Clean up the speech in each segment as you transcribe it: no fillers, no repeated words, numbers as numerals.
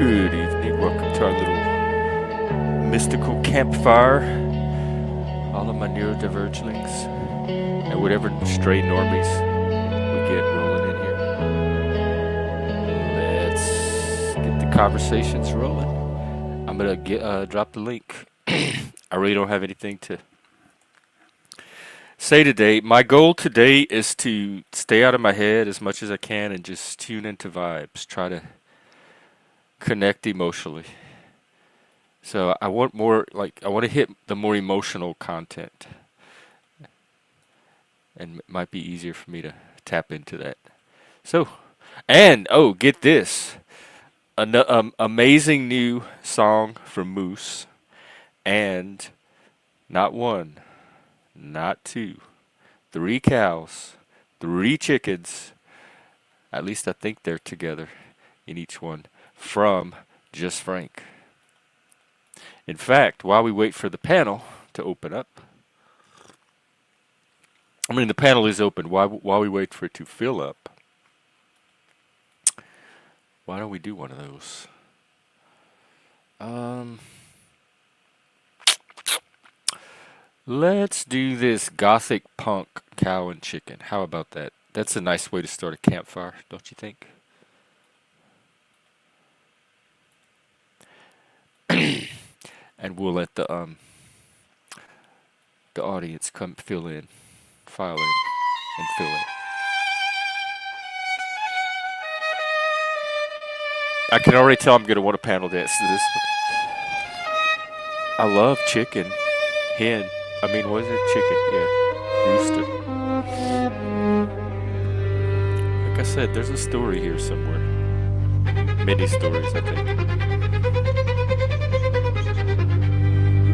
Good evening. Welcome to our little mystical campfire. All of my neurodivergelings and whatever stray normies we get rolling in here. Let's get the conversations rolling. I'm gonna drop the link. I really don't have anything to say today. My goal today is to stay out of my head as much as I can and just tune into vibes. Try to connect emotionally. So I want more, I want to hit the more emotional content. And it might be easier for me to tap into that. So, and, oh, get this. An amazing new song from Moose. And not one, not two, 3 cows, 3 chickens. At least I think they're together in each one. From Just Frank. In fact, while we wait for the panel to open up, the panel is open. While we wait for it to fill up, why don't we do one of those? Let's do this gothic punk cow and chicken. How about that? That's a nice way to start a campfire, don't you think? And we'll let the audience come file in, and fill in. I can already tell I'm gonna want a panel dance to this one. I love chicken, hen. What is it? Chicken, yeah, rooster. Like I said, there's a story here somewhere. Many stories, I think.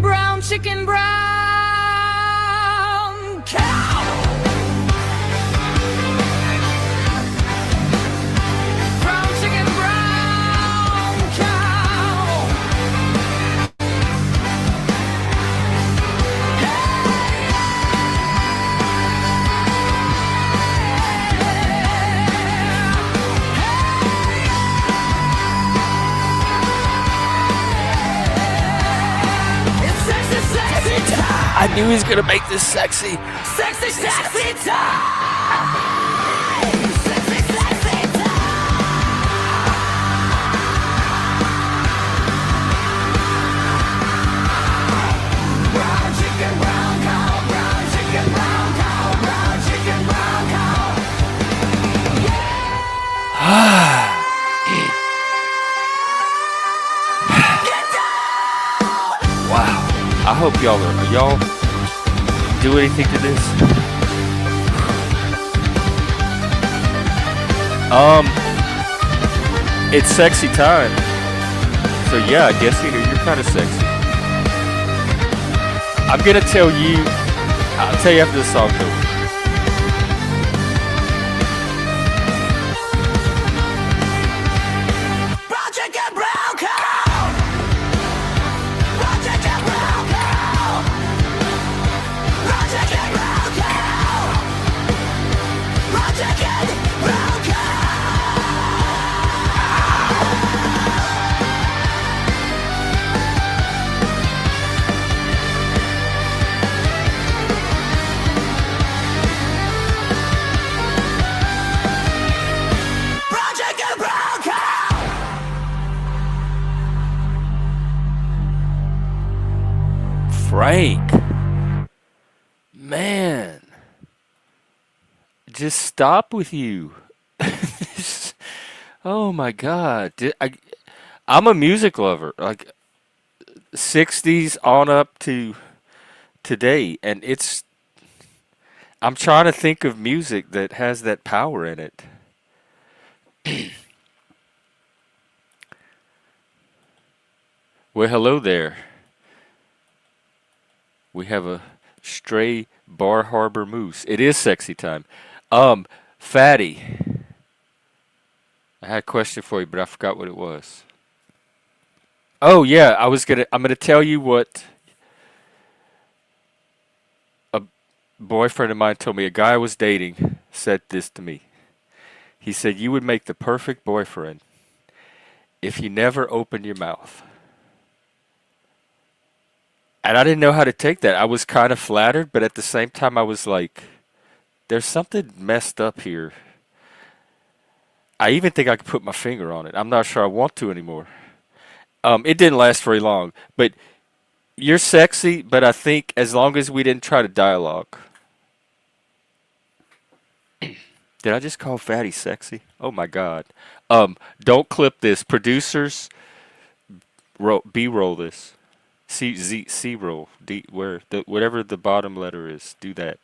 Brown chicken, brown cow. Brown chicken, brown cow. It's sexy, sexy time. I knew he was gonna make this sexy. Sexy, sexy time. Sexy, sexy time. Brown chicken, brown cow. Brown chicken, brown cow. Brown chicken, brown cow. Get down. Wow. I hope y'all do anything to this. It's sexy time. So yeah, I guess you're kind of sexy. I'll tell you after the song's over. Brown chicken, brown cow. Brown chicken, brown cow. Brown chicken, brown cow. Brown chicken, brown cow. Brown chicken, brown cow. Frank. Man. Just stop with you. Oh my God. I'm a music lover. 60s on up to today. And I'm trying to think of music that has that power in it. Well, hello there. We have a stray Bar Harbor moose. It is sexy time. Fatty. I had a question for you, but I forgot what it was. Oh yeah, I'm gonna tell you what a boyfriend of mine told me. A guy I was dating said this to me. He said, "You would make the perfect boyfriend if you never open your mouth. And I didn't know how to take that. I was kind of flattered, but at the same time, I was like, there's something messed up here. I even think I could put my finger on it. I'm not sure I want to anymore. It didn't last very long, but you're sexy, but I think as long as we didn't try to dialogue. Did I just call Fatty sexy? Oh my God. Don't clip this. Producers, B-roll this. C roll. D where the whatever the bottom letter is. Do that.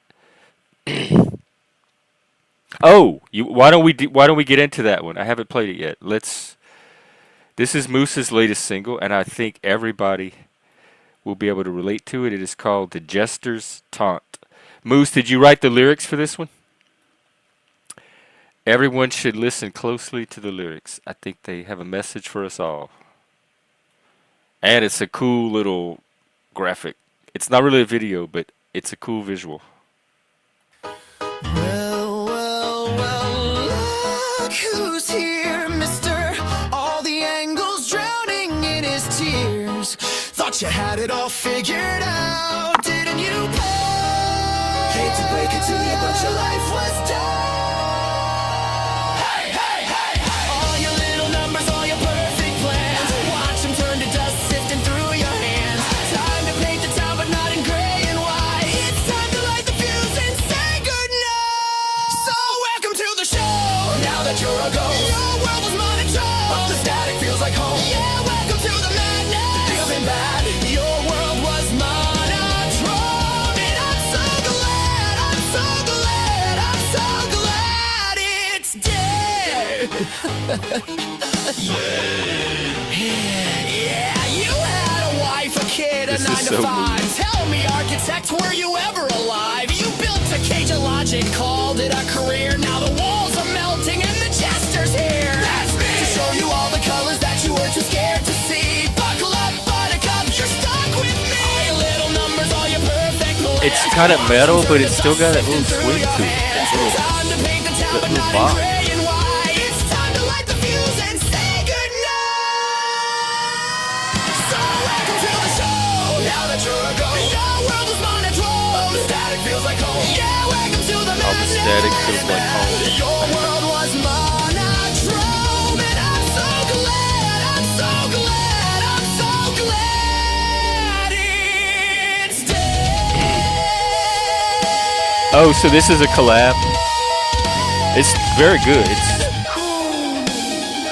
Oh, why don't we get into that one? I haven't played it yet. Let's. This is Moose's latest single, and I think everybody will be able to relate to it. It is called "The Jester's Taunt." Moose, did you write the lyrics for this one? Everyone should listen closely to the lyrics. I think they have a message for us all. And it's a cool little graphic. It's not really a video, but it's a cool visual. Well, well, well, look who's here, mister. All the angles drowning in his tears. Thought you had it all figured out, didn't you, pal? Hate to break it to you, but your life was done. Hey, hey, hey, hey! All your little numbers, all your perfect plans. Watch them turn to dust, sifting through your hands. Time to paint the town, but not in gray and white. It's time to light the fuse and say goodnight. So welcome to the show. Now that you're a ghost, your world was monotone, but the static feels like home. Yeah, welcome to the madness. Feeling bad, your world was monotone, and I'm so glad, I'm so glad, I'm so glad it's dead. Yeah, you had a wife, a kid, a This is 9 to so 5. moving. Tell me, architect, were you ever alive? You built a cage of logic, called it a career. Now the walls are melting and the jester's here. That's me. To show you all the colors that you were too scared to see. Buckle up, buttercup, you're stuck with me. All your little numbers, all your perfect plans. It's kind of metal, but it's still got that little swing to it. That Time to paint the town, but little not in bop. gray and white. It's time to light the fuse and say goodnight. So welcome to the show. Now that you're a ghost, your world is monotone, but the static feels like home. Yeah, welcome to the All the static feels like home. Your world was monotone, and I'm so glad, I'm so glad, I'm so glad it's dead. Oh, so this is a collab. It's very good. It's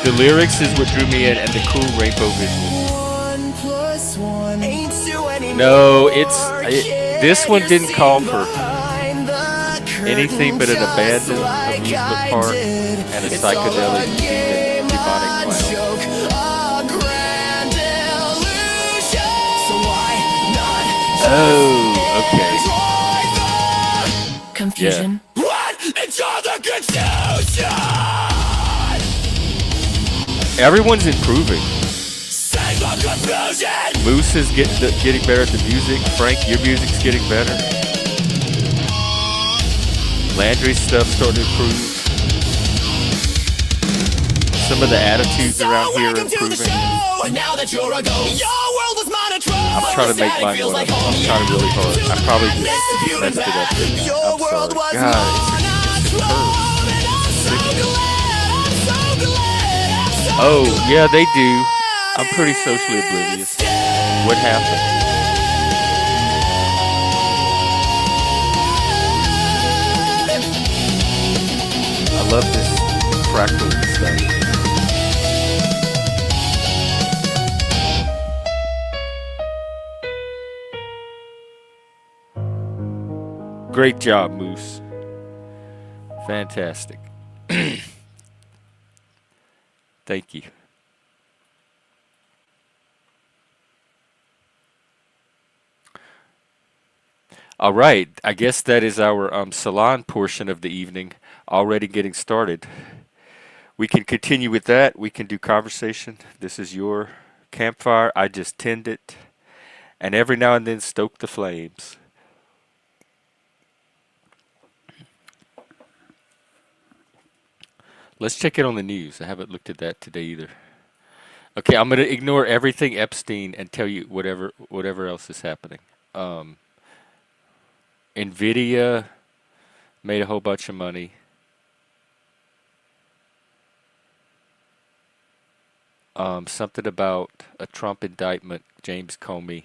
the lyrics is what drew me in, and the cool rainbow visual. 1 + 1 ain't 2 anymore. No, this one didn't call for Behind the curtain, anything but an just abandoned like amusement I park did. and a It's all psychedelic game, demonic a clown. joke, a grand illusion. So why not Oh, okay. confusion? What? Enjoy the confusion. Everyone's improving. Save the confusion. Moose is getting better at the music. Frank, your music's getting better. Landry's stuff starting to improve. Some of the attitudes around here are improving. Now that you're a ghost, your world was monotone. I'm trying to make mine one. I'm trying really hard. I probably just messed it up. Didn't I? Your I'm world sorry. was God, it's superb. Oh, yeah, they do. I'm pretty socially oblivious. What happened? I love this fractal stuff. Great job, Moose. Fantastic. Thank you. All right, I guess that is our salon portion of the evening already getting started. We can continue with that. We can do conversation. This is your campfire. I just tend it, and every now and then stoke the flames. Let's check it on the news. I haven't looked at that today either. Okay, I'm gonna ignore everything Epstein and tell you whatever else is happening. Um, Nvidia made a whole bunch of money. Something about a Trump indictment, James Comey.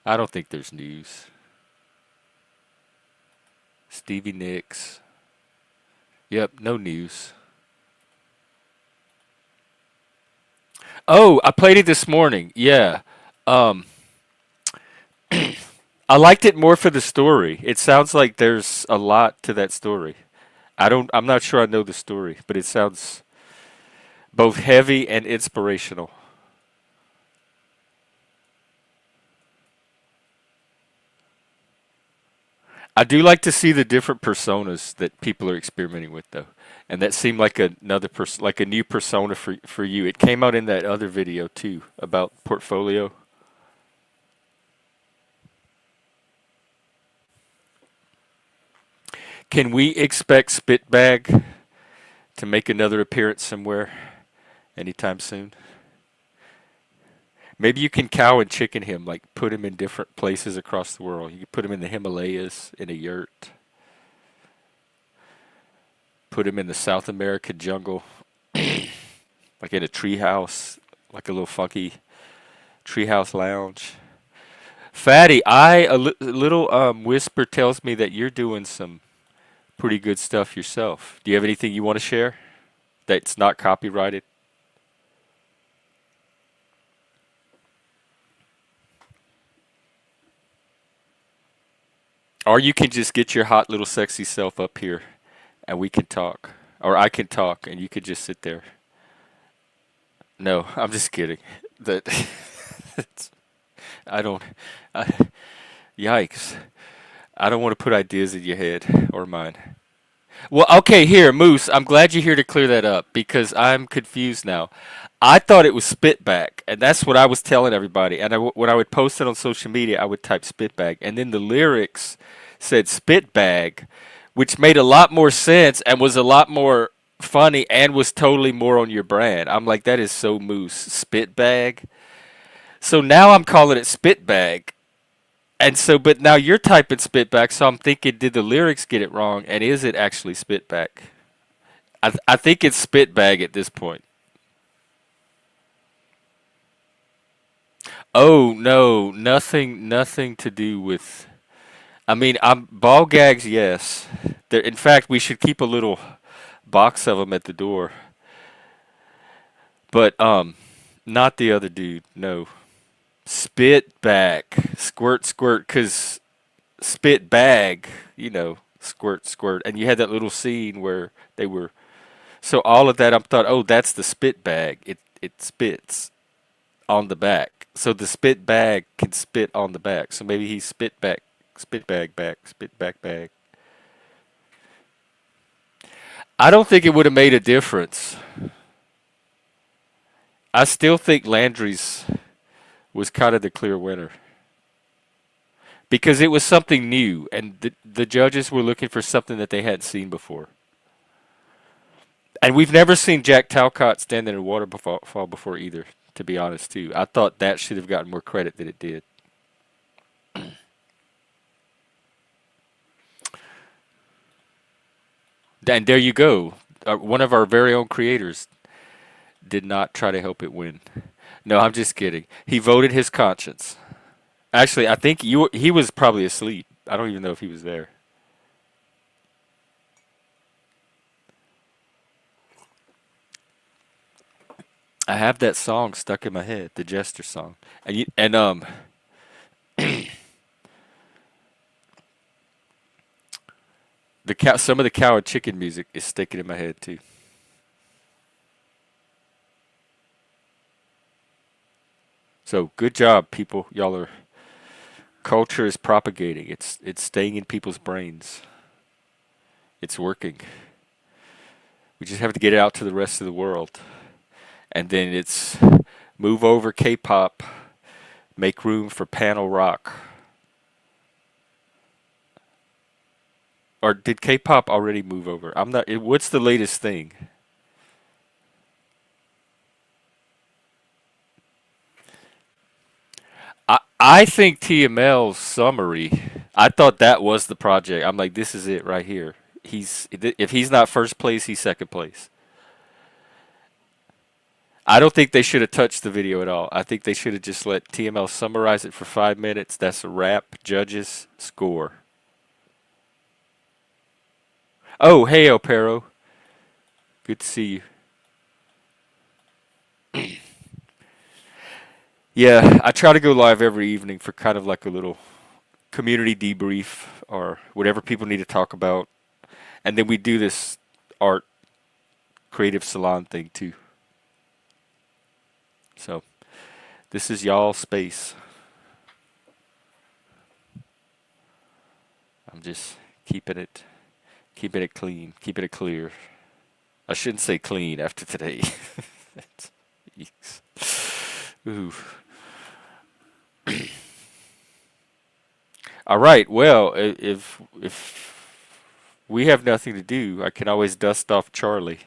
I don't think there's news. Stevie Nicks. Yep, no news. Oh, I played it this morning. Yeah. Um, I liked it more for the story. It sounds like there's a lot to that story. I'm not sure I know the story, but it sounds both heavy and inspirational. I do like to see the different personas that people are experimenting with, though, and that seemed like another like a new persona for you. It came out in that other video too about portfolio. Can we expect Spitbag to make another appearance somewhere anytime soon? Maybe you can cow and chicken him, like put him in different places across the world. You could put him in the Himalayas in a yurt, put him in the South American jungle, like in a treehouse, like a little funky treehouse lounge. Fatty, little whisper tells me that you're doing some pretty good stuff yourself. Do you have anything you want to share that's not copyrighted? Or you can just get your hot little sexy self up here and we can talk. Or I can talk and you could just sit there. No, I'm just kidding. That I don't I, yikes. I don't want to put ideas in your head or mine. Well, okay, here, Moose, I'm glad you're here to clear that up because I'm confused now. I thought it was Spitbag, and that's what I was telling everybody. And when I would post it on social media, I would type Spitbag, and then the lyrics said Spitbag, which made a lot more sense and was a lot more funny and was totally more on your brand. I'm like, that is so Moose, Spitbag. So now I'm calling it Spitbag. And so, but now you're typing Spitbag, so I'm thinking, did the lyrics get it wrong, and is it actually Spitbag? I think it's Spitbag at this point. Oh no, nothing to do with. I mean, I'm ball gags. Yes, in fact, we should keep a little box of them at the door. But not the other dude. No, spit back, squirt squirt, cause spit bag. Squirt squirt, and you had that little scene where they were. So all of that, I thought, oh, that's the spit bag. It spits on the back. So the spit bag can spit on the back. So maybe he spit back bag. I don't think it would have made a difference. I still think Landry's was kind of the clear winner because it was something new, and the judges were looking for something that they hadn't seen before. And we've never seen Jack Talcott stand in a waterfall before either. To be honest, too, I thought that should have gotten more credit than it did. And there you go. One of our very own creators did not try to help it win. No, I'm just kidding. He voted his conscience. Actually, I think he was probably asleep. I don't even know if he was there. I have that song stuck in my head, the Jester song, and some of the cow and chicken music is sticking in my head too. So good job, people. Y'all are culture is propagating. It's staying in people's brains. It's working. We just have to get it out to the rest of the world. And then it's move over K-pop, make room for panel rock. Or did K-pop already move over? I'm not. What's the latest thing? I think TML's summary. I thought that was the project. I'm like, this is it right here. If he's not first place, he's second place. I don't think they should have touched the video at all. I think they should have just let TML summarize it for 5 minutes. That's a wrap. Judges score. Oh, hey, Opero. Good to see you. Yeah, I try to go live every evening for kind of like a little community debrief or whatever people need to talk about. And then we do this art creative salon thing too. So this is y'all space. I'm just keeping it clean, keeping it clear. I shouldn't say clean after today. Yeeks. Ooh. All right. Well, if we have nothing to do, I can always dust off Charlie.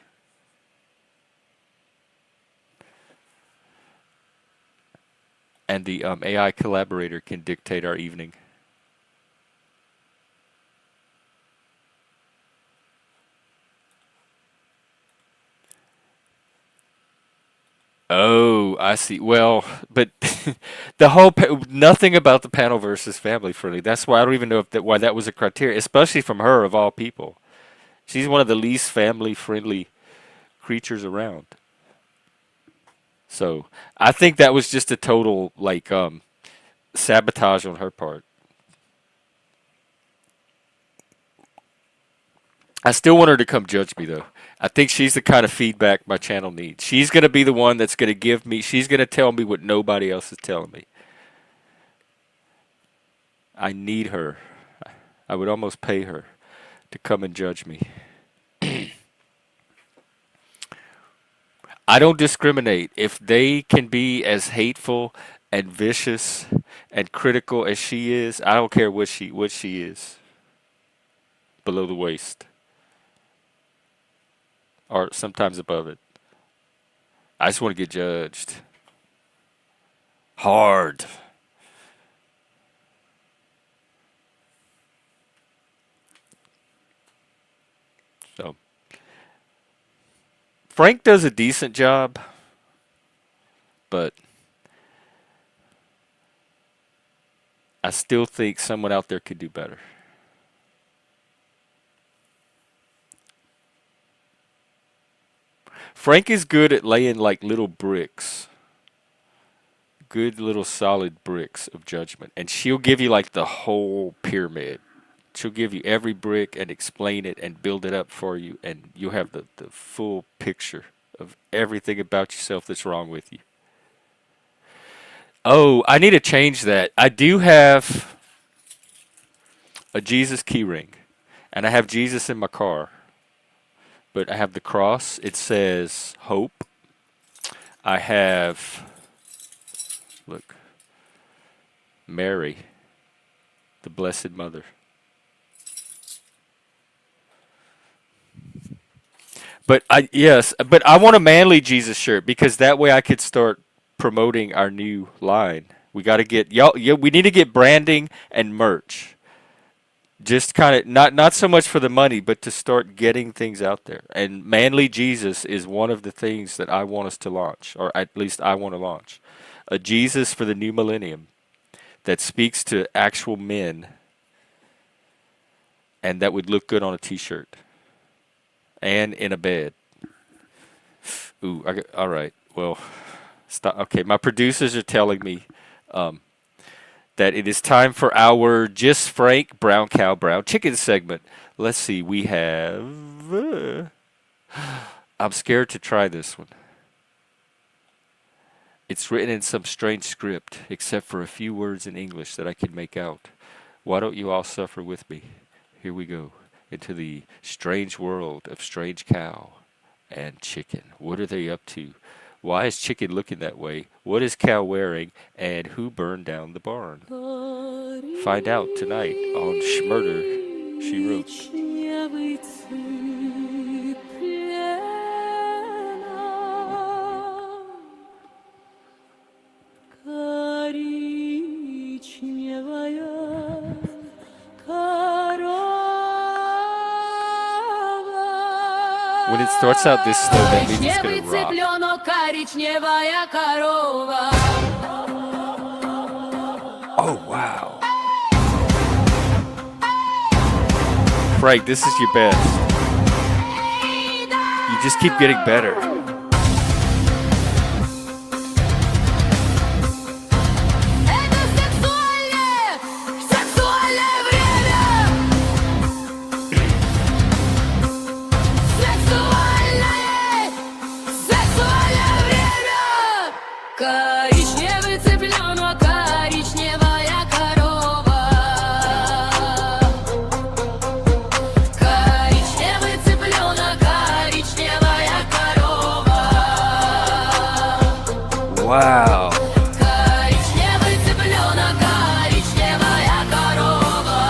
And the AI collaborator can dictate our evening. Oh, I see. Well, but nothing about the panel versus family friendly. That's why I don't even know why that was a criteria, especially from her of all people. She's one of the least family friendly creatures around. So I think that was just a total like sabotage on her part. I still want her to come judge me though. I think she's the kind of feedback my channel needs. She's gonna be the one that's gonna give me. She's gonna tell me what nobody else is telling me. I need her. I would almost pay her to come and judge me. I don't discriminate. If they can be as hateful and vicious and critical as she is, I don't care what she is below the waist or sometimes above it. I just want to get judged hard. So Frank does a decent job, but I still think someone out there could do better. Frank is good at laying like little bricks, good little solid bricks of judgment, and she'll give you like the whole pyramid. She'll give you every brick and explain it and build it up for you, and you'll have the full picture of everything about yourself that's wrong with you. Oh, I need to change that. I do have a Jesus keyring, and I have Jesus in my car, but I have the cross. It says hope. I have, look, Mary, the Blessed Mother. But I want a manly Jesus shirt because that way I could start promoting our new line. We got to get y'all. Yeah, we need to get branding and merch. Just kind of not so much for the money, but to start getting things out there. And manly Jesus is one of the things that I want us to launch, or at least I want to launch. A Jesus for the new millennium that speaks to actual men, and that would look good on a T-shirt and in a bed. Ooh, all right. Well, stop. Okay, my producers are telling me um, that it is time for our Just Frank Brown Cow Brown Chicken segment. Let's see. We have. I'm scared to try this one. It's written in some strange script, except for a few words in English that I can make out. Why don't you all suffer with me? Here we go into the strange world of strange cow and chicken. What are they up to? Why is chicken looking that way? What is cow wearing? And who burned down the barn? Find out tonight on Schmurder, She Wrote. it starts out this slow, that means it's gonna rock. цыпленок, коричневая корова. Oh wow. Frank, this is your best. You just keep getting better. Это сексуальное время. Сексуальное время. Коричневый цыпленок, коричневая корова. Коричневый цыпленок, коричневая корова. Wow. Коричневый цыпленок, коричневая корова.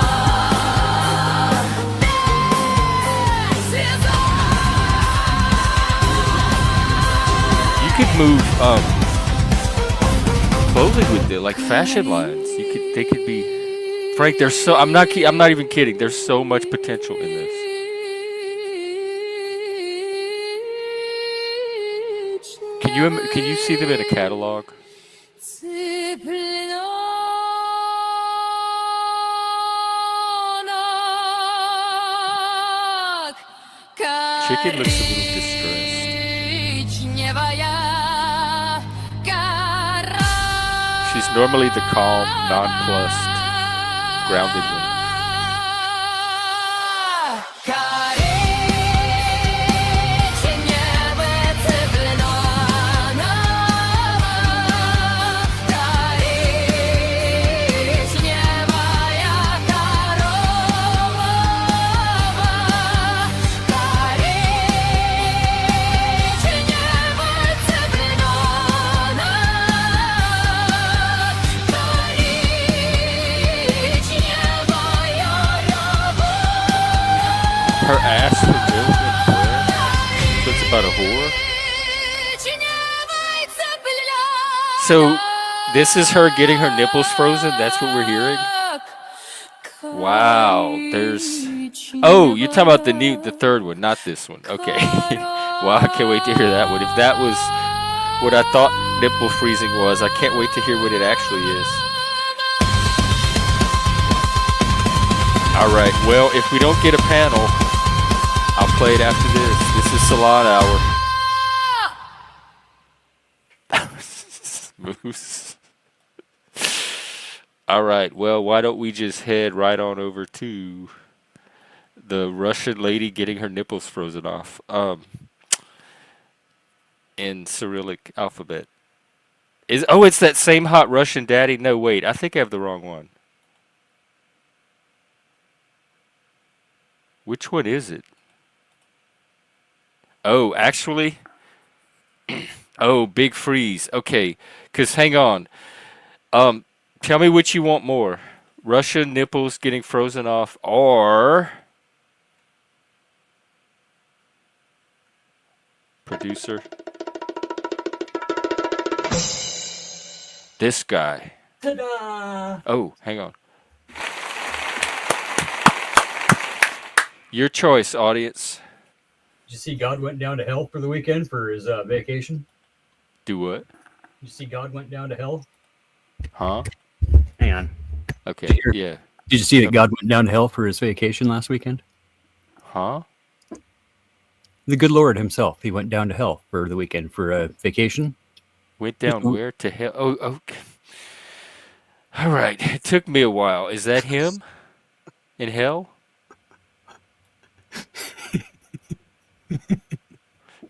You could move clothing with it, like fashion lines. They could be. Frank, there's so I'm not even kidding. There's so much potential in this. Can you see them in a catalog? Цыпленок, Chicken looks a little distressed. коричневая корова. She's normally the calm, nonplussed, grounded one. Коричневый цыпленок, коричневая корова. Коричневый цыпленок, Her ass for milk and bread. So it's about a whore. So this is her getting her nipples frozen. That's what we're hearing. Wow. There's. Oh, you're talking about the third one, not this one. Okay. Wow, I can't wait to hear that one. If that was what I thought nipple freezing was, I can't wait to hear what it actually is. All right. Well, if we don't get a panel, I'll play it after this. This is Salon Hour. Moose. All right. Well, why don't we just head right on over to the Russian lady getting her nipples frozen off in Cyrillic alphabet. It's that same hot Russian daddy? No, wait. I think I have the wrong one. Which one is it? Oh, actually, oh, Big Freeze. Okay, because hang on. Tell me which you want more. Russian nipples getting frozen off or producer. This guy. Ta-da! Oh, hang on. Your choice, audience. Did you see God went down to hell for the weekend for his vacation? Do what? Did you see God went down to hell? Huh? Hang on. Okay, Did you yeah. Did you see that God went down to hell for his vacation last weekend? Huh? The good Lord himself, he went down to hell for the weekend for a vacation. Went down where? To hell? Oh, okay. All right. It took me a while. Is that him? In hell?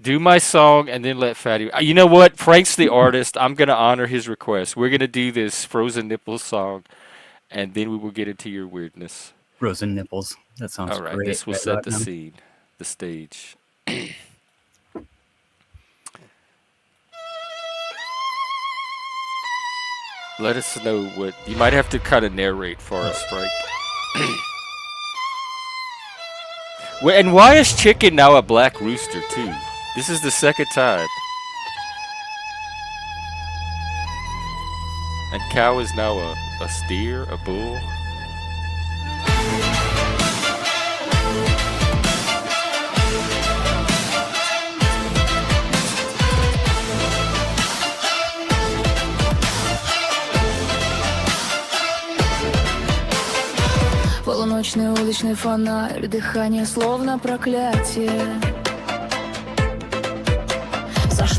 Do my song and then let Fatty. You know what? Frank's the artist. I'm going to honor his request. We're going to do this Frozen Nipples song, and then we will get into your weirdness. Frozen nipples. That sounds All right. great. This will Right, set right the now. scene, the stage. Let us know what. You might have to kind of narrate for us, Frank. Well, and why is chicken now a black rooster, too? This is the second time. And cow is now a steer, a bull. Вечный уличный фонарь, дыхание словно проклятие.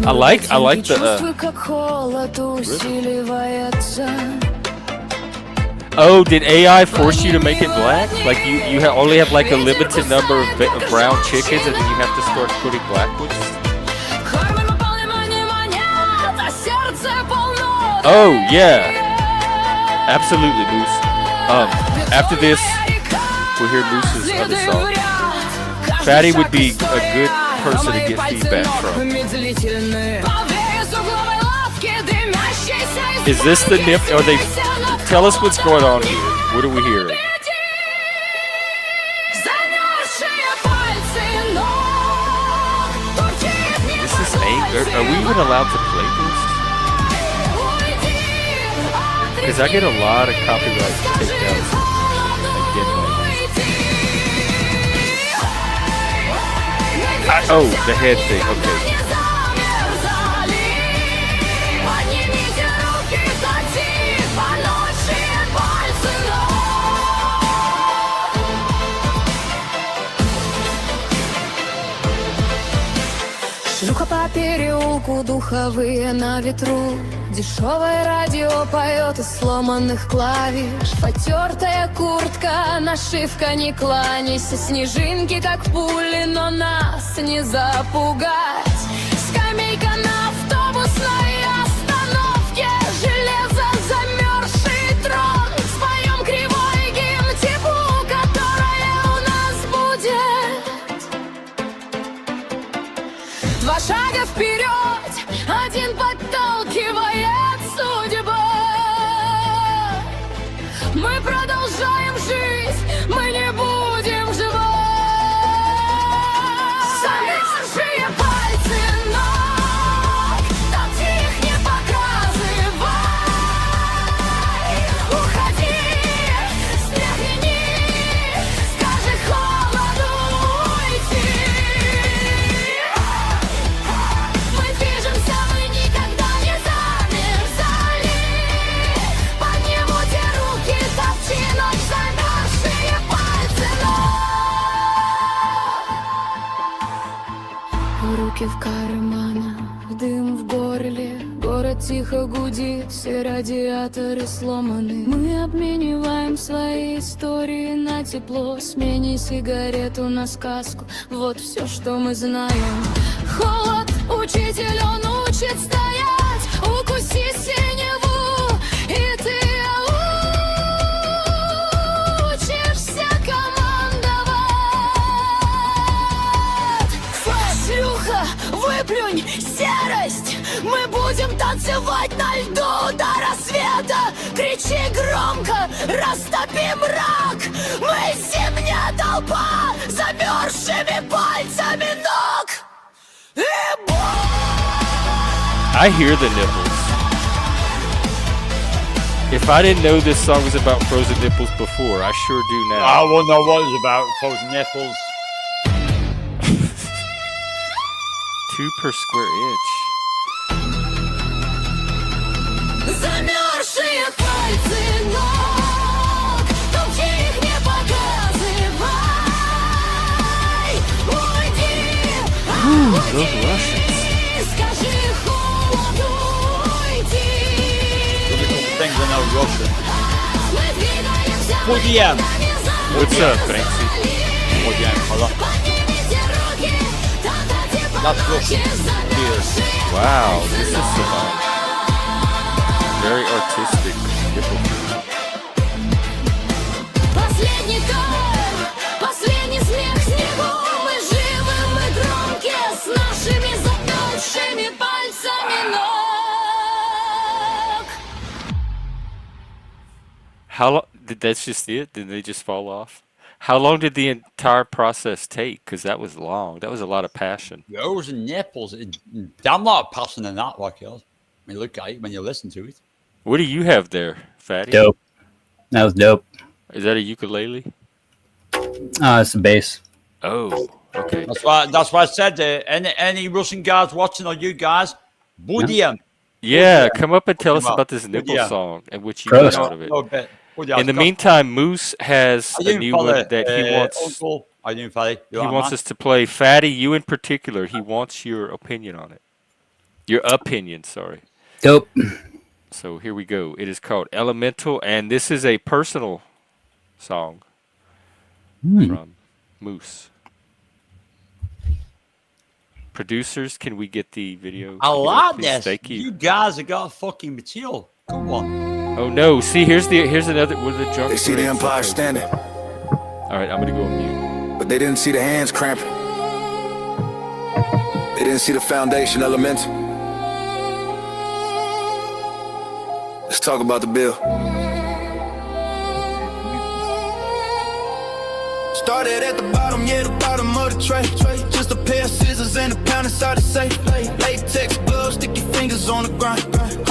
I like the Чувствуй, как холод усиливается. Oh, did AI force you to make it black? Like you only have like a limited number of brown chickens, and then you have to start putting black ones? Oh yeah, absolutely, Moose. After this, we'll hear Moose's other song. Fatty would be a good person to get feedback from. Is this the nip? Are they? Tell us what's going on here. What are we hearing? This is anger. Are we even allowed to play this? Because I get a lot of copyright takedowns. Oh, the head thing. Okay. Шлюха по переулку, духовые на ветру. Дешевое радио поет из сломанных клавиш. Потертая куртка, нашивка не кланяйся. Снежинки как пули, но нас не запугать. Скамейка на автобусной остановке. Железо замерзший трон. Споем кривой гимн теплу, которое у нас будет. Два шага вперед, один подталкивает судьба. Мы продолжаем жить, мы не будем жевать. Замерзшие пальцы ног, там их не показывай. Уходи, стряхни, скажи холоду уйти. Мы движемся, мы никогда не замерзали. Поднимите руки, топчи ночь, замерзшие пальцы ног. Руки в карманах, дым в горле. Город тихо гудит, все радиаторы сломаны. Мы обмениваем свои истории на тепло. Смени сигарету на сказку, вот все, что мы знаем. Холод, учитель, он учит стоять. Укуси синеву, и ты учишься командовать. Шлюха, выплюнь серость. Мы будем танцевать на льду до рассвета. Кричи громко, растопи мрак. Мы зимняя толпа, замерзшими пальцами ног. И I hear the nipples. If I didn't know this song was about frozen nipples before, I sure do now. I won't know what it's about. Frozen nipples. 2 per square inch. замерзшие пальцы ног, толчи их не показывай. Уйди, Those Russians. скажи холоду уйти. Things are now Russian. Мы двигаемся, Будем. What's up, Francie? Будем. Hold on. поднимите руки, тогда тепло That's ночи Russian. замерзшие. Wow, this is some very artistic nipple. Последний кайф, последний смех снегу. Мы живы, мы громкие, с нашими замерзшими пальцами ног. How long did that's just it? Did they just fall off? How long did the entire process take? Because that was long. That was a lot of passion. Yours and nipples. Damn lot of passion in that, like yours. When you look at it, when you listen to it. What do you have there, Fatty? Dope. That was dope. Is that a ukulele? It's a bass. Oh, okay. That's why I said any Russian guys watching or you guys, Budiem. Yeah, come up and tell us Well, about this nipple yeah. song and what you Prost. got out of it. No bit. Well, yeah, In the Scott, meantime, Moose has I a didn't new follow one that he wants. Uncle. I didn't follow. You He are, wants man. us to play. Fatty, you in particular. He wants your opinion on it. Your opinion, sorry. Dope. So here we go. It is called Elemental, and this is a personal song from Moose. Producers, can we get the video? I Pick it up, like please? this. Thank You you. guys have got fucking material. Come on. Oh no! See, here's another with the junk. They see the threads. Empire Okay. standing, All right, I'm gonna go on mute. but they didn't see the hands cramping. They didn't see the foundation element. Let's talk about the bill. Started at the bottom, yeah, the bottom of the tray. Just a pair of scissors and a pound inside the safe. Latex gloves, stick your fingers on the grind.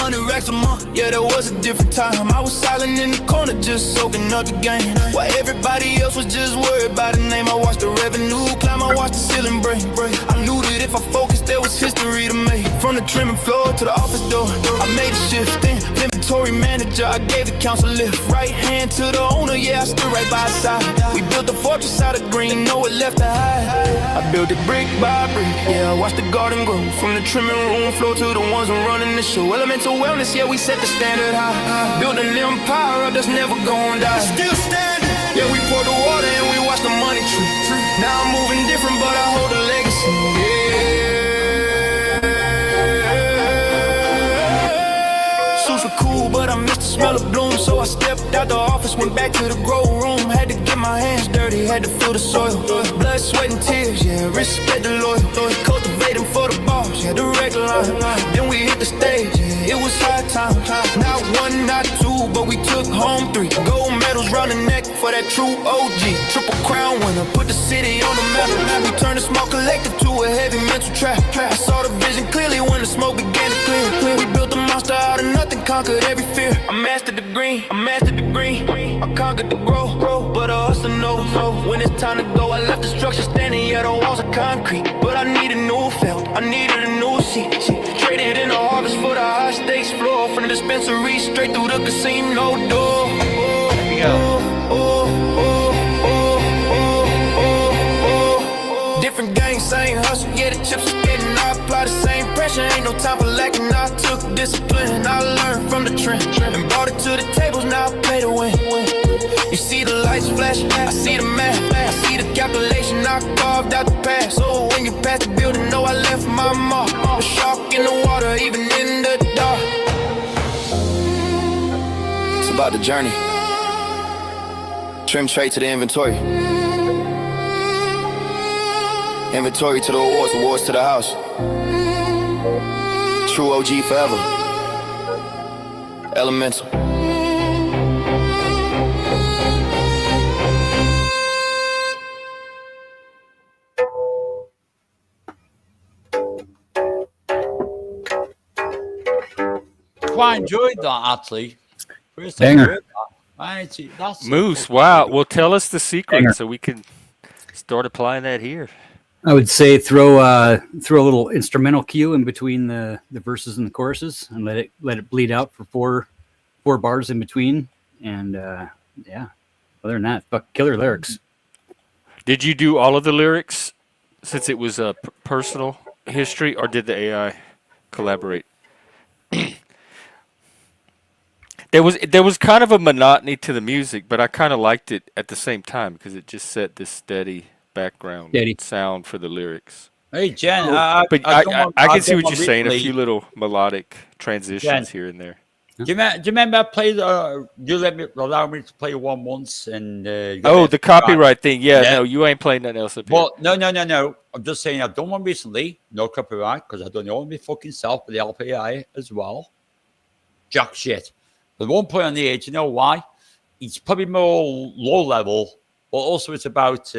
100 racks a month, yeah, that was a different time. I was silent in the corner, just soaking up the game. While everybody else was just worried about the name. I watched the revenue climb, I watched the ceiling break. I knew that if I focused, there was history to make. From the trimming floor to the office door, I made a shift. Then inventory manager, I gave the council a lift. Right hand to the owner, yeah, I stood right by his side. We built the fortress out of green, no it left to hide. I built it brick by brick, yeah, I watched the garden grow. From the trimming room floor to the ones who running the show. Elemental wellness, yeah, we set the standard high. Built an empire up that's never gonna die. Still standing, yeah, we poured the water and we watched the money tree. Now I'm moving different, but I hold a legacy, yeah. Suits were cool, but I missed the smell of bloom. So I stepped out the office, went back to the grow room. Had to get my hands dirty, had to feel the soil. Blood, sweat, and tears, yeah, respect the loyal. Cultivating for the boss, yeah, the regular line. Then we hit the stage, yeah, it was high time. Not one, not two, but we took home 3 gold medals round the neck for that true OG. Triple crown winner, put the city on the map. We turned a small collective to a heavy mental trap. I saw the vision clearly when the smoke began to clear. We built a monster out of nothing, conquered every fear. I mastered the green, I mastered the green. I conquered the growth, but I also know when it's time to go. I left the structure standing, yeah, the walls are concrete. But I need a new felt, I needed a new seat. Traded in the harvest for the high stakes floor. From the dispensary straight through the casino door. Different gang, same hustle, yeah, the chips are getting. I apply the same pressure, ain't no time for lacking. I took discipline, I learned from the trend and brought it to the tables, now I play to win. You see the lights flash, I see the math, I see the calculation, I carved out the past. So when you pass the building, know I left my mark. A shark in the water, even in the dark. It's about the journey. Trim tray to the inventory. Inventory to the awards, awards to the house. True OG forever. Elemental. Quite enjoyed that, actually. First time I Banger. heard that. That's Moose, wow. Well, tell us the secret so we can start applying that here. I would say throw a little instrumental cue in between the verses and the choruses, and let it bleed out for four bars in between. And yeah, other than that, fuck, killer lyrics. Did you do all of the lyrics since it was a personal history, or did the AI collaborate? There was kind of a monotony to the music, but I kind of liked it at the same time because it just set this steady background sound for the lyrics. Hey, Jen, But I can see what you're saying. A recently. few little melodic transitions here and there. Do you remember I played? You allow me to play one once, and The copyright thing. Yeah, no, you ain't playing nothing else up here. Well, no. I'm just saying I've done one recently, no copyright, because I've done it all my fucking self with the LPI as well. Jack shit. But one point on the edge, you know why? It's probably more low level, but also it's about.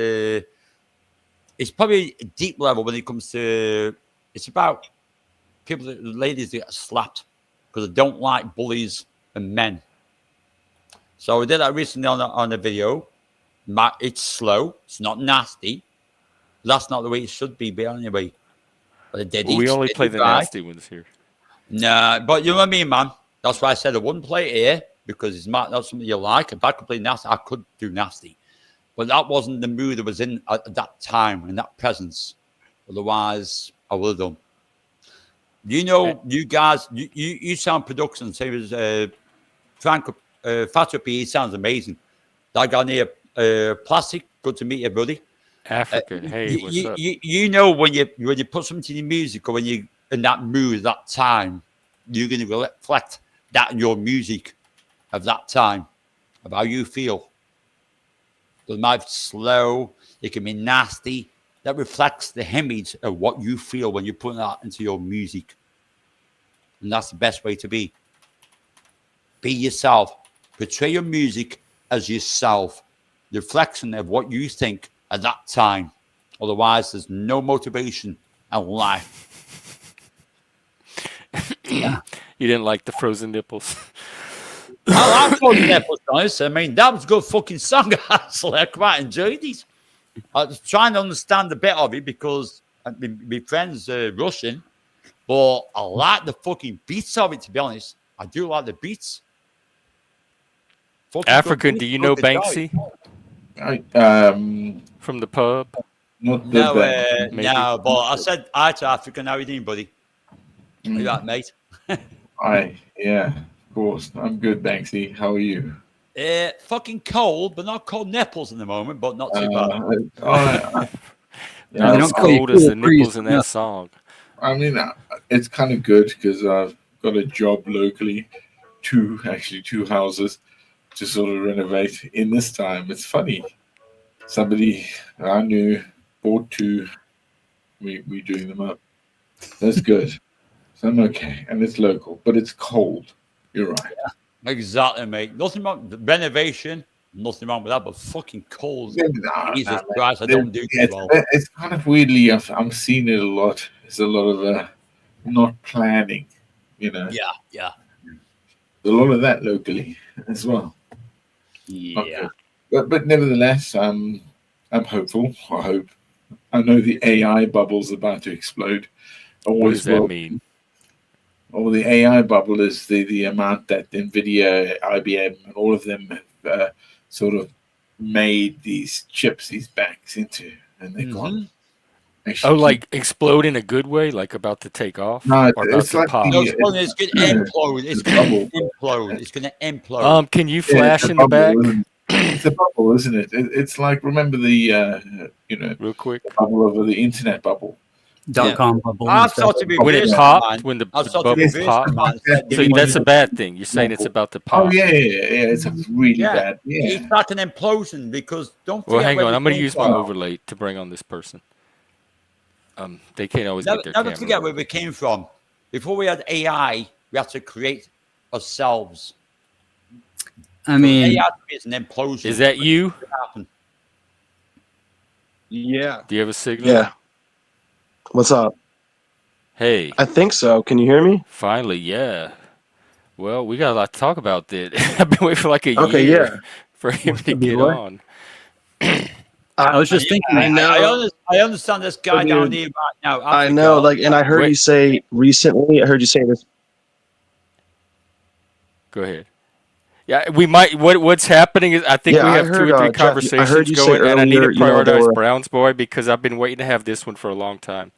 It's probably a deep level when it comes to. It's about people, ladies that get slapped because they don't like bullies and men. So we did that recently on a video. It's slow. It's not nasty. That's not the way it should be, but anyway. But we only play the nasty ones here. Nah, but you know what I mean, man. That's why I said I wouldn't play it here because it's not something you like. If I could play nasty, I could do nasty. But that wasn't the mood I was in at that time, in that presence. Otherwise, I would have done. You know, you guys, you sound production, same as Frank Fatsupi, he sounds amazing. That guy near Plastic, good to meet you, buddy. Africa, hey, what's up? You know when you put something in your music or when you're in that mood, that time, you're going to reflect that in your music of that time, of how you feel. It might be slow, it can be nasty. That reflects the image of what you feel when you put that into your music. And that's the best way to be. Be yourself. Portray your music as yourself. The reflection of what you think at that time. Otherwise, there's no motivation in life. Yeah. You didn't like the frozen nipples. I like frozen nipples, honest. I mean, that was a good fucking song, actually. I quite enjoyed it. I was trying to understand a bit of it because my friend's Russian, but I like the fucking beats of it, to be honest. I do like the beats. Fucking African, do you know Banksy? From the pub? No, but I said hi to African. How you doing, buddy? Are you right, mate? Yeah, of course. I'm good, Banksy. How are you? Fucking cold, but not cold nipples in the moment, but not too bad. Not cold as the nipples in that song. I mean, it's kind of good because I've got a job locally, two houses to sort of renovate in this time. It's funny. Somebody I knew bought two. We're doing them up. That's good. So I'm okay. And it's local, but it's cold. You're right. Yeah, exactly, mate. Nothing wrong with the renovation. Nothing wrong with that, but fucking cold. Jesus Christ, I don't do too well. It's kind of weirdly, I'm seeing it a lot. There's a lot of not planning, you know. Yeah. There's a lot of that locally as well. Yeah. But nevertheless, I'm hopeful. I know the AI bubble's about to explode. What does that mean? Well, the AI bubble is the amount that NVIDIA, IBM, and all of them have sort of made these chips, these banks into, and they can't. Like explode in a good way, like about to take off? No, or it's like pop? No, it's going to implode. It's going to implode. It's going to implode. Can you flash in the back? It's a bubble, isn't it? It's like, remember the real quick, the bubble over the internet bubble. .com bubble. When it popped, when the bubble popped. So that's a bad thing. You're saying it's about to pop. Oh yeah. It's really bad. Yeah. It's like an implosion because don't. Well, hang on. I'm going to use my overlay to bring on this person. They can't always get their camera. Never forget where we came from. Before we had AI, we had to create ourselves. I mean, AI is an implosion. Is that you? Yeah. Do you have a signal? Yeah. What's up? Hey. I think so. Can you hear me? Finally, yeah. Well, we got a lot to talk about. That I've been waiting for like a year for him to get on. I was just thinking. I understand this guy down here right now. I know, and I heard you say recently. I heard you say this. Go ahead. Yeah, we might. What's happening is I think we have 2 or 3 conversations going, and I need to prioritize Brown's boy because I've been waiting to have this one for a long time,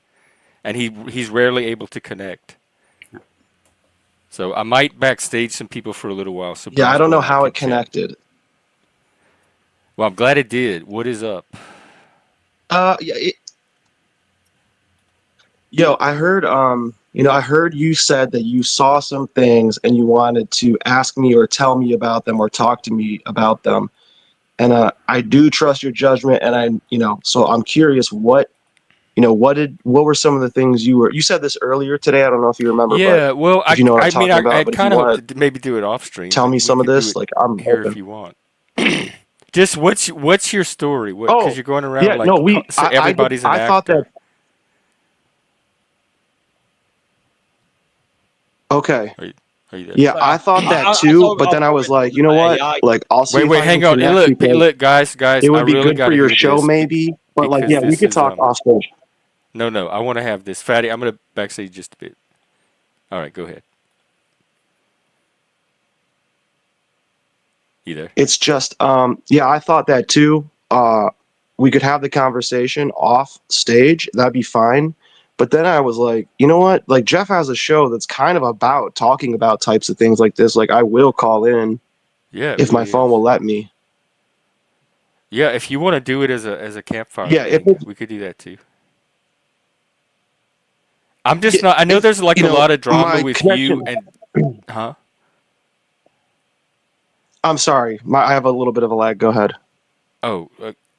and he's rarely able to connect. So I might backstage some people for a little while. So yeah, I don't know how it connected. Well, I'm glad it did. What is up? I heard I heard you said that you saw some things and you wanted to ask me or tell me about them or talk to me about them. And I do trust your judgment, and so I'm curious what were some of the things you said this earlier today. I don't know if you remember. Yeah, well, I kind of hope to maybe do it off stream. Tell me some of this. I'm here if you want. Just what's your story? Because you're going around everybody's an actor. I thought that. Okay. Are you there? Yeah, I thought that too, but then I was like, you know what? I'll see. Wait, hang on. Look, guys. It would be good for your show, maybe. But we could talk off stage. No, I want to have this. Fatty, I'm going to backstage just a bit. All right, go ahead. either. It's just, yeah, I thought that too. We could have the conversation off stage. That'd be fine. But then I was like, you know what? Like Jeff has a show that's kind of about talking about types of things like this. Like I will call in Yeah, it if my really phone is. will let me. Yeah, if you want to do it as a campfire Yeah, if thing, it's, we could do that too. I'm yeah, just not. I know if there's like you a know lot of drama my with you connection. and, huh? I'm sorry, I have a little bit of a lag. Go ahead. Oh,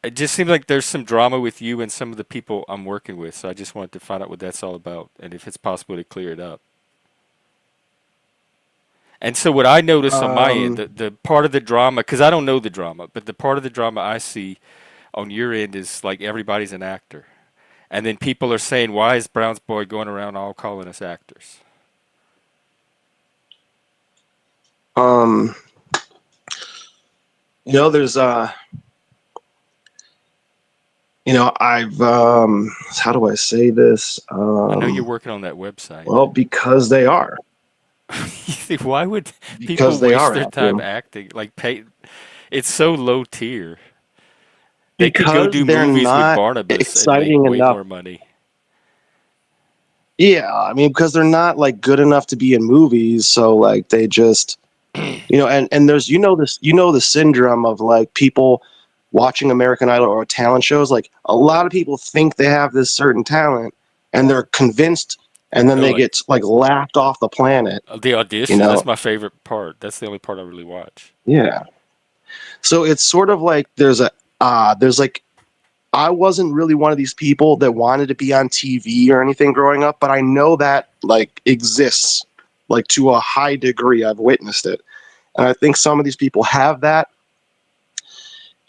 it just seems like there's some drama with you and some of the people I'm working with. So I just wanted to find out what that's all about and if it's possible to clear it up. And so what I notice on my end, Um, the part of the drama, because I don't know the drama, but the part of the drama I see on your end is like everybody's an actor. And then people are saying, why is Brown's boy going around all calling us actors? um, there's I've how do I say this? I know you're working on that website. Well, because they are. You think, why would people Because they waste are their time acting. acting? Like, pay, it's so low tier. They could go Because do they're movies with not Barnabas and make exciting way enough. more money. Yeah, I mean, because they're not like good enough to be in movies, so like they just, and there's the syndrome of like people watching American Idol or talent shows. Like a lot of people think they have this certain talent, and they're convinced, and then Oh, they like get like laughed off the planet. the You auditions. That's know, my favorite part. That's the only part I really watch. yeah. So it's sort of like there's like I wasn't really one of these people that wanted to be on TV or anything growing up, but I know that like exists like to a high degree. I've witnessed it. And I think some of these people have that.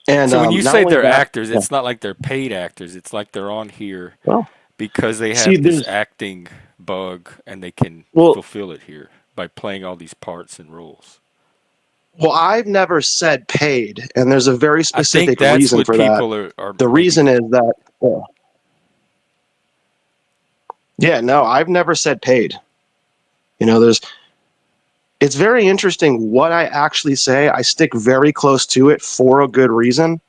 And So when you not say only they're that, actors, yeah, it's not like they're paid actors. It's like they're on here well, because they see, have this there's, acting bug and they can well, fulfill it here by playing all these parts and roles. I've never said paid, and there's a very I think specific that's reason what for that. people are The maybe. reason is that, yeah, no, I've never said paid. There's, it's very interesting what I actually say. I stick very close to it for a good reason.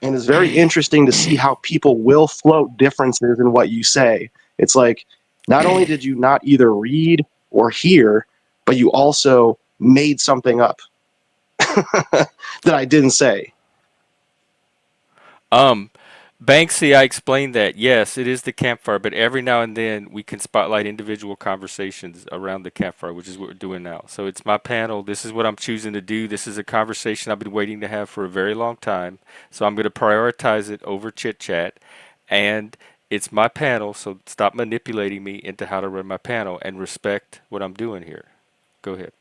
And it's very interesting to see how people will float differences in what you say. It's like, not only did you not either read or hear, but you also made something up that I didn't say. Um, Banksy, I explained that. Yes, it is the campfire, but every now and then we can spotlight individual conversations around the campfire, which is what we're doing now. So it's my panel. This is what I'm choosing to do. This is a conversation I've been waiting to have for a very long time. So I'm going to prioritize it over chit chat. And it's my panel, so stop manipulating me into how to run my panel and respect what I'm doing here. Go ahead.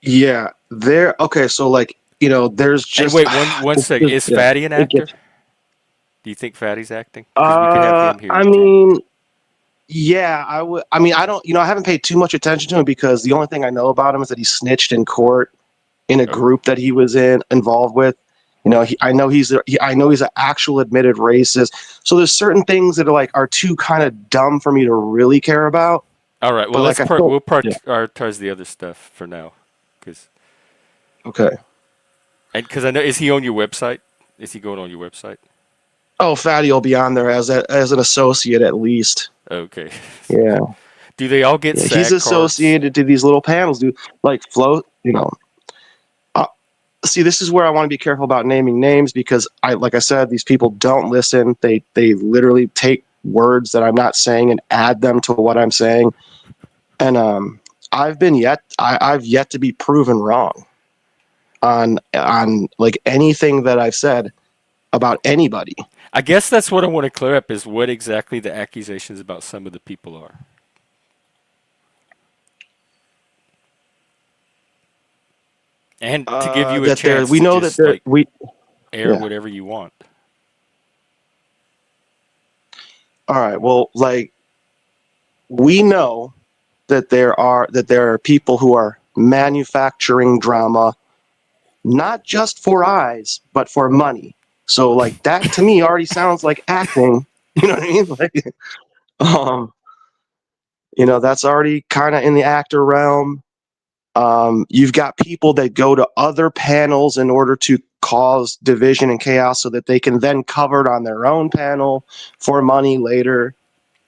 Yeah, there. Okay, so like, there's And just, wait, one it's second. just, Is yeah, Fatty an it actor? gets. Do you think Fatty's acting? Because we could have him here I too. mean, yeah, I would. I mean, I don't. I haven't paid too much attention to him because the only thing I know about him is that he snitched in court in a Oh. group that he was involved with. I know I know he's an actual admitted racist. So there's certain things that are too kind of dumb for me to really care about. All right. Well, But like I thought, we'll yeah, prioritize the other stuff for now, because okay. I know, is he on your website? Is he going on your website? Oh, Fatty will be on there as an associate at least. Okay. Yeah, Do they all get yeah. He's SAG cards? associated to these little panels, dude. Like float. Uh, See, this is where I want to be careful about naming names because like I said, these people don't listen. They literally take words that I'm not saying and add them to what I'm saying. And I've yet to be proven wrong on like anything that I've said about anybody. I guess that's what I want to clear up is what exactly the accusations about some of the people are. And to give you a That there chance we to know that just there like we air yeah. whatever you want. All right. Well, like we know that there are people who are manufacturing drama not just for eyes but for money. So like that to me already sounds like acting. You know what I mean? Like, um, that's already kind of in the actor realm. You've got people that go to other panels in order to cause division and chaos so that they can then cover it on their own panel for money later.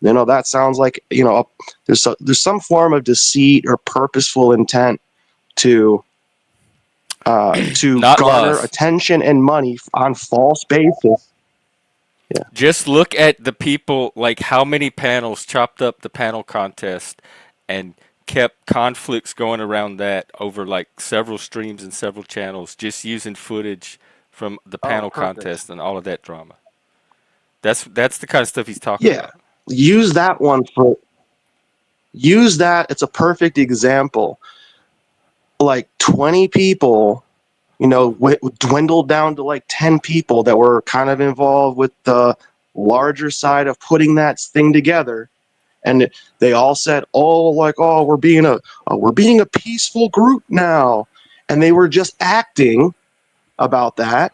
That sounds like, there's some form of deceit or purposeful intent to Not garner lost. attention and money on false basis. Yeah. Just look at the people, like how many panels chopped up the panel contest and kept conflicts going around that over like several streams and several channels, just using footage from the panel Perfect. contest and all of that drama. That's the kind of stuff he's talking Yeah. about. Use that. It's a perfect example. Like 20 people, dwindled down to like 10 people that were kind of involved with the larger side of putting that thing together. And they all said, we're being a peaceful group now. And they were just acting about that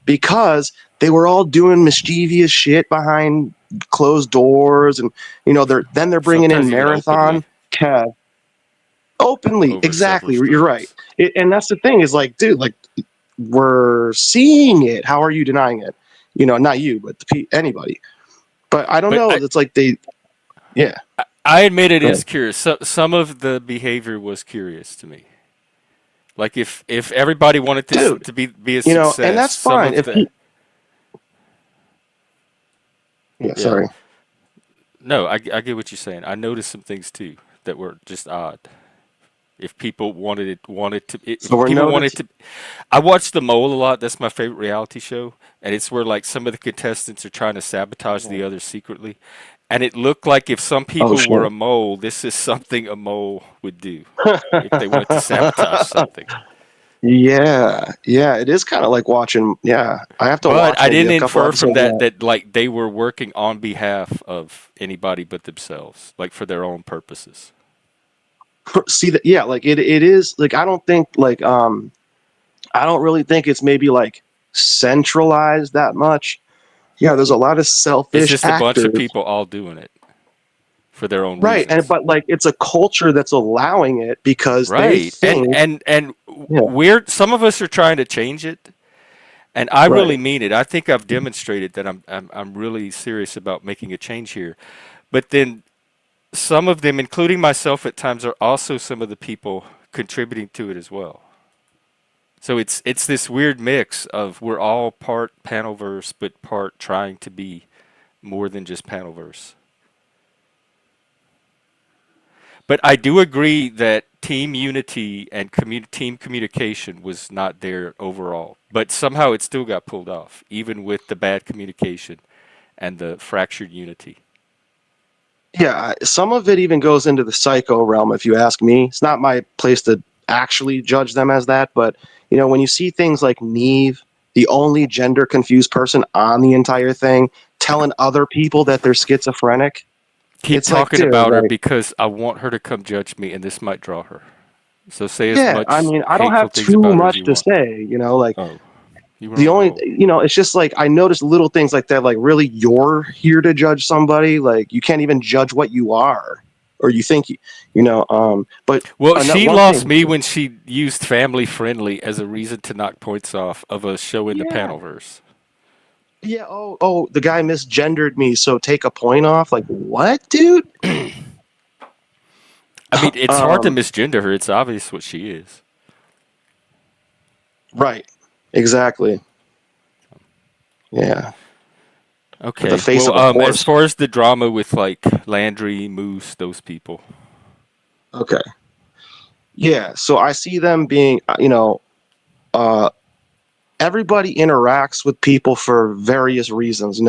because they were all doing mischievous shit behind closed doors. And, they're bringing Sometimes in even Marathon Kev. Openly, over exactly. several You're right. streams. And that's the thing is like, dude, like we're seeing it. How are you denying it? Not you, but anybody. But I don't But know. It's like yeah. I admit it Go is ahead. curious. some of the behavior was curious to me. Like if everybody wanted this Dude, to be a and success, that's some fine. of the Yeah, yeah. sorry. No, I get what you're saying. I noticed some things too that were just odd. If people So if we're people wanted noticing. to, I watch The Mole a lot. That's my favorite reality show, and it's where like some of the contestants are trying to sabotage the others secretly, and it looked like if some Oh people were shit. a mole, this is something a mole would do if they wanted to sabotage something. Yeah, it is kind of like watching. Yeah, I have to But watch I maybe didn't a couple infer from episodes of that that. that like they were working on behalf of anybody but themselves, like for their own purposes. See that? Yeah, like it is like I don't think like I don't really think it's maybe like centralized that much. Yeah, there's a lot of It's selfish just a bunch of actors. people all doing it for their own Right, reasons. but like it's a culture that's allowing it because they Right. think, And yeah, we're some of us are trying to change it, and I right. really mean it. I think I've demonstrated that I'm really serious about making a change here. But then some of them, including myself at times, are also some of the people contributing to it as well. So it's this weird mix of we're all part panelverse but part trying to be more than just panelverse. But I do agree that team unity and team communication was not there overall. But somehow it still got pulled off, even with the bad communication and the fractured unity. Yeah, some of it even goes into the psycho realm, if you ask me. It's not my place to actually judge them as that, but when you see things like Neve, the only gender confused person on the entire thing, telling other people that they're schizophrenic, Keep it's like, talking dude, about her like, because I want her to come judge me, and this might draw her. So say as yeah, I much mean, I don't hateful have things too about her as much you to want. say, like Oh, you were the on a only, roll. it's just like I noticed little things like that, like really you're here to judge somebody, like you can't even judge what you are or you think but Well, she one lost thing, me when she used family friendly as a reason to knock points off of a show in the yeah. panelverse. Yeah. Oh, the guy misgendered me, so take a point off. Like, what, dude? I mean, it's hard to Um, misgender her. It's obvious what she is. right. Exactly. Yeah. The Okay. face Well, of a as horse. far as the drama with like Landry, Moose, those people. Okay. Yeah. So I see them being, uh, everybody interacts with people for various reasons.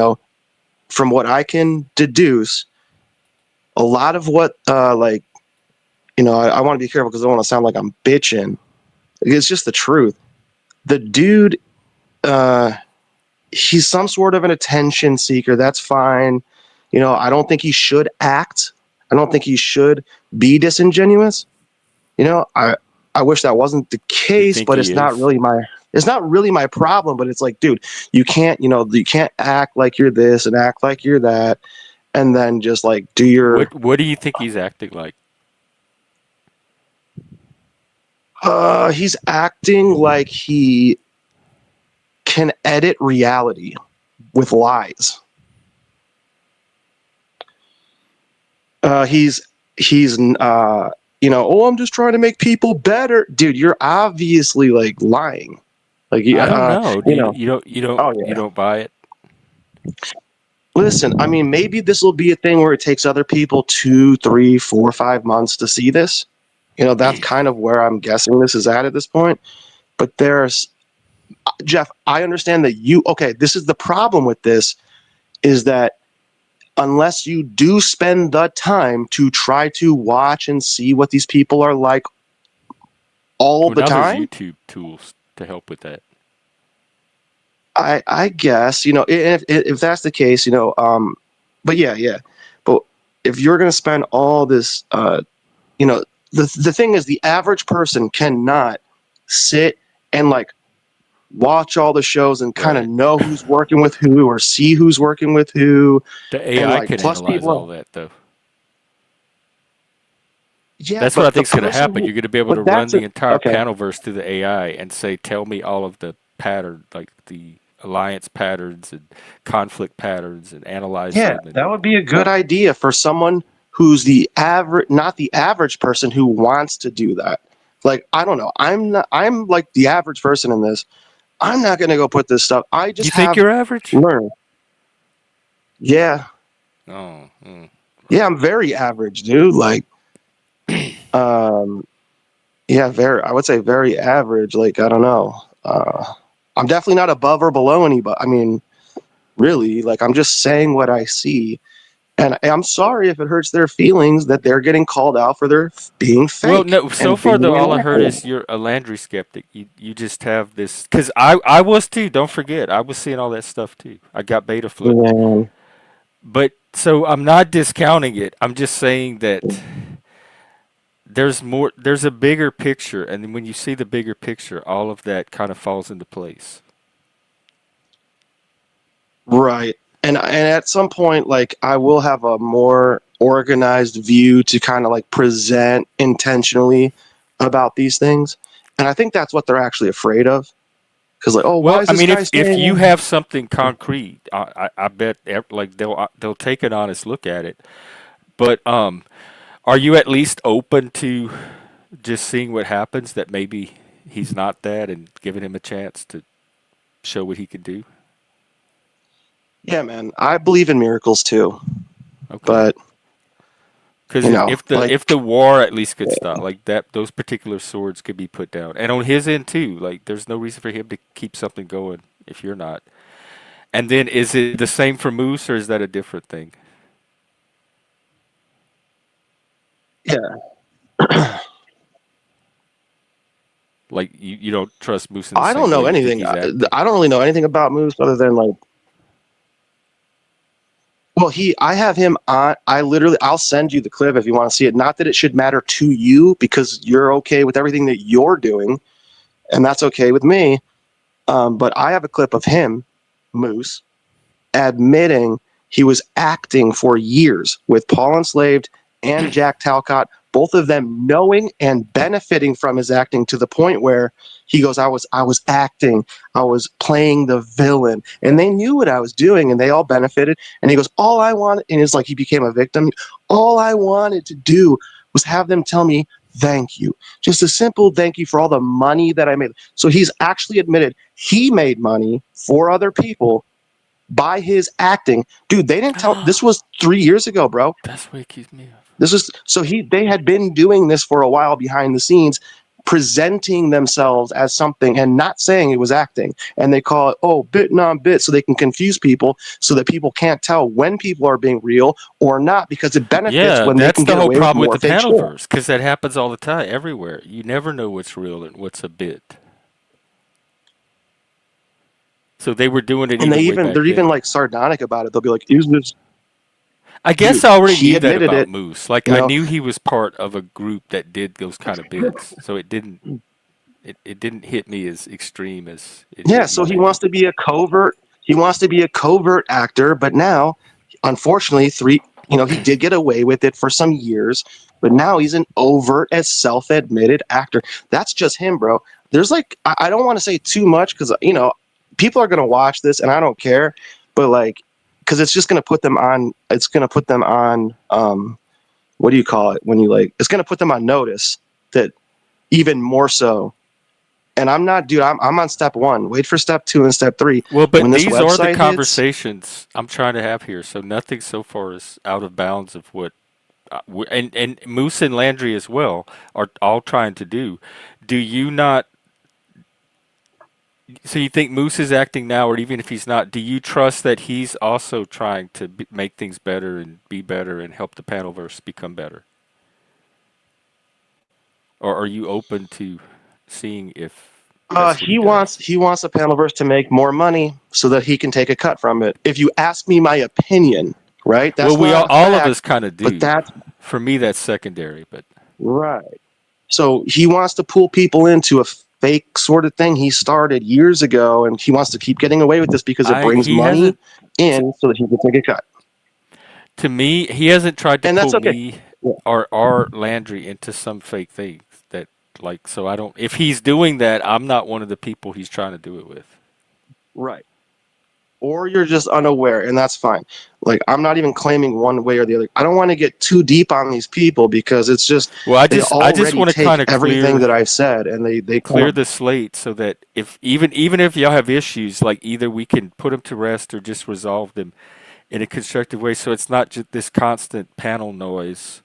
From what I can deduce, a lot of what, like, I want to be careful because I don't want to sound like I'm bitching. It's just the truth. The dude, uh, he's some sort of an attention seeker. That's fine. I don't think he should act. I don't think he should be disingenuous. I wish that wasn't the You case, think but he is? it's not really my problem. But it's like, dude, you can't act like you're this and act like you're that, and then just like do your What do you think he's acting like? He's acting like he can edit reality with lies. He's oh, I'm just trying to make people better, dude. You're obviously like lying. Like I don't know. Do you you, know. Oh you yeah. don't buy it? Listen, I mean, maybe this will be a thing where it takes other people 2, 3, 4, 5 months to see this. That's kind of where I'm guessing this is at this point. But there's Jeff. I understand that okay. This is the problem with this is that unless you do spend the time to try to watch and see what these people are like all Well, the now there's time, YouTube tools to help with that. I guess if that's the case, but yeah. But if you're going to spend all this, the thing is, the average person cannot sit and like watch all the shows and kind of Right. know who's working with who or see who's working with who, The and AI like can plus analyze all people. that, though. Yeah, That's what I but the think's going to person happen. who, You're going to be able to but run that's the it. entire Okay. panelverse through the AI and say, "Tell me all of the pattern, like the alliance patterns and conflict patterns, and analyze Yeah, them." And that would be a good idea for someone who's the average, not the average person who wants to do that. Like, I don't know. I'm like the average person in this. I'm not going to go put this stuff. I you just think have you're average? learned. Yeah. Oh, Yeah, I'm very average, dude. Like, um, yeah, I would say very average. Like, I don't know. I'm definitely not above or below anybody. I mean, really, like, I'm just saying what I see. And I'm sorry if it hurts their feelings that they're getting called out for their being well, fake no. So and far, being though, all I heard inaccurate. is you're a Landry skeptic. You just have this because I was too. Don't forget, I was seeing all that stuff too. I got beta flipped, Yeah. but so I'm not discounting it. I'm just saying that there's more. There's a bigger picture, and then when you see the bigger picture, all of that kind of falls into place. Right. And at some point, like, I will have a more organized view to kind of like present intentionally about these things. And I think that's what they're actually afraid of. Because like, oh, why Well, is I this mean, guy if you saying have something concrete, I bet like they'll take an honest look at it. But are you at least open to just seeing what happens? That maybe he's not that, and giving him a chance to show what he can do. yeah, man, I believe in miracles too. Okay. But, Because like, if the war at least could stop, like that, those particular swords could be put down, and on his end too. Like, there's no reason for him to keep something going if you're not. And then, is it the same for Moose, or is that a different thing? yeah, Like, you don't trust Moose in the I don't same way know you think anything. he's acting. I don't really know anything about Moose other than like, well, I have him on. I'll send you the clip if you want to see it. Not that it should matter to you because you're okay with everything that you're doing, and that's okay with me. But I have a clip of him, Moose, admitting he was acting for years with Paul Enslaved and Jack Talcott, both of them knowing and benefiting from his acting to the point where he goes, I was acting, I was playing the villain, and they knew what I was doing, and they all benefited. And he goes, all I wanted, and it's like he became a victim. All I wanted to do was have them tell me thank you, just a simple thank you for all the money that I made. So he's actually admitted he made money for other people by his acting. Dude, they didn't tell, this was 3 years ago, bro. That's what it keeps me up. This was, so they had been doing this for a while behind the scenes, presenting themselves as something and not saying it was acting. And they call it, oh, bit non bit, so they can confuse people so that people can't tell when people are being real or not, because it benefits Yeah, when they that's can the get whole away with problem with more the fake shit. panelverse, because that happens all the time, everywhere. You never know what's real and what's a bit. So they were doing it And even way back they're even then. like sardonic about it. They'll be like, is this, I guess dude, I already he knew that admitted about it, Moose. Like, you I know? knew he was part of a group that did those kind of bits. So it didn't hit me as extreme as it Yeah, hit so you he wants maybe. to be a covert. He wants to be a covert actor, but now, unfortunately, He did get away with it for some years, but now he's an overt as self-admitted actor. That's just him, bro. There's like, I don't want to say too much because, people are going to watch this and I don't care, but like, because it's just going to put them on, what do you call it? When you like, it's going to put them on notice that even more so. And I'm not, dude, I'm on step 1. Wait for step 2 and step 3. Well, but When this these are the website hits, conversations I'm trying to have here. So nothing so far is out of bounds of what, and Moose and Landry as well are all trying to do. Do you not? So you think Moose is acting now, or even if he's not, do you trust that he's also trying to make things better and be better and help the panelverse become better? Or are you open to seeing if that's what he he does? wants the panelverse to make more money so that he can take a cut from it. If you ask me my opinion, right? Well, That's we not a all of fact, us kind of but do. that's For me, that's secondary. But right. So he wants to pull people into a fake sort of thing he started years ago, and he wants to keep getting away with this because it brings he money hasn't. in so that he can take a cut. To me, he hasn't tried to And pull that's okay. me Yeah. or Landry into some fake thing that like. So I don't. If he's doing that, I'm not one of the people he's trying to do it with. Right. Or you're just unaware, and that's fine. Like, I'm not even claiming one way or the other. I don't want to get too deep on these people because it's just Well, they I just already want to kind take of everything that I've said and they kind clear of the slate so that if even if y'all have issues, like either we can put them to rest or just resolve them in a constructive way, so it's not just this constant panel noise,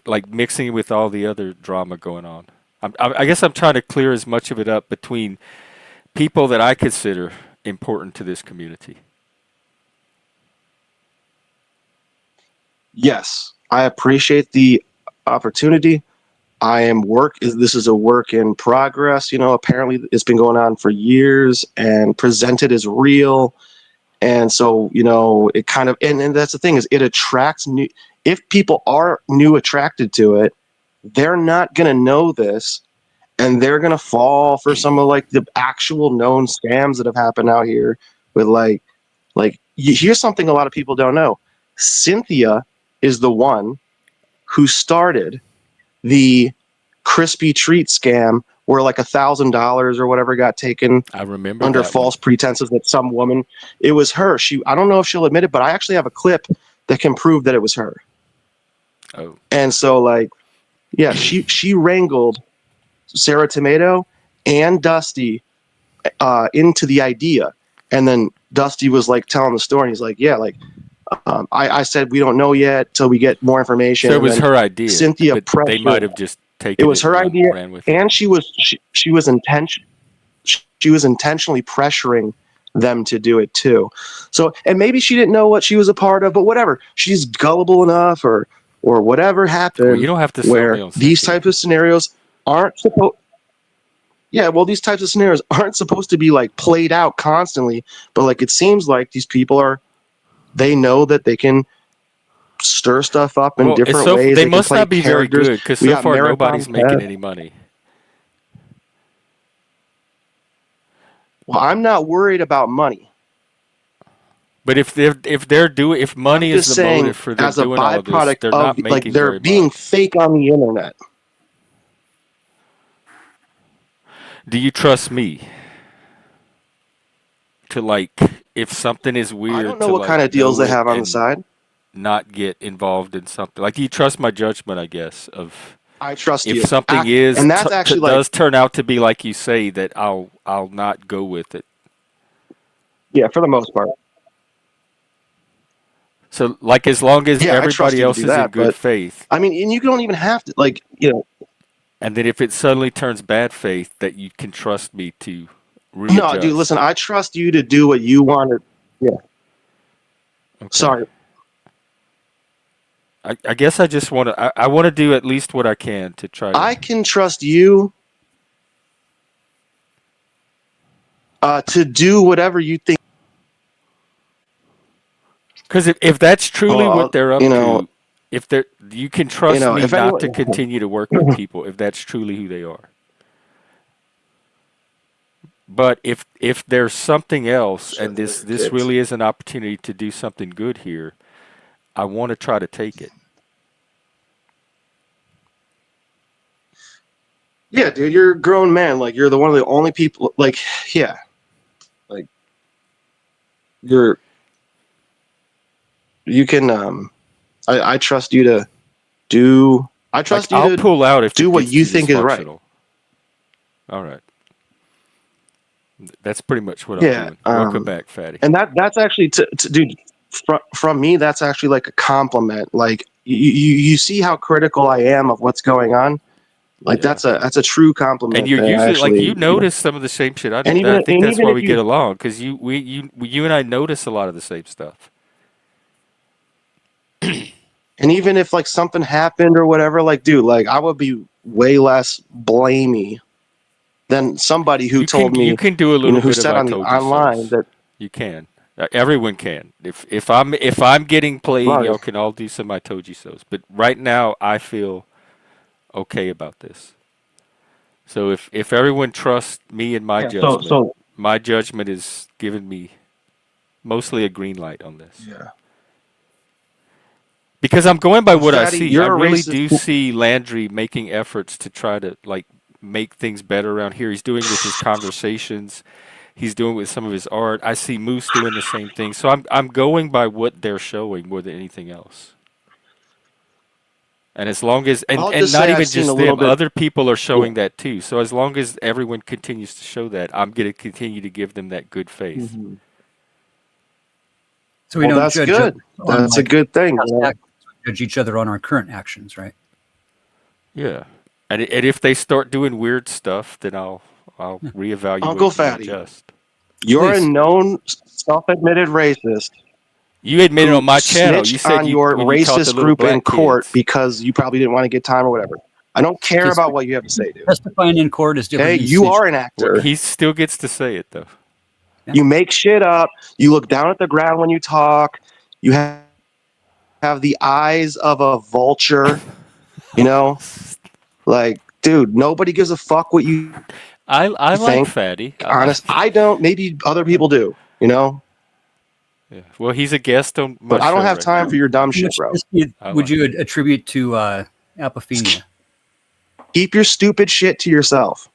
like mixing with all the other drama going on. I guess I'm trying to clear as much of it up between people that I consider important to this community. Yes, I appreciate the opportunity. This is a work in progress. Apparently it's been going on for years and presented as real. And so, it kind of, and that's the thing is it attracts new, if people are new attracted to it, they're not going to know this and they're going to fall for some of like the actual known scams that have happened out here with here's something a lot of people don't know. Cynthia is the one who started the crispy treat scam where like $1,000 or whatever got taken I remember under that one. false pretenses that some woman, it was her. I don't know if she'll admit it, but I actually have a clip that can prove that it was her. Oh, And so yeah, she wrangled Sarah Tomato and Dusty into the idea. And then Dusty was like telling the story. And he's like, yeah, I said, we don't know yet till we get more information. so it And was then her idea, Cynthia but they pressured. might have just It taken was it and her idea, ran with it. and she was intentionally pressuring them to do it too. So, and maybe she didn't know what she was a part of, but whatever. She's gullible enough, or whatever Well, happened, you don't have to sell me where on these Cynthia. types of scenarios aren't supposed. Yeah, well, these types of scenarios aren't supposed to be like played out constantly, but like it seems like these people they know that they can stir stuff up in Well, it's different so ways. they They can must play not be very characters. good because We so got far marathon nobody's making tests. any money. Well, I'm not worried about money. But if I'm money is just the saying, motive for them as a doing all of this, byproduct they're of not like making they're very being much. fake on the internet. Do you trust me to like if something is I don't weird know to what kind like of deals know they it have on the and side. not get involved in something? Like, do you trust my judgment? I guess of I trust if you, something is and that's actually like, does turn out to be like you say, that I'll not go with it. yeah, for the most part, So like as long as yeah, I trust everybody you to else do is in that. good But faith, I mean, and you don't even have to and then if it suddenly turns bad faith, that you can trust me to no, dude. Listen, readjust. I trust you to do what you want to. Yeah, Okay. sorry. I guess I just want to. I want to do at least what I can to try to. I can trust you to do whatever you think. Because if that's truly what Well, they're up to, if they're, you can trust me if not anyone, to continue to work with people if that's truly who they are. But if there's something else, and this really is an opportunity to do something good here, I want to try to take it. Yeah, dude, you're a grown man. Like you're the one of the only people. Like, yeah, like you're. You can. I trust you to do. I trust Like, you I'll to pull out if do it what gets you too think is right. dysfunctional. All right. That's pretty much what I'm Yeah. doing. Welcome back, Fatty. And that's actually dude. From me, that's actually like a compliment. Like you see how critical I am of what's going on. Like Yeah. that's a true And compliment. you're That usually like actually, you notice some of the same shit I do. and even I think and that's even why if we you get along because you and I notice a lot of the same stuff. and even if like something happened or whatever, like dude, like I would be way less blamey than somebody who told You me, can do a little who bit of said I on the told you online so's. that You can. Everyone can. If I'm getting played, right. y'all can all do some I told you so's. But right now, I feel okay about this. So if everyone trusts me and Yeah. So my judgment is giving me mostly a green light on this. yeah. Because I'm going by So what I Fatty, see. I you're a really racist. do see Landry making efforts to try to like make things better around here. He's doing with his conversations. He's doing with some of his art. I see Moose doing the same thing. So I'm going by what they're showing more than anything else. And as long as I'll and just not say I've even seen a just little them, bit. other people are Yeah. showing that too. So as long as everyone continues to show that, I'm going to continue to give them that good faith. Mhm. So we Well, don't that's judge good. on That's a like good thing. past You know? actions. We judge each other on our current actions, right? Yeah. And if they start doing weird stuff, then I'll Uncle reevaluate and Fatty, readjust. you're a Please. known self-admitted racist You admitted on who my channel. You snitched said on you your when you taught the racist little group in black court kids. because you probably didn't want to get time or whatever. I don't care Okay, about what you have to say, dude. testifying in court is different Okay, than you are snitching. an Well, actor. he still gets to say it though. Yeah. You make shit up. You look down at the ground when you talk. You have the eyes of a vulture. You know, like, dude, nobody gives a fuck what you I like think. Fatty. I Honest, like. I don't. Maybe other people do. You know, Yeah. Well, he's a guest on my but I don't show have right time now. for your dumb How shit, much bro. of this I would like you it. attribute to apophenia? Keep your stupid shit to yourself.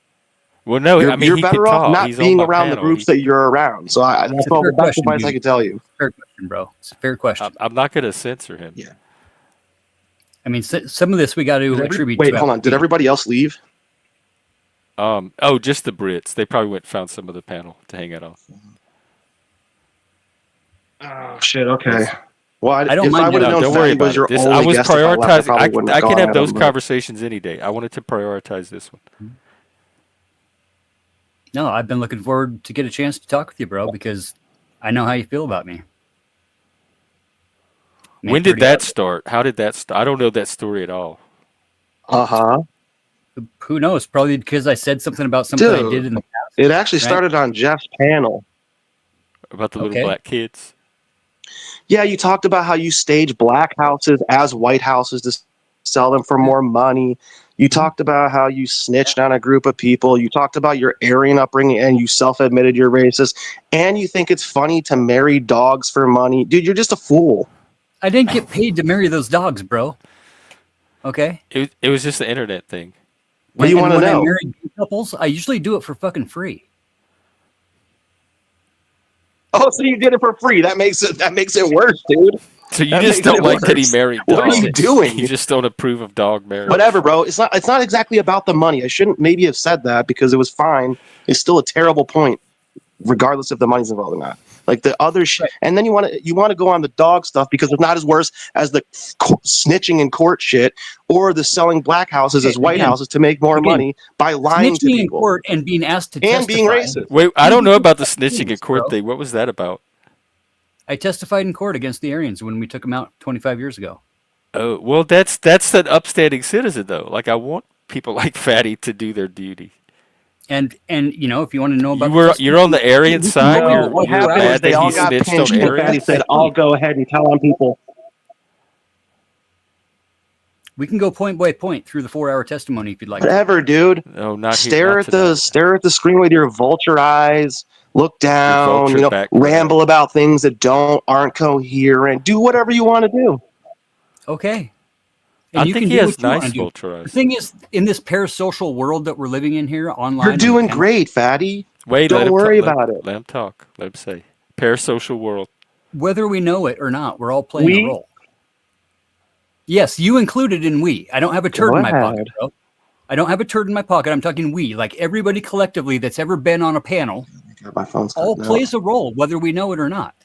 Well, no, I mean You're he could better off talk. not He's on being my around the panel. groups that you're around. So It's that's a all fair the best question, advice I dude. can tell you. Fair question, bro. It's a fair question. I'm not going to censor him. Yeah. I mean, some of this we got to attribute Wait, to hold on. Did apophenia. everybody else leave? Oh, just the Brits. They probably went and found some of the panel to hang out on. Oh shit. Okay. Yes. Well, I don't if I mind would have No, known don't worry Fatty was about your it. This I only was guest, if I left, I prioritizing. probably wouldn't I have can gone have at those him. But conversations any day. I wanted to prioritize this one. No, I've been looking forward to get a chance to talk with you, bro, because I know how you feel about me. When did that start? How did that start? I don't know that story at all. Who knows? Probably because I said something about something I did dude, in the past. it actually Right? started on Jeff's panel. About the little Okay. black kids. Yeah, you talked about how you stage black houses as white houses to sell them for more money. You talked about how you snitched on a group of people. You talked about your Aryan upbringing and you self-admitted you're racist. And you think it's funny to marry dogs for money. Dude, you're just a fool. I didn't get paid to marry those dogs, bro. Okay. It was just the internet thing. What do you And want to when I know? marry gay couples, I usually do it for fucking free. Oh, so you did it for free. That makes it worse, dude. So you That just makes don't it like that he worse. married What dogs. are you doing? You just don't approve of dog marriage. Whatever, bro. It's not exactly about the money. I shouldn't maybe have said that because it was fine. It's still a terrible point, regardless if the money's involved or not. Like the other shit, Right. and then you want to go on the dog stuff because it's not as worse as the snitching in court shit or the selling black houses as white houses to make more money by lying to Snitching in people court and being asked to and testify. being racist. Wait, I don't know about the snitching in Please, court bro. thing. What was that about? I testified in court against the Aryans when we took them out 25 years ago. Oh, well, that's an upstanding citizen though. Like I want people like Fatty to do their duty. And you know, if you want to know about You're on the Aryan side. No, what You're happened mad was they that all he got snitched pinched. on And Fatty Aryans. said, "I'll go ahead and tell on people." we can go point by point through the 4-hour testimony if you'd like. Whatever, dude. No, not Stare not at tonight. the screen with your vulture eyes. look down, vulture background. ramble about things that aren't coherent. Do whatever you want to do. Okay. I And you think can he do has what you want nice to do. vulture The eyes. thing is, in this parasocial world that we're living in here online, You're doing great, fatty. Wait, Don't worry about it. Let him talk. Let him say. Parasocial world. Whether we know it or not, we're all playing a We? role. Yes, you included in we. I don't have a turd Go in my ahead. pocket, bro. I don't have a turd in my pocket. I'm talking we. Like everybody collectively that's ever been on a panel My phone's all cutting out. plays a role, whether we know it or not.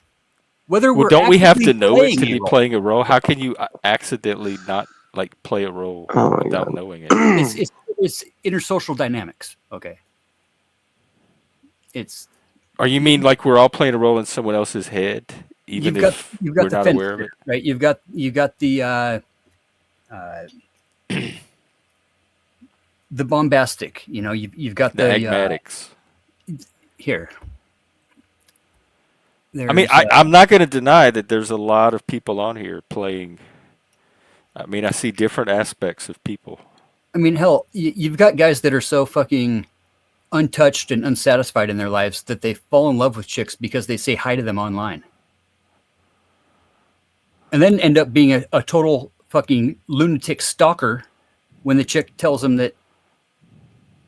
Whether Well, we're don't we have to actively know it playing to a be role. playing a role? How can you accidentally not like play a role Oh my without God. knowing it? It's intersocial dynamics. Okay. It's Or you mean like we're all playing a role in someone else's head, even if you've got we're the not fence aware of here, it? right? You've got the the bombastic. You've got The agmatics. here. I mean, I'm not going to deny that there's a lot of people on here playing. I mean, I see different aspects of people. I mean, hell, you've got guys that are so fucking untouched and unsatisfied in their lives that they fall in love with chicks because they say hi to them online. And then end up being a total fucking lunatic stalker when the chick tells them that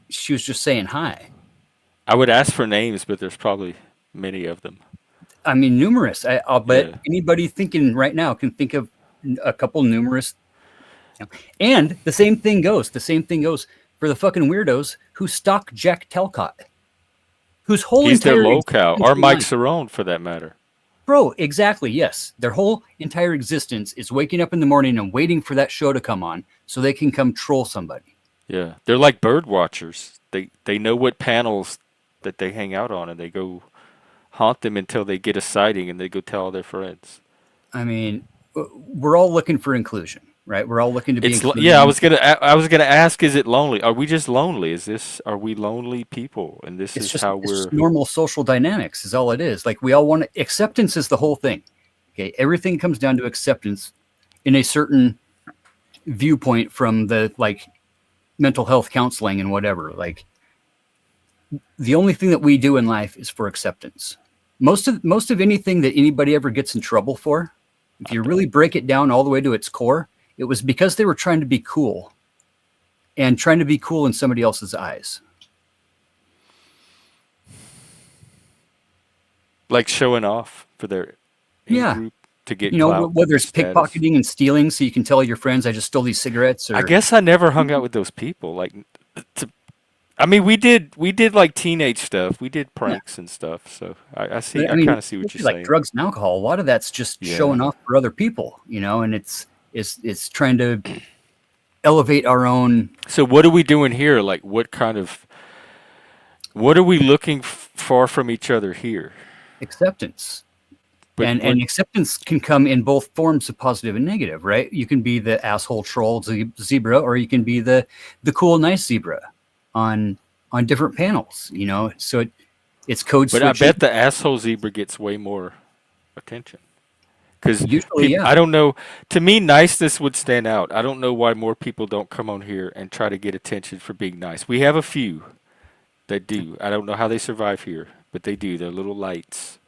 she was just saying hi. I would ask for names, but there's probably many of them. I mean, numerous. I'll bet Yeah. anybody thinking right now can think of a couple numerous. And the same thing goes. The same thing goes for the fucking weirdos who stalk Jack Telcott, whose whole He's their entire locale, existence or in Mike life- Cerrone for that matter. Bro, exactly. Yes, their whole entire existence is waking up in the morning and waiting for that show to come on so they can come troll somebody. Yeah, they're like bird watchers. They know what panels that they hang out on, and they go haunt them until they get a sighting, and they go tell all their friends. I mean, we're all looking for inclusion, right? We're all looking to be included. Yeah. I was gonna ask, is it lonely? Are we just lonely? Are we lonely people? And this It's is just, how it's we're. just normal social dynamics is all it is. Like we all want acceptance is the whole thing. Okay, everything comes down to acceptance in a certain viewpoint from the like mental health counseling and whatever. Like the only thing that we do in life is for acceptance. Most of anything that anybody ever gets in trouble for, if you really break it down all the way to its core, it was because they were trying to be cool and trying to be cool in somebody else's eyes. Like showing off for their group to get clout, whether it's status. pickpocketing and stealing, so you can tell your friends I just stole these cigarettes. Or I guess I never hung out with those people. Like, I mean, we did like teenage stuff. We did pranks and stuff. So I see. I kind of see what you're like saying. drugs and alcohol. A lot of that's just showing off for other people, and it's trying to elevate our own. So what are we doing here? Like, what are we looking for from each other here? Acceptance. But And acceptance can come in both forms of positive and negative, right? You can be the asshole troll zebra, or you can be the cool nice zebra on different panels, So it's code switching. But I bet the asshole zebra gets way more attention. Because usually, I don't know. To me, niceness would stand out. I don't know why more people don't come on here and try to get attention for being nice. We have a few that do. I don't know how they survive here, but they do. They're little lights.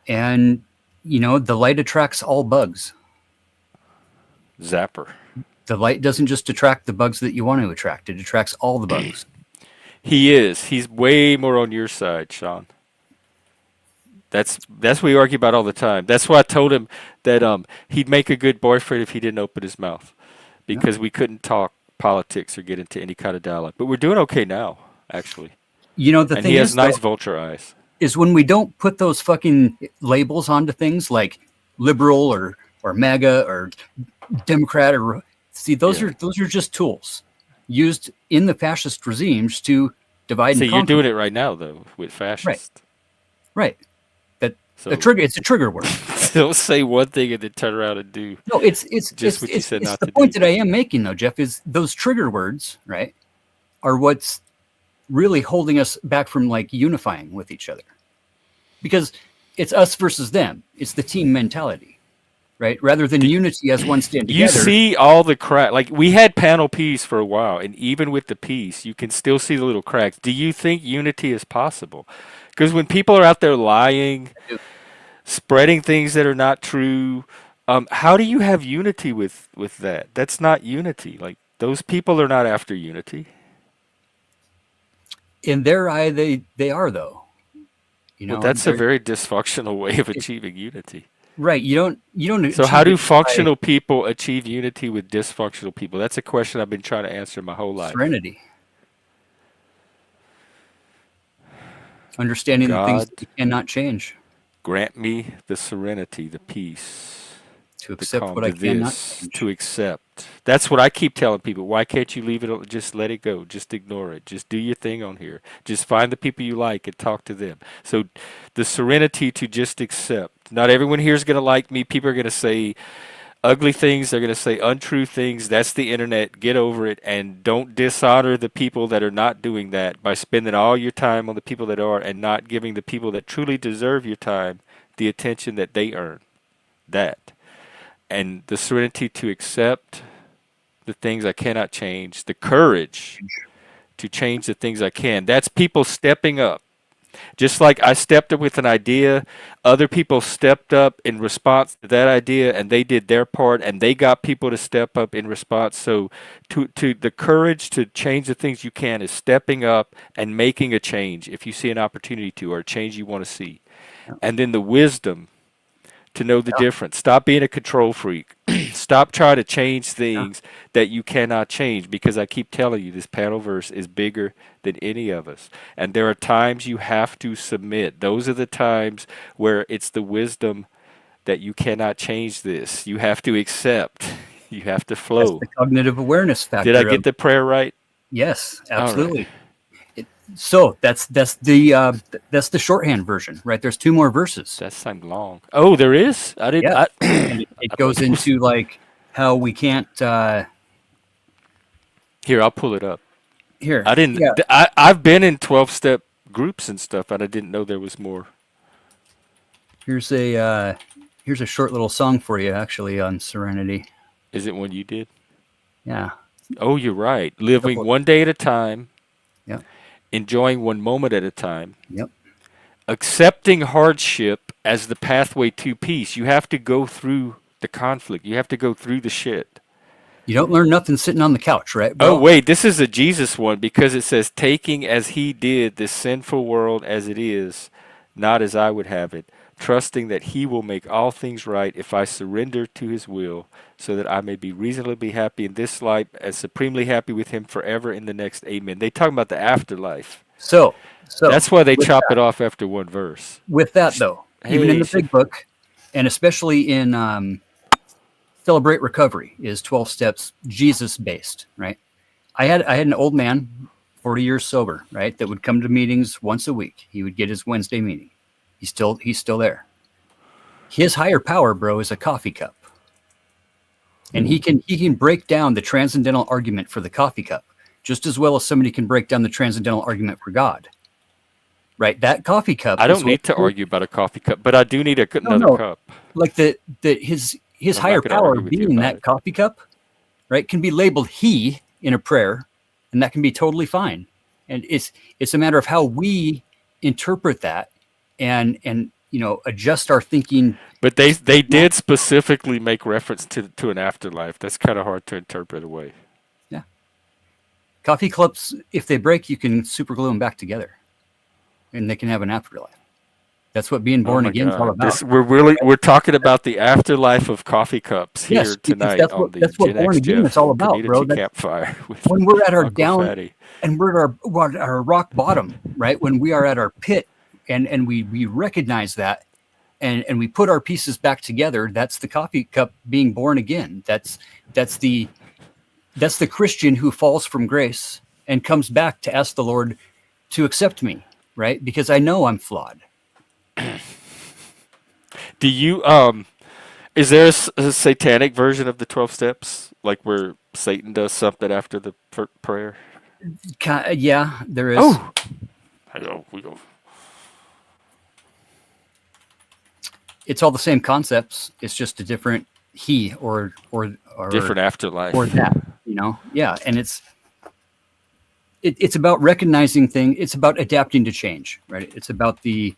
And, the light attracts all bugs. Zapper. The light doesn't just attract the bugs that you want to attract. It attracts all the bugs. He is. He's way more on your side, Sean. That's what we argue about all the time. That's why I told him that he'd make a good boyfriend if he didn't open his mouth, because we couldn't talk politics or get into any kind of dialogue. But we're doing okay now, actually. The and thing he has is, nice though, vulture eyes. is when we don't put those fucking labels onto things like liberal or MAGA or Democrat or those are just tools used in the fascist regimes to divide and you're conquer. doing it right now though with fascist. Right. So it's a trigger word. Don't say one thing and then turn around and do. No, it's just what you said not the to point do. that I am making though, Jeff, is those trigger words, right, are what's really holding us back from like unifying with each other, because it's us versus them. It's the team mentality, right? Rather than unity as one stand You together. see all the crack. Like we had panel peace for a while, and even with the peace, you can still see the little cracks. Do you think unity is possible? Because when people are out there lying, spreading things that are not true, how do you have unity with that? That's not unity. Like those people are not after unity. In their eye, they are, though. Well, that's a They're very dysfunctional way of achieving unity. right. You don't So how achieve do it by functional people achieve unity with dysfunctional people? That's a question I've been trying to answer my whole life. serenity, understanding the things God, that you cannot change, grant me the serenity, the peace, to the accept calm, what to I cannot this, change. to accept. That's what I keep telling people. Why can't you leave it? Just let it go. Just ignore it. Just do your thing on here. Just find the people you like and talk to them. So the serenity to just accept. Not everyone here is going to like me. People are going to say ugly things. They're going to say untrue things. That's the internet. Get over it and don't dishonor the people that are not doing that by spending all your time on the people that are and not giving the people that truly deserve your time the attention that they earn. That. And the serenity to accept the things I cannot change, the courage to change the things I can. That's people stepping up. Just like I stepped up with an idea, other people stepped up in response to that idea and they did their part and they got people to step up in response. So to the courage to change the things you can is stepping up and making a change if you see an opportunity to or a change you want to see. And then the wisdom to know the difference. Stop being a control freak. Stop trying to change things that you cannot change because I keep telling you this panel verse is bigger than any of us. And there are times you have to submit. Those are the times where it's the wisdom that you cannot change this. You have to accept. You have to That's flow. the cognitive awareness Did I factor get of the prayer right? yes, All right. absolutely. So that's the shorthand version, right? There's two more verses. That sounds long. Oh, there is? I didn't. Yeah, I, and it I thought goes there was. into like how we can't. Here, I'll pull it up. Here, I didn't. yeah. I've been in 12-step groups and stuff, and I didn't know there was more. Here's a short little song for you, actually, on serenity. Is it one you did? Yeah, Oh, you're right. Living couple- one day at a time, yep, enjoying one moment at a time, yep. accepting hardship as the pathway to peace. You have to go through the conflict. You have to go through the shit. You don't learn nothing sitting on the couch, right, Oh, bro? wait, this is a Jesus one because it says, taking as he did this sinful world as it is, not as I would have it, trusting that he will make all things right if I surrender to his will, so that I may be reasonably happy in this life and supremely happy with him forever in the next. Amen. They talk about the afterlife. So That's why they with chop it off after one verse. with that though, even in Hey, the big book, and especially in Celebrate Recovery, is 12 steps Jesus based, right? I had an old man, 40 years sober, right, that would come to meetings once a week. He would get his Wednesday meeting. He's still there. His higher power, bro, is a coffee cup. And he can break down the transcendental argument for the coffee cup just as well as somebody can break down the transcendental argument for God. Right? That coffee cup. I don't need to argue about a coffee cup, but I do need another cup. Like his I'm higher not gonna power argue with you being about that it. coffee cup, right, can be labeled he in a prayer, and that can be totally fine. And it's a matter of how we interpret that and adjust our thinking. But they did specifically make reference to an afterlife. That's kind of hard to interpret away. Yeah. Coffee cups, if they break, you can super glue them back together, and they can have an afterlife. That's what being born again is all about. We're talking about the afterlife of coffee cups here Yes, because tonight that's on what the born Gen X again Jeff is all about, Community bro. Campfire with When we're at our Uncle down Fatty. and we're at our rock bottom, right? When we are at our pit and we recognize that and we put our pieces back together, that's the coffee cup being born again. That's the Christian who falls from grace and comes back to ask the Lord to accept me, right? Because I know I'm flawed. Do you is there a satanic version of the 12 steps, like where Satan does something after the prayer? Yeah, there is. Oh, we go. It's all the same concepts. It's just a different he or Different afterlife. or that, you know? Yeah, and it's about recognizing things. It's about adapting to change, right? It's about the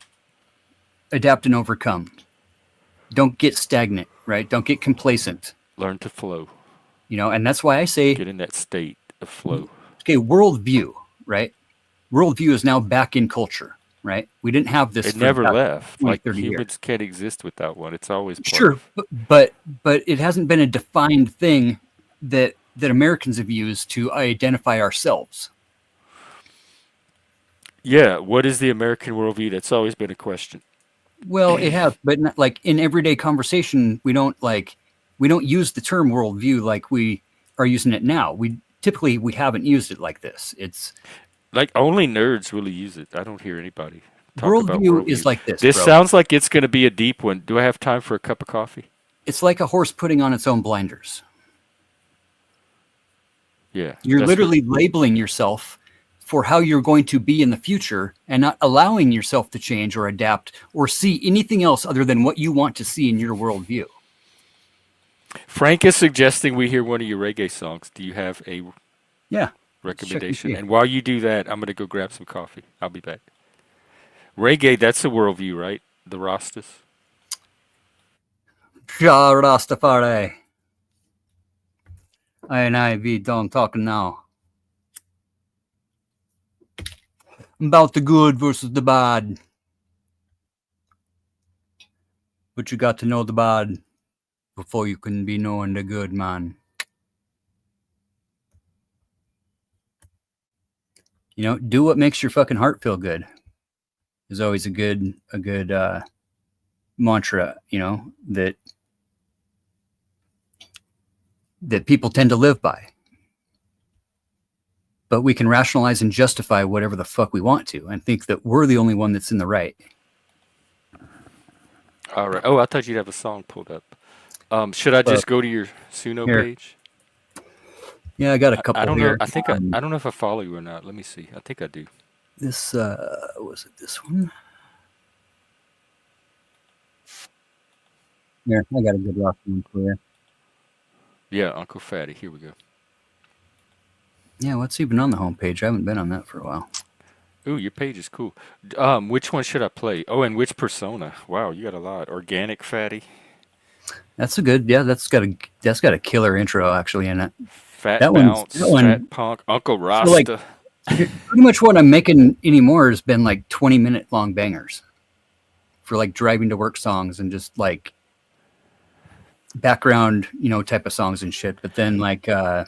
adapt and overcome. Don't get stagnant, right? Don't get complacent. Learn to flow. You know, and that's why I say, Get in that state of flow. okay, worldview, right? Worldview is now back in culture, right? We didn't have this. It for never about left. 20, Like 30 humans years. can't exist without one. It's always part Sure, of- but it hasn't been a defined thing that Americans have used to identify ourselves. Yeah. What is the American worldview? That's always been a question. Well, it has, but not, like in everyday conversation, we don't use the term worldview like we are using it now. We haven't used it like this. It's Like only nerds really use it. I don't hear anybody talk about worldview is like this. This bro. sounds like it's going to be a deep one. Do I have time for a cup of coffee? It's like a horse putting on its own blinders. Yeah. You're that's literally labeling yourself for how you're going to be in the future and not allowing yourself to change or adapt or see anything else other than what you want to see in your worldview. Frank is suggesting we hear one of your reggae songs. Do you have a Yeah. recommendation? see. And while you do that, I'm going to go grab some coffee. I'll be back. Reggae, that's a worldview, right? The Rastas. Ja Rastafari. I be done talking now. About the good versus the bad. But you got to know the bad before you can be knowing the good, man. You know, do what makes your fucking heart feel good. Is always a good mantra, you know, that people tend to live by. But we can rationalize and justify whatever the fuck we want to and think that we're the only one that's in the right. All right. Oh, I thought you'd have a song pulled up. Should I just go to your Suno here. page? Yeah, I got a couple I don't here. know. I think I don't know if I follow you or not. Let me see. I think I do. This was it this one? Here, I got a good rock one for you. Yeah, Uncle Fatty. Here we go. Yeah, what's even on the homepage? I haven't been on that for a while. Ooh, your page is cool. Which one should I play? Oh, and which persona? Wow, you got a lot. Organic Fatty, That's a good. Yeah, that's got a killer intro actually in it. Fat That one's- Bounce, that one- Fat Punk, Uncle Rasta. like- Pretty much what I'm making anymore has been like 20-minute long bangers for like driving to work songs and just like background, you know, type of songs and shit. But then like, oh,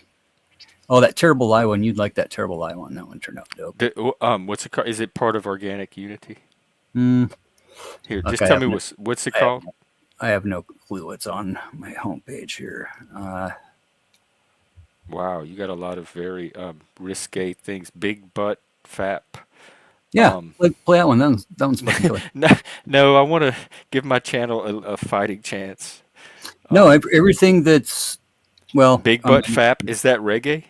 that Terrible Lie one, you'd like that Terrible Lie one. That one turned out dope. What's it called? Is it part of Organic Unity? Mm, Here, just Okay, tell I me have what's it I have called? I have no clue what's on my homepage here. Wow, you got a lot of very risque things. Big Butt Fap. Yeah, play that one. That one's fucking killer. No, I want to give my channel a fighting chance. No, everything that's well. Big Butt Fap, is that reggae?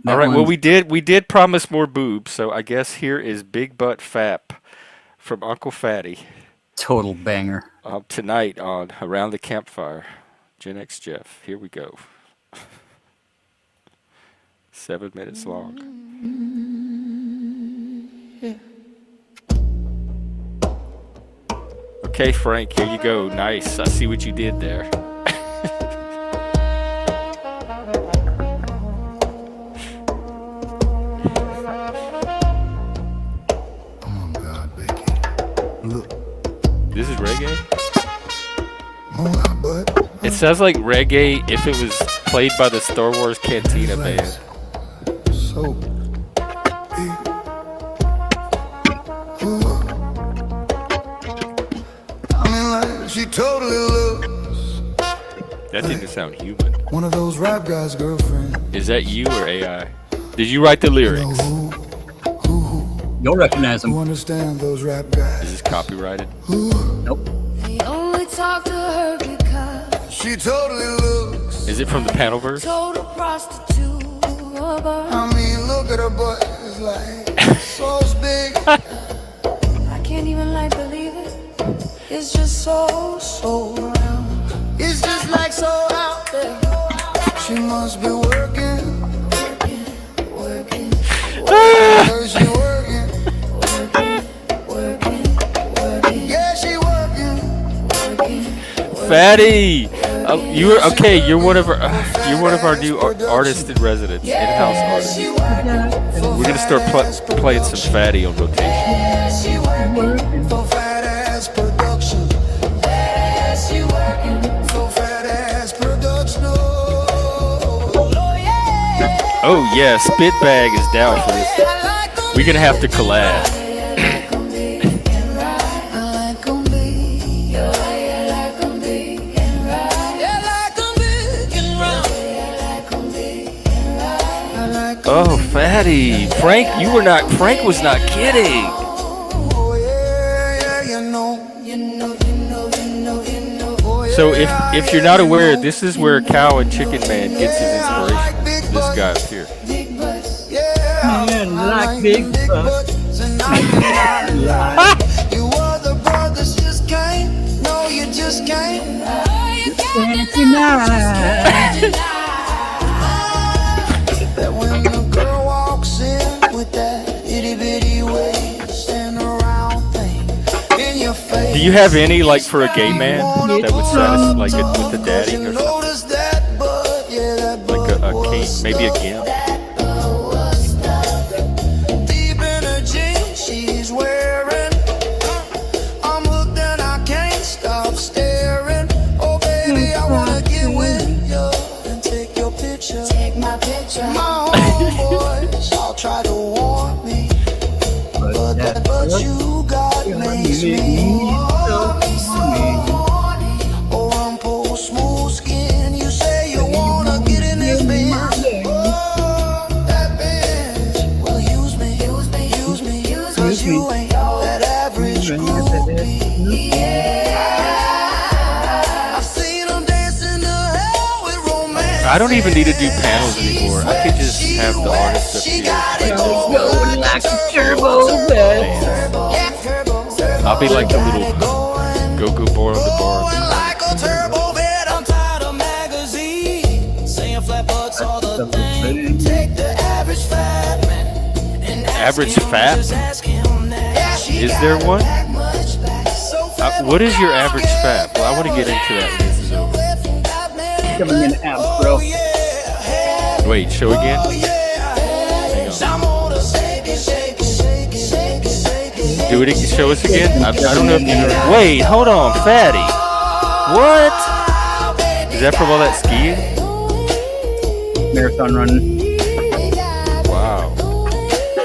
that All right. Well, one's- we did promise more boobs, so I guess here is Big Butt Fap from Uncle Fatty total banger. tonight on Around the Campfire. Gen X Jeff. Here we go. 7 minutes long. Okay, Frank, here you go. Nice. I see what you did there. Oh God, Becky. Look. This is reggae? Hold on, bud. It sounds like reggae if it was played by the Star Wars Cantina band. So big. Ooh. I mean, like, she totally looks That didn't sound human. one of those rap guys' girlfriend. Is that you or AI? Did you write the lyrics? You'll recognize Who them. understand those rap Is guys? this copyrighted? Nope. They only talk to her because She totally looks. Is it from the Panelverse? Total prostitute. I mean, look at her butt. It's like so big. I can't even like believe it. It's just so round. It's just like so out there. She must be working. She working. Yeah, she working. Fatty, you were okay. You're one of our new artists in residence, in-house artists. We're gonna start playing some Fatty on rotation. She working for fat ass production. She working for fat ass production. Oh yeah, Spitbag is down for this. We're gonna have to collab. Oh, Fatty, Frank was not kidding. So if you're not aware, this is where Cow and Chicken Man gets his inspiration. This guy up here. Like big butts. You other brothers just can't. No, you just can't. That when the girl walks in with that itty bitty waist and a round thing in your face. Do you have any like for a gay man that would satisfy like with the daddy or something? Notice that butt, yeah, that Like a king, maybe a gimp. deep in her jeans she's wearing. I'm hooked and I can't stop staring. Oh baby, I wanna get with you and take your picture. Take my picture. My homeboys all try to warn me, but you got makes me oh, I'm poor smooth skin. You say you wanna get in this bitch. Oh, that bitch will use me, cause you ain't that average groupie. Yeah, I've seen them dancing to hell with romance. I don't even need to do panels anymore. I could just have the artist up here. Going like a turbo bus. I'll be like the little go-go boy on the bar. Like a turbo vet, I'm tired of magazines saying flat butts all the thing. Take the average fat man and Average fat? Is there one? What is your average fat? Well, I want to get into that when this is over. Coming in abs, bro. Wait, show again? Oh, Hang on. Do it again. Show us again. I don't know if you. Wait, hold on, Fatty. What? Is that from all that skiing? Marathon running. Wow.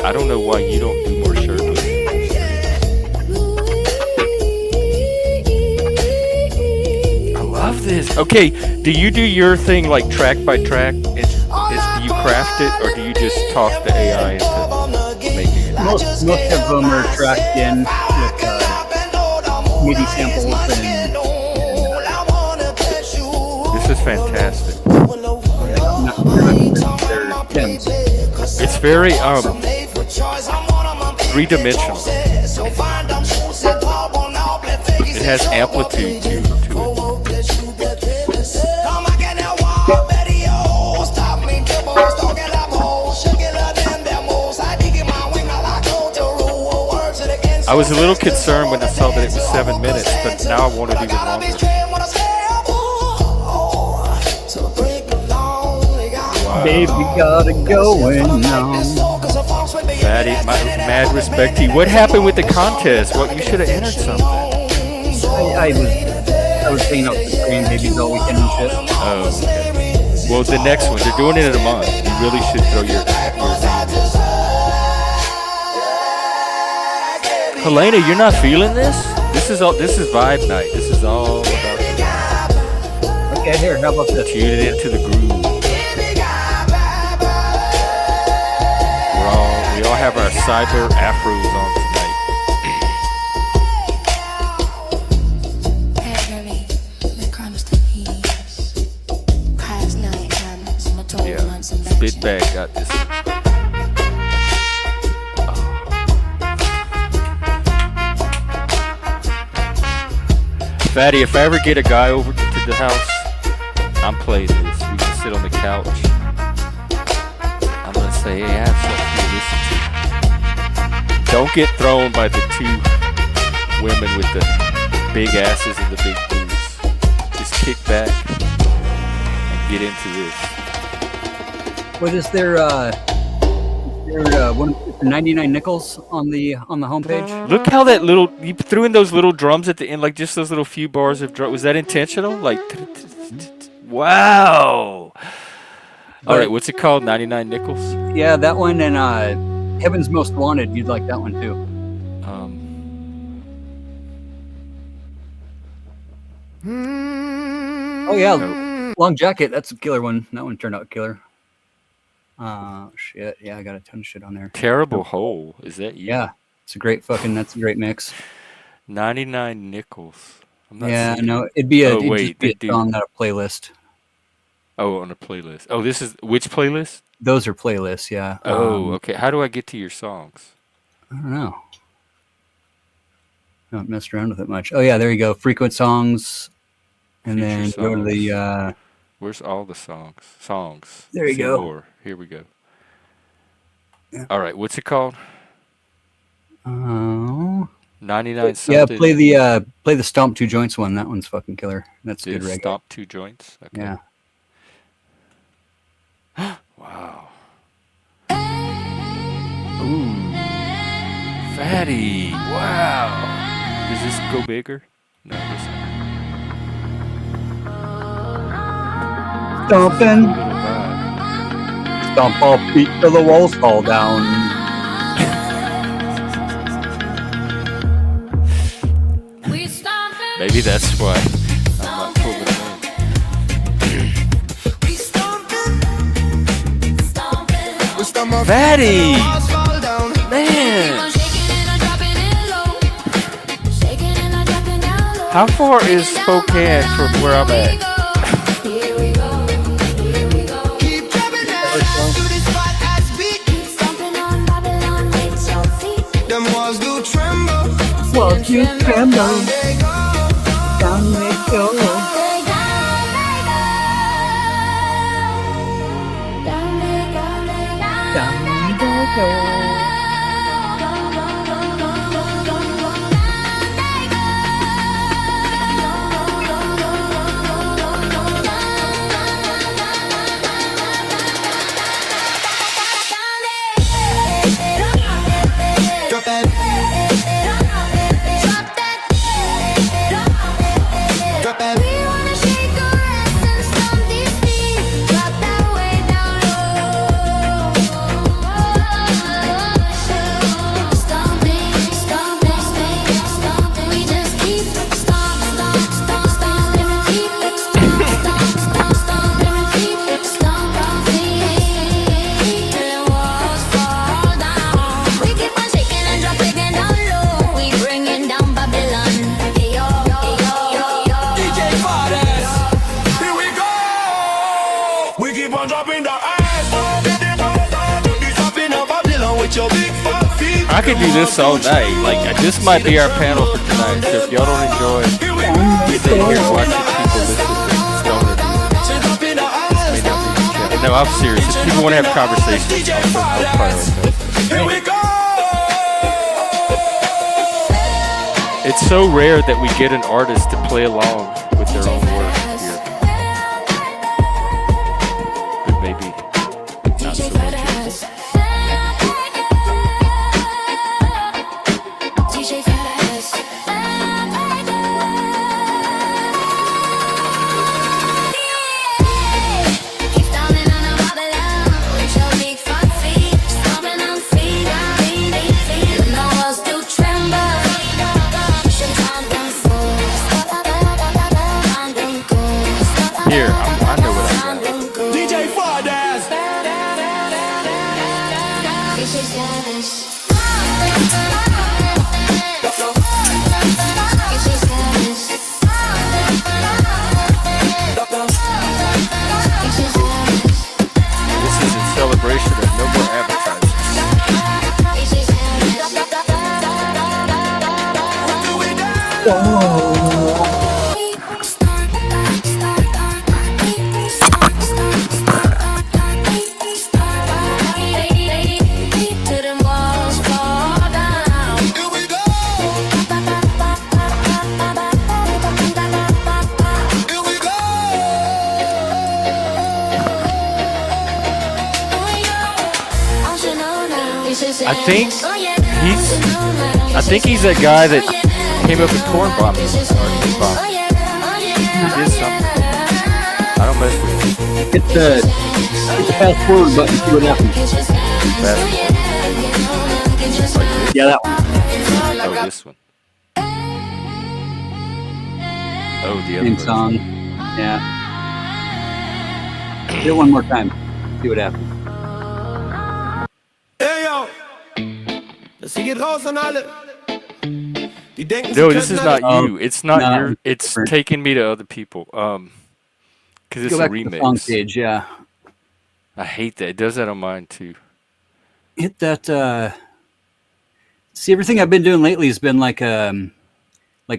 I don't know why you don't do more shirtless. I love this. Okay, do you do your thing like track by track? Do you craft it, or do you just talk the AI into making it? Most of them are tracked in with MIDI samples and This is fantastic. they're gems. It's very three-dimensional. It has amplitude to it. I was a little concerned when I saw that it was 7 minutes, but now I want it even longer. Wow. Baby got it going on. Fatty, mad respect to you. What happened with the contest? Well, you should have entered something. I was hanging out with the grandbabies all weekend and shit. Oh, okay. Well, the next one, they're doing it in a month. You really should throw your name in. Helena, you're not feeling this? This is vibe night. This is all about Okay, here, how about this? tuning into the groove. We all have our cyber afros on tonight. Yeah, Spitbag got this. Fatty, if I ever get a guy over to the house, I'm playing this. We can sit on the couch. I'm gonna say, hey, I have something to listen to. Don't get thrown by the two women with the big asses and the big boobs. Just kick back and get into this. What is there? One 99 nickels on the homepage? Look how that little you threw in those little drums at the end, like just those little few bars of drum. Was that intentional? Like, wow. All right, what's it called? 99 nickels. Yeah, that one and Heaven's Most Wanted. You'd like that one too. Oh yeah, Nope. Long Jacket. That's a killer one. That one turned out killer. Shit. Yeah, I got a ton of shit on there. Terrible Hole. Is that you? Yeah, it's a great fucking. That's a great mix. 99 nickels. I'm not Yeah, seeing no, it. it'd be a, Oh, it'd wait, just be they a do. song, not a playlist. Oh, on a playlist. Oh, this is which playlist? Those are playlists. Yeah. Oh, okay. How do I get to your songs? I don't know. I haven't messed around with it much. Oh yeah, there you go. Frequent songs, and Future then go to the. Where's all the songs? Songs. There you See go. more. Here we go. Yeah. All right, what's it called? Oh. 99 something. Yeah, play the Stomp Two Joints one. That one's fucking killer. That's Did good reggae. Stomp Two Joints. Okay. Yeah. Wow. Ooh. Fatty. Wow. Does this go bigger? No, this Stomping, little vibe. stomp off beat till the walls fall down. Maybe that's why I'm not pulling it in. Fatty! Man! How far is Spokane from where I'm at? Keep dropping down to the spot as beat. Them walls do tremble. Walls do tremble. They go. Down they go. Down they go. Drop that. Drop that. DJ Fares. Here we go. We keep on dropping the ass. You dropping a Babylon with your big fat feet. I could do this all night. Like, this might be our panel for tonight. So if y'all don't enjoy Here we go. sitting here watching people listen to stoner music, She's dropping the may ass. not be the channel. No, I'm serious. If people want to have conversations, DJ I'll Fares. prioritize. Here we go. It's so rare that we get an artist to play along with their own work here. But maybe not so much. Here, I know what I got. DJ Fares. This is in celebration of no more advertising. I think he's that guy that came up with corn bombing. Or his bomb. He did something. I don't mess with him. Hit the fast forward button. See what happens. Fast forward. Yeah, that one. Oh, this one. Oh, the other Same version. song. Yeah. Do it one more time. See what happens. Hey yo, das hier geht raus an alle. Die denken, No, this is not you. It's not no, your. It's different. taking me to other people. Because it's Go a back to the song remix. page. Yeah. I hate that. It does that on mine too. Hit that. See, everything I've been doing lately has been like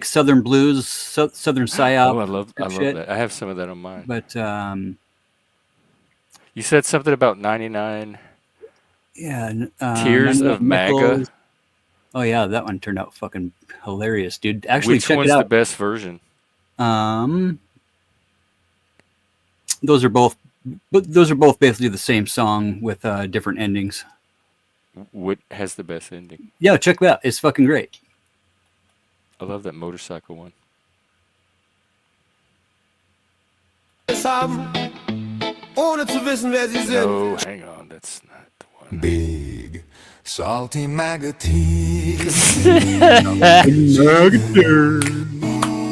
Southern blues, Southern psyop. Oh, I love shit. that. I have some of that on mine. But You said something about 99 yeah, Tears of MAGA. Nichols. Oh yeah, that one turned out fucking hilarious, dude. Actually, Which check one's it the out. best version? Those are both basically the same song with different endings. What has the best ending? Yeah, check that out. It's fucking great. I love that motorcycle one. ohne zu wissen, wer sie sind. Oh, hang on. That's not the one. Big salty maggoties.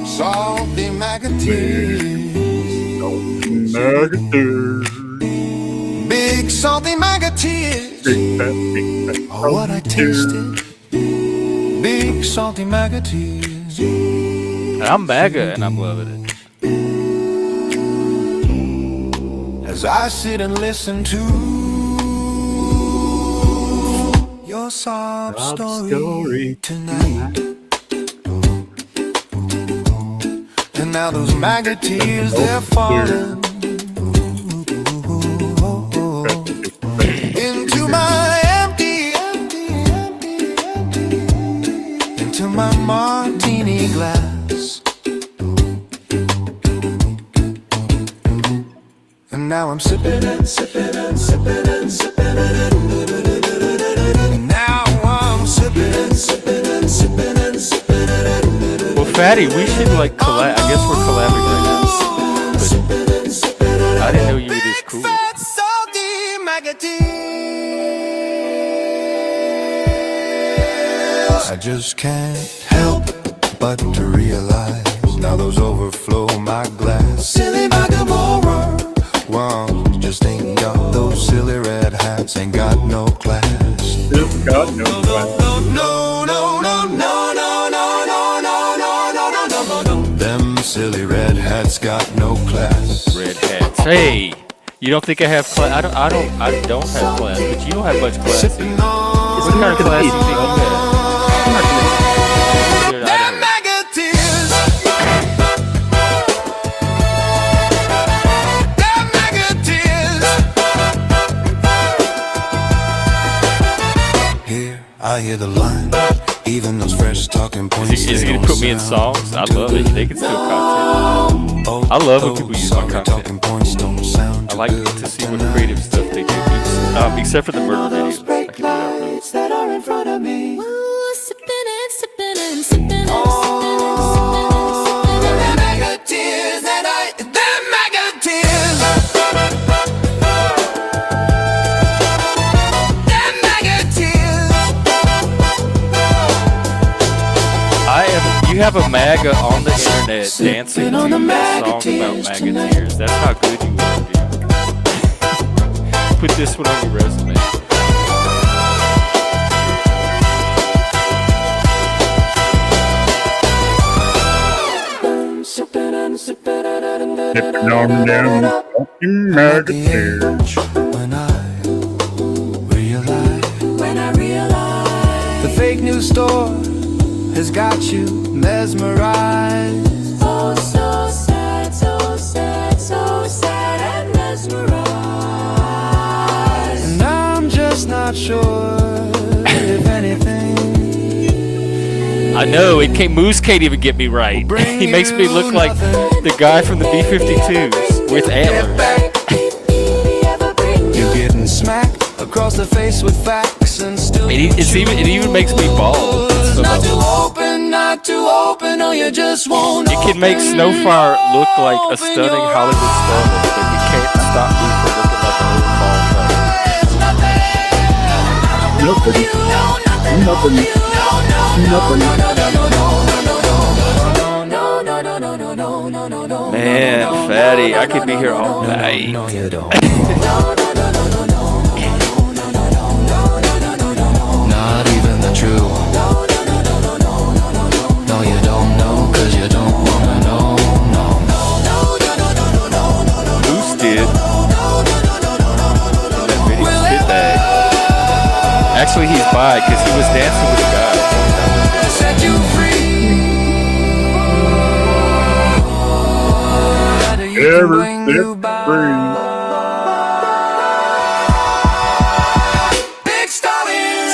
Salty maggoties. Big salty maggoties. Oh, what I tasted. Big salty maggoties. I'm MAGA and I'm loving it. As I sit and listen to your sob story tonight. And now those maggoties, they're falling into my into my martini glass. And now I'm sipping and sipping and sipping and sipping and now I'm sipping and sipping and sipping and sipping. Well, Fatty, we should like collab. I guess we're collabing right now. But I didn't know you were this cool. I just can't help but to realize now those overflow my glass. Silly Magamora. Wow, just ain't got those silly red hats, ain't got no class. Got no class. No. Them silly red hats got no class. Red hats. Hey, you don't think I have class? I don't have class, but you don't have much class. What kind of class do you think you have? I hear the line, even those fresh talking points. Is he gonna put me in songs? I love it. They can steal content. I love when people use my content. I like to see what creative stuff they do. Except for the murder videos. I can do that really. You have a MAGA on the internet dancing to a song about MAGA-teers. That's how good you are, dude. Put this one on your resume. Sipping on them fucking maggots. When I realize The fake news store has got you mesmerized. Oh, so sad, so sad, so sad and mesmerized. And I'm just not sure if anything. I know, Moose can't even get me right. He makes me look like the guy from the B-52s with antlers. You're getting smacked across the face with facts. It even makes me bald. Not too open, not too open, or you just won't. It can make Snowfire look like a stunning Hollywood starlet, but it can't stop me from looking like an old fall Man, Fatty, I could be here all night. No, you don't. Not even the truth. No, you don't know, cause you don't wanna know. Moose did. In that video, Spitbag. Actually, he's bi because he was dancing with a guy. Set you free. Big Stallion.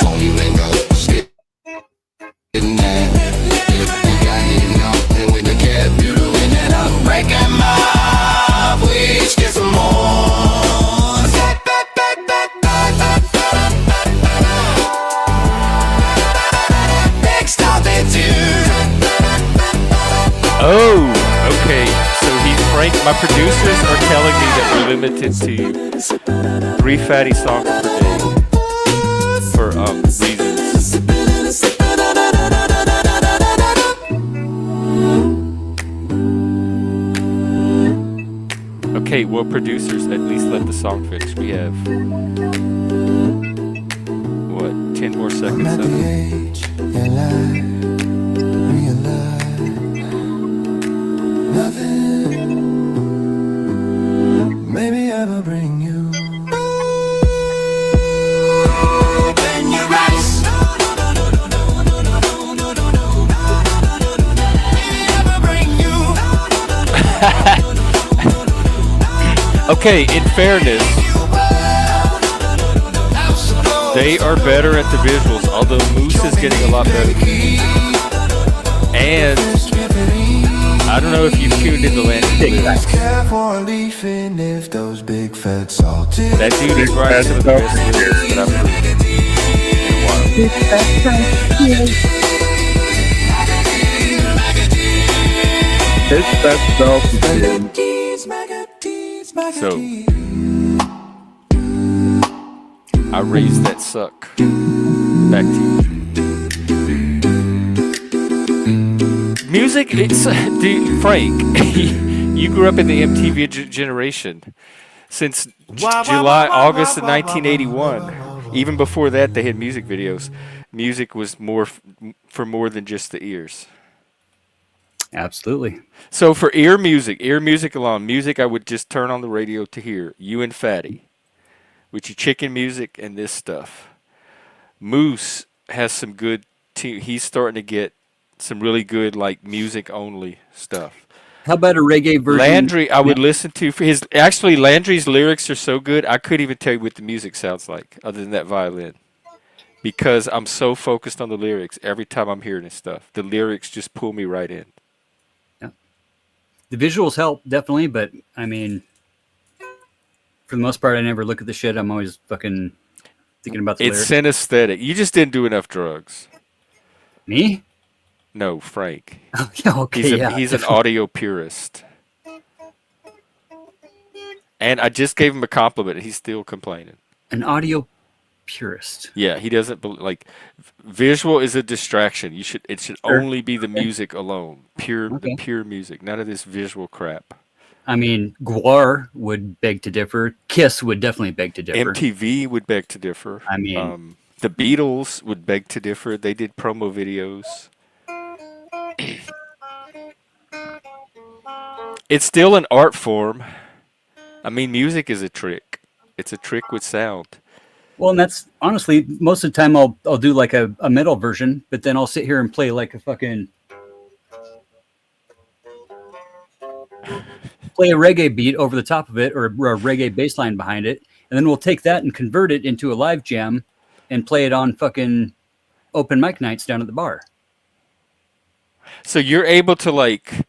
And I'm breaking my please get some more. Big Stallion too. Oh, okay. So Frank, my producers are telling me that we're limited to 3 fatty songs per day for reasons. Okay, well, producers, at least let the song finish. We have what, 10 more seconds of it. Maybe I will bring you. Open your eyes. Maybe I will bring you. Okay, in fairness, they are better at the visuals, although Moose is getting a lot better. And I don't know if you've tuned in the Landry lyrics. That dude is writing some of the best lyrics that I've heard in a while. So, I raised that suck. Back to you. Music, it's dude, Frank. You grew up in the MTV generation. Since August of 1981. Even before that, they had music videos. Music was more for more than just the ears. Absolutely. So for ear music alone, music I would just turn on the radio to hear. You and Fatty, with your chicken music and this stuff. Moose has some good. He's starting to get some really good like music only stuff. How about a reggae version? Landry, I would listen to for his. Actually, Landry's lyrics are so good, I couldn't even tell you what the music sounds like, other than that violin, because I'm so focused on the lyrics. Every time I'm hearing his stuff, the lyrics just pull me right in. Yeah. The visuals help definitely, but I mean, for the most part, I never look at the shit. I'm always fucking thinking about the lyrics. It's synesthetic. You just didn't do enough drugs. Me? No, Frank. Oh, yeah, okay, He's an audio purist. And I just gave him a compliment, and he's still complaining. An audio purist. Yeah, he doesn't like visual is a distraction. It should only be the music alone, the pure music, none of this visual crap. I mean, Gwar would beg to differ. Kiss would definitely beg to differ. MTV would beg to differ. I mean, the Beatles would beg to differ. They did promo videos. It's still an art form. I mean, music is a trick. It's a trick with sound. well, and that's honestly most of the time I'll do like a metal version, but then I'll sit here and play like a fucking play a reggae beat over the top of it or a reggae bass line behind it, and then we'll take that and convert it into a live jam and play it on fucking open mic nights down at the bar. So you're able to like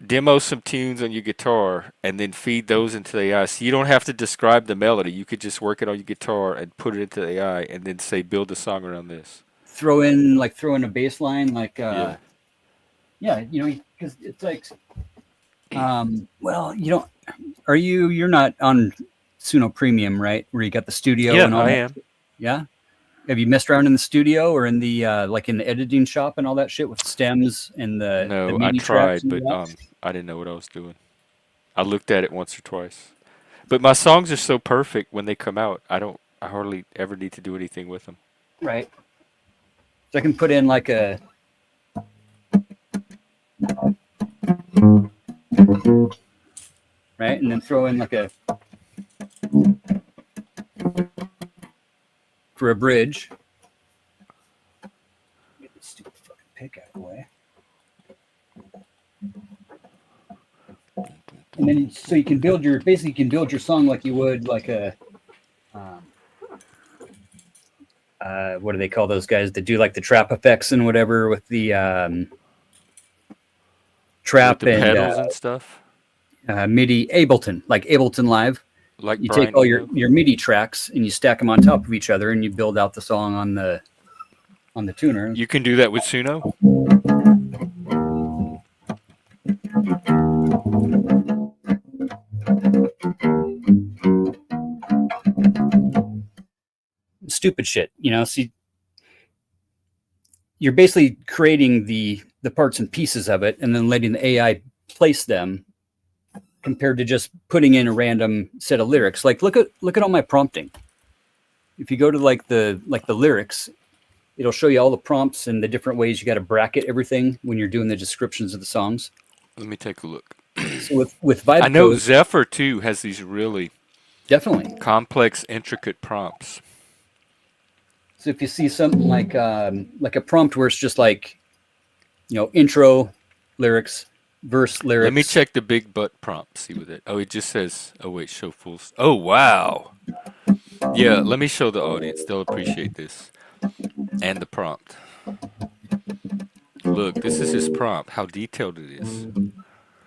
demo some tunes on your guitar and then feed those into the AI. So you don't have to describe the melody. You could just work it on your guitar and put it into the AI and then say, build a song around this. Throw in a bass line, like Yeah. yeah, because it's like, well, you don't. You're not on Suno Premium, right? Where you got the studio Yeah, and all I that? am. Yeah. Have you messed around in the studio or in the like in the editing shop and all that shit with stems and the No, I MIDI tracks tried, and but all that? I didn't know what I was doing. I looked at it once or twice. But my songs are so perfect when they come out. I hardly ever need to do anything with them. Right. So I can put in like a right, and then throw in like a for a bridge. Get this stupid fucking pick out of the way. And then so you can build your song like you would like a what do they call those guys that do like the trap effects and whatever with the trap With the and pedals and stuff, MIDI Ableton, like Ableton Live. like You Brian take all Eno. your MIDI tracks and you stack them on top of each other and you build out the song on the tuner. You can do that with Suno. Stupid shit, see, you're basically creating the parts and pieces of it and then letting the AI place them compared to just putting in a random set of lyrics. Like look at all my prompting. If you go to like the lyrics, it'll show you all the prompts and the different ways you got to bracket everything when you're doing the descriptions of the songs. Let me take a look. So with Vibe I know Code, Zephyr too has these really definitely. complex, intricate prompts. So if you see something like a prompt where it's just like, intro lyrics, verse lyrics. Let me check the big butt prompt. See what it. Oh, it just says. Oh wait, show full. Oh wow. Yeah, let me show the audience. They'll appreciate this. And the prompt. Look, this is his prompt. How detailed it is.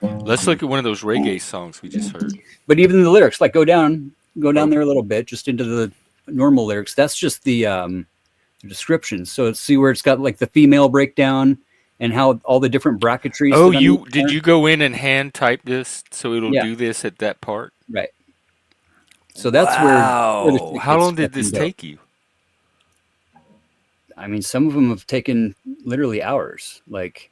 Let's look at one of those reggae songs we just heard. But even the lyrics, like go down there a little bit, just into the normal lyrics. That's just the description. So let's see where it's got like the female breakdown and how all the different bracketries. Oh, did you go in and hand type this so it'll Yeah. do this at that part? Right. So that's where the shit How gets long did this fucking dope. take you? I mean, some of them have taken literally hours. Like,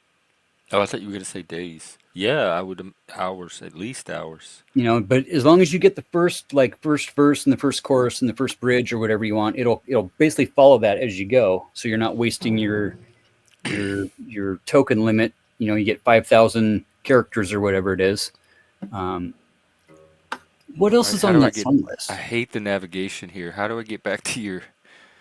Oh, I thought you were gonna say days. Yeah, I would hours, at least hours. but as long as you get the first verse and the first chorus and the first bridge or whatever you want, it'll basically follow that as you go. So you're not wasting your token limit. You get 5,000 characters or whatever it is. What else Alright, is how on do I that get- song list? I hate the navigation here. How do I get back to your?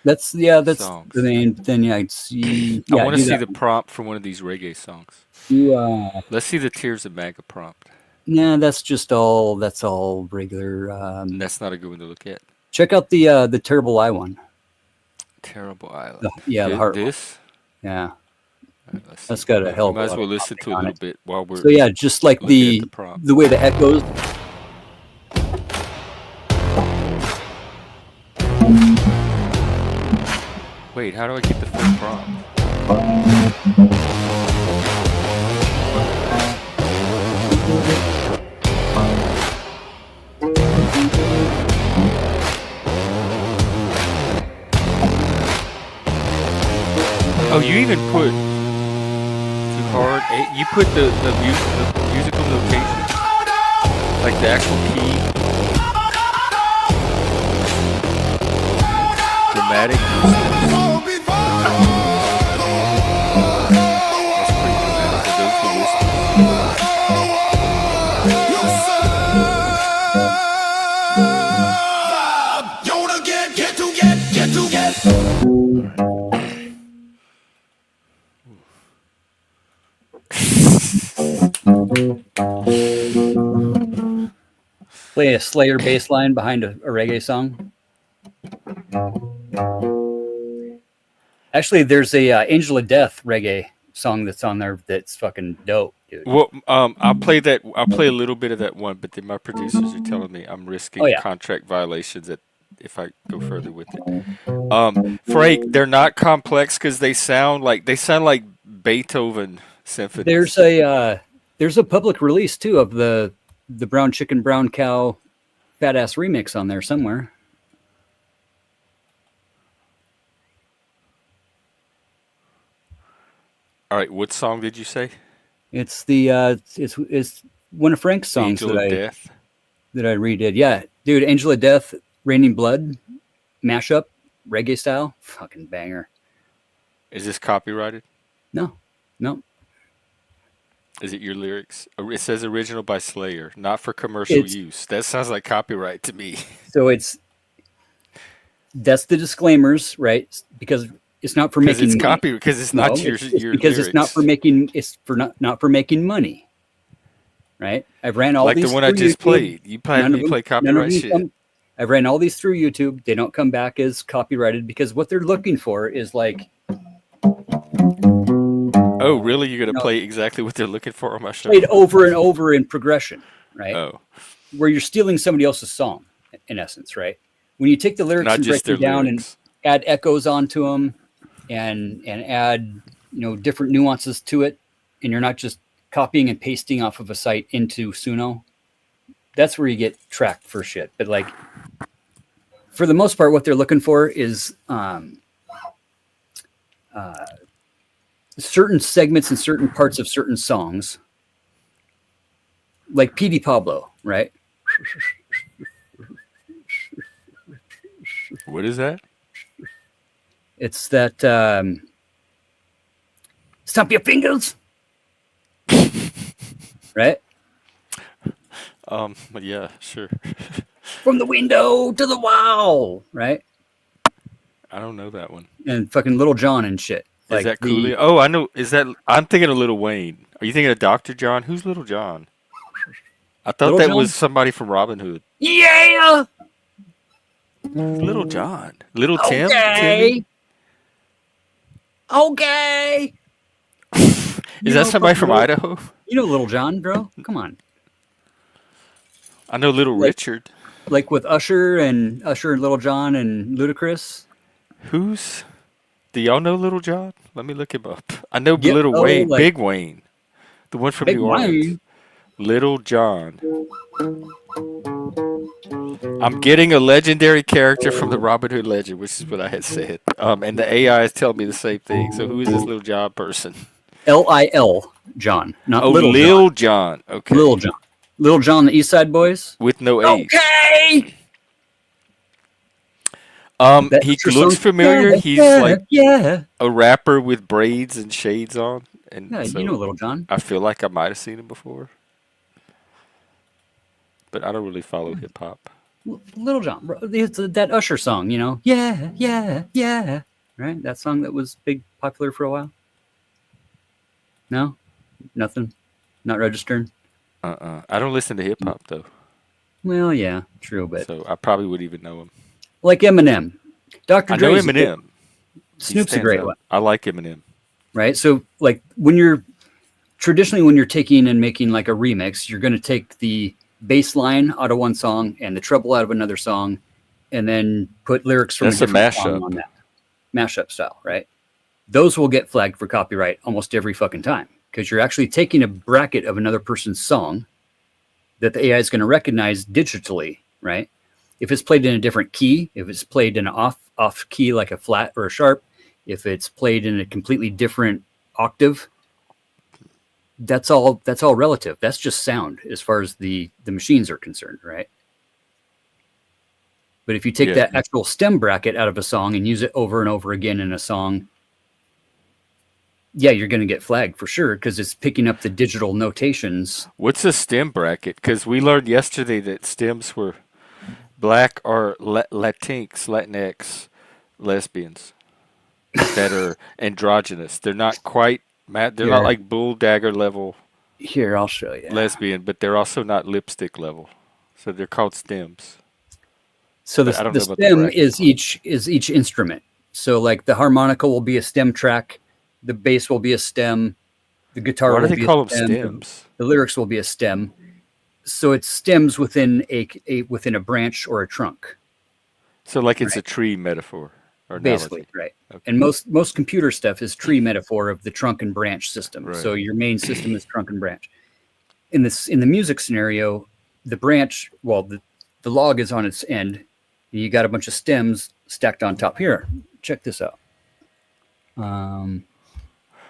That's songs. the main. Then I'd see. I want to do see that the prompt for one of these reggae songs. one. Let's see the Tears of Maga prompt. Nah, that's all regular. And that's not a good one to look at. Check out the Terrible Eye one. Terrible Island. The heart. This. Yeah. All right, let's That's see. got a hell of a Might as lot well of listen to a on little it. bit while we're. So yeah, just like looking the at the prompt. way the echoes. Wait, how do I get the full prompt? Oh, you even put too hard. You put the musical notation, like the actual key, dramatic. That's pretty dramatic. Are those the whispers? You wanna get to get. Play a Slayer bass line behind a reggae song. Actually, there's a Angel of Death reggae song that's on there that's fucking dope, dude. Well, I'll play that. I'll play a little bit of that one, but then my producers are telling me I'm Oh risking yeah, contract violations if I go further with it. Frank, they're not complex because they sound like Beethoven there's symphonies. a public release too of the Brown Chicken Brown Cow Fat Ass remix on there somewhere. All right, what song did you say? It's it's one of Frank's songs Angel of Death. that I redid. Yeah, dude, Angel of Death, Raining Blood mashup, reggae style, fucking banger. Is this copyrighted? No, no, Is it your lyrics? It says original by Slayer, not for commercial it's use. That sounds like copyright to me. so it's that's the disclaimers, right? Because it's not for Because it's making money. copy. Because it's No, not it's your because it's not lyrics. for making it's for not for making money, right? I've ran all Like the these one I through just YouTube. played. You None of them, play none of copyright them shit. come. I've ran all these through YouTube. They don't come back as copyrighted because what they're looking for is like, Oh, really? You're you gonna know, play exactly what they're looking for on my show? played over and over in progression, right? Oh, Where you're stealing somebody else's song, in essence, right? When you take the lyrics not and break just them their down and lyrics. add echoes onto them, and add different nuances to it, and you're not just copying and pasting off of a site into Suno. That's where you get tracked for shit. But like for the most part, what they're looking for is certain segments and certain parts of certain songs, like P.D. Pablo, right? What is that? It's that stomp your fingers, right? But yeah, sure. From the window to the wall, right? I don't know that one. And fucking Little John and shit. Is Like that Coolio? Oh, I know. Is that? I'm thinking of Little Wayne. Are you thinking of Dr. John? Who's Little John? I thought Little that John? was somebody from Robin Hood. Yeah. Little John. Little Tim? Okay. Timmy? Okay. Is that somebody from Idaho? You know Little John, bro? Come on. I know Little Like, Richard. like with Usher and Little John and Ludacris. Who's? Do y'all know Little John? Let me look him up. I know Yep. Little Oh, Wayne, like Big Wayne, the one from Big New Orleans. Wayne. Little John. I'm getting a legendary character from the Robin Hood legend, which is what I had said. And the AI is telling me the same thing. So who is this Little John person? Lil John, not Oh, Little John. Lil John. Okay. Little John. Little John, the East Side Boys. With no H. Okay. That He Usher looks song. familiar. Yeah, He's yeah, like yeah. a rapper with braids and shades on. And Yeah, so you know Little John. I feel like I might have seen him before. But I don't really follow hip hop. Little John. Bro, it's that Usher song, Yeah, yeah, yeah. Right? That song that was popular for a while. No? Nothing? Not registering? I don't listen to hip hop though. Well, yeah, true, but So I probably would even know him. like Eminem. Dr. I know Dre's Eminem. He Snoop's a stands great out. one, I like Eminem. right? So like when you're taking and making like a remix, you're going to take the bass line out of one song and the treble out of another song and then put lyrics from That's a a different song mashup. on that. Mashup style, right? Those will get flagged for copyright almost every fucking time because you're actually taking a bracket of another person's song that the AI is going to recognize digitally, right? If it's played in a different key, if it's played in an off key like a flat or a sharp, if it's played in a completely different octave, that's all relative. That's just sound as far as the machines are concerned, right? But if you take Yeah. that actual stem bracket out of a song and use it over and over again in a song, yeah, you're going to get flagged for sure because it's picking up the digital notations. What's a stem bracket? Because we learned yesterday that stems were black or Latinx lesbians that are androgynous. They're not quite they're not Here. like bull dagger level Here, I'll show you. lesbian, but they're also not lipstick level. So they're called stems. So But I don't the know about the stem bracket. is each instrument. So like the harmonica will be a stem track, The bass will be a stem. The guitar Why do will they be call a them stem. stems? The lyrics will be a stem. So it's stems within within a branch or a trunk. So like it's a tree metaphor or Basically, analogy. right. Okay. And most computer stuff is tree metaphor of the trunk and branch system. Right. So your main system is trunk and branch. In the music scenario, the branch, well, the log is on its end. And you got a bunch of stems stacked on top. Here, check this out.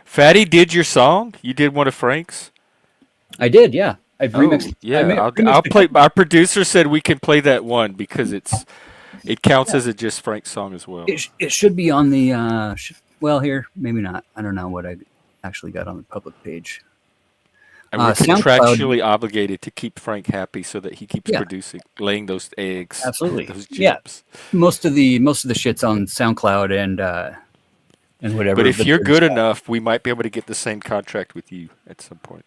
Fatty did your song? You did one of Frank's? I did, yeah. I've Oh, remixed. yeah. remixed I'll a play. Our producer said we can play that one because it counts as a just Frank song as well. It should be on the well, here, maybe not. I don't know what I actually got on the public page. And we're SoundCloud- contractually obligated to keep Frank happy so that he keeps Yeah. producing, laying those eggs. Absolutely. Those Yeah. gems. Most of the shit's on SoundCloud and whatever. But if you're there's- good enough, we might be able to get the same contract with you at some point.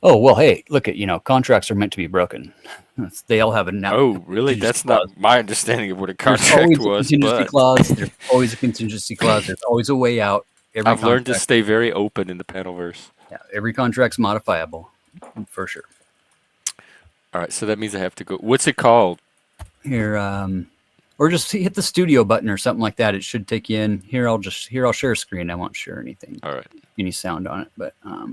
Oh well, hey, look at contracts are meant to be broken. They all have a now. Oh, really? That's not my understanding of what a There's contract always was. a contingency But clause. There's always a contingency clause. There's always a way out. I've learned to stay very open in the panelverse. Yeah, every contract's modifiable, for sure. All right, so that means I have to go. What's it called? Here, or just hit the studio button or something like that. It should take you in. I'll share a screen. I won't share anything, All right. any sound on it, but all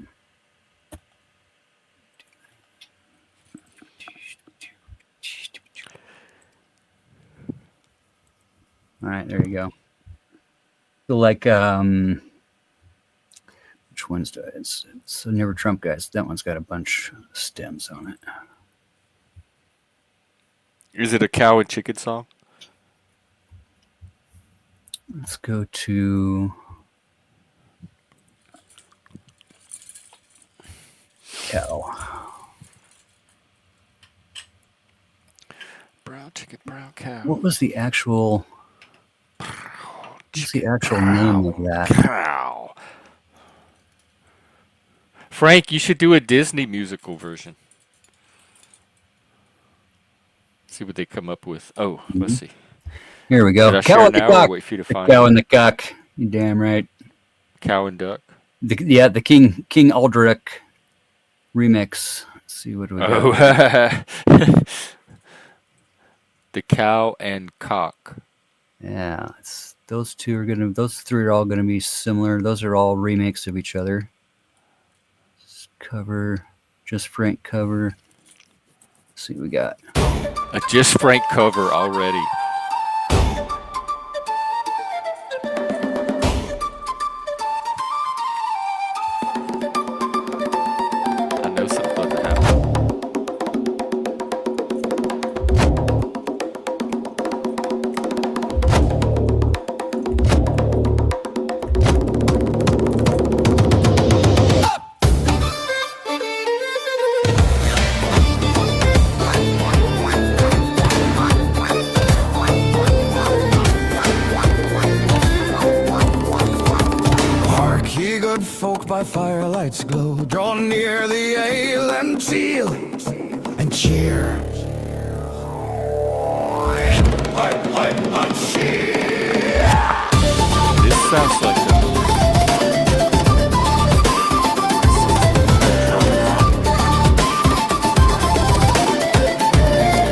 right, there you go. So like, which one's it's the Never Trump guys. That one's got a bunch of stems on it. Is it a cow and chicken song? Let's go to cow. Brown chicken, brown cow. What was the actual? What's the actual name of that? Cow. Frank, you should do a Disney musical version. See what they come up with. Oh, let's see. Here we go. Should I Cow share and the now or cock. wait for you to The find cow it? and the cock. You damn right. Cow and duck. The King Aldrich remix. Let's see what we got. Oh, the cow and cock. Yeah, those three are all gonna be similar. Those are all remakes of each other. Cover, just Frank cover. Let's see what we got. A just Frank cover already. I know something's about to happen. Hark ye good folk by firelight's glow, draw near the ale and chill and cheer. This sounds like a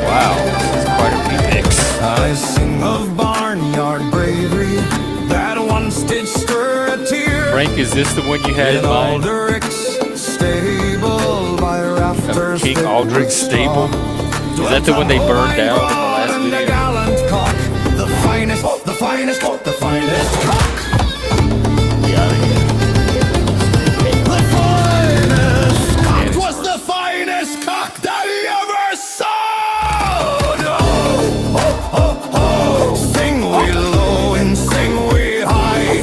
wow, this is quite a remix. I sing of barnyard bravery that once did stir a tear. Frank, is this the one you had in In mind? Aldrich's stable by rafters King thick Aldrich's with stable? straw. Is that the one they burned down in the last And a video? gallant cock, the finest cock. The finest cock was the finest cock that he ever saw. Oh, oh, oh, oh. Sing we low and sing we high,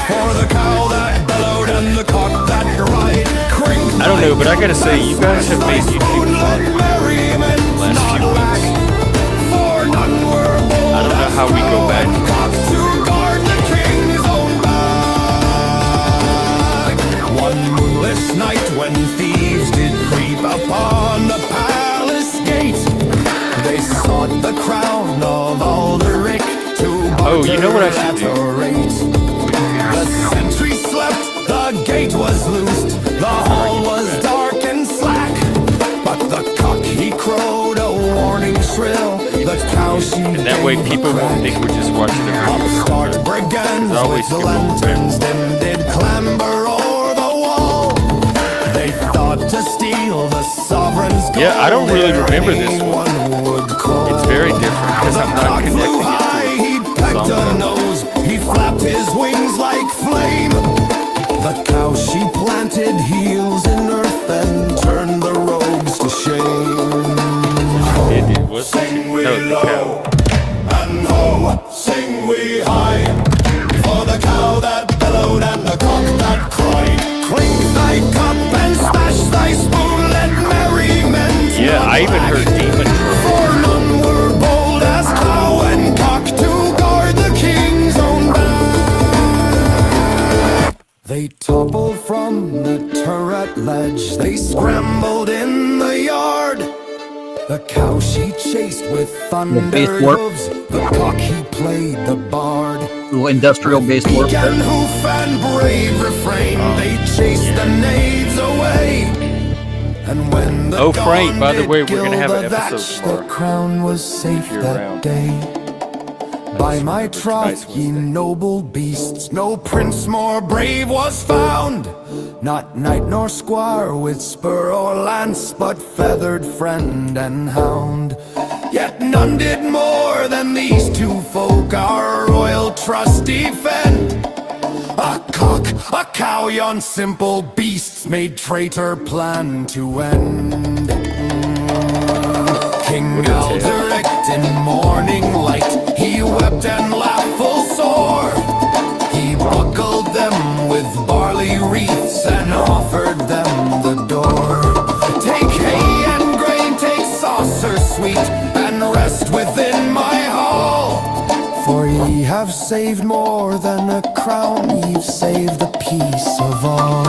for the cow that bellowed and the cock that cried. Crink I don't know, but I gotta say, you guys have made YouTube fun last few weeks. I don't know how we go back. One moonless night when thieves did creep upon the palace gate, they sought the crown of Aldrich to Oh, you know what I barter should at do? a rate. The sentry slept was loosed. The hall was dark and slack, but the cock he crowed a warning shrill. The cow she And that way people won't think we're just watching a video. upstart brigands There's always with the people. lanterns them did clamber o'er the wall. They thought to steal the sovereign's gold. Yeah, I don't really remember this one. Anyone would crawl. It's very different because I'm not Cock flew connecting high, it he to a pecked song. a nose, he flapped his wings like flame. The cow she planted heels in earth and turned the rogues to shame. It was the cow. And ho, sing we high, for the cow that bellowed and the cock that cried. Clink thy cup and smash thy spoon, let merriment. Yeah, I even heard demon drum. For none were bold as cow and cock to guard the king's own back. They toppled from the turret ledge, they scrambled in the yard. The cow she chased with thunder bass warp. hooves, the cock he played the bard. Little industrial based warp. Beak and hoof and brave refrain, they chased the knaves away. And when the Oh, Frank, dawn by the did way, we're gonna gild have an the episode thatch, tomorrow. the crown was safe you're that around. day. By my Tonight's troth, ye Wednesday. noble beasts, no prince more brave was found. Not knight nor squire with spur or lance, but feathered friend and hound. Yet none did more than these two folk our royal trust defend. A cock, a cow, yon simple beasts made traitor plan to end. King Alderic in morning light, he wept and laughed full sore. He buckled them with barley wreaths and offered them the door. Take hay and grain, take saucer sweet, and rest within my hall. For ye have saved more than a crown, ye've saved the peace of all.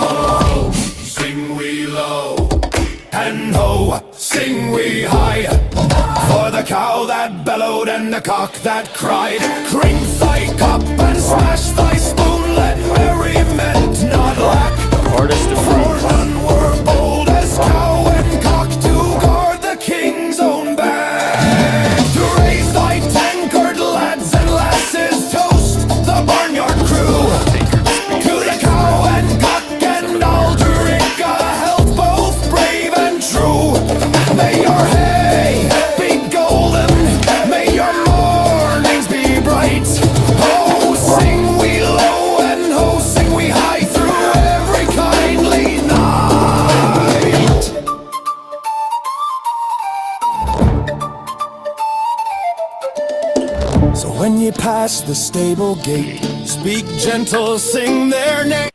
Oh, sing we low, and ho, sing we high, for the cow that bellowed and the cock that cried. Clink thy cup and smash thy spoon, let merriment not lack. Artist For approved. none were bold as cow and cock to guard the king's own back. To raise thy tankard, lads and lasses, toast the barnyard crew. To the cow and cock and Alderic, a health both brave and true. May your hay be golden, may your mornings be bright. Oh, sing we low and oh, sing we high through every kindly night. So when ye pass the stable gate, speak gentle, sing their name.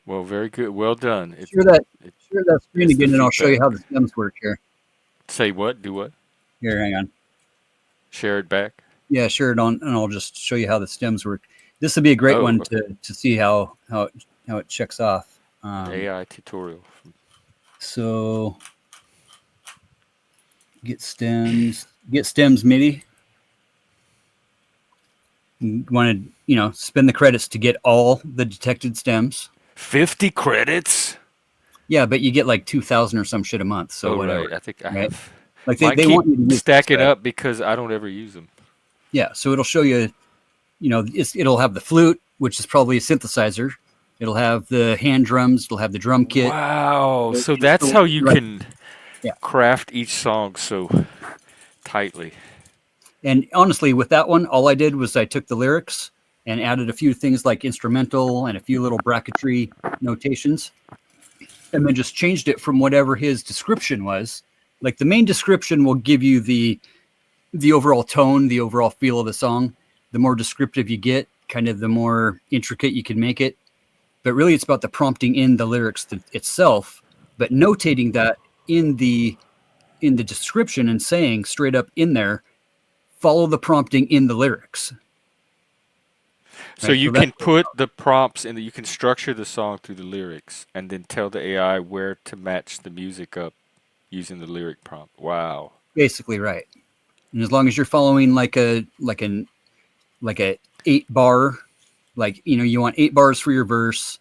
Well, very good. Well done. Share that screen again, and I'll show you how the stems work here. Say what? Do what? Here, hang on. Share it back. Yeah, share it on, and I'll just show you how the stems work. This would be a great Oh, one okay. to see how it checks off. AI tutorial. So get stems MIDI. You want to spend the credits to get all the detected stems. 50 credits? Yeah, but you get like 2,000 or some shit a month. So Oh, whatever. right. I think I Right? have. Like Mine they keep want you to use stacking this, right? up because I don't ever use them. Yeah, so it'll show you, it'll have the flute, which is probably a synthesizer. It'll have the hand drums. It'll have the drum kit. Wow. So It's that's so- how you right. can Yeah. craft each song so tightly. And honestly, with that one, all I did was I took the lyrics and added a few things like instrumental and a few little bracketry notations, and then just changed it from whatever his description was. Like the main description will give you the overall tone, the overall feel of the song. The more descriptive you get, kind of the more intricate you can make it. But really, it's about the prompting in the lyrics itself, but notating that in the description and saying straight up in there, follow the prompting in the lyrics. So Right, you so can put the prompts in you can structure the song through the lyrics and then tell the AI where to match the music up using the lyric prompt. Wow. Basically, right. And as long as you're following like a 8-bar, like, you want 8 bars for your verse,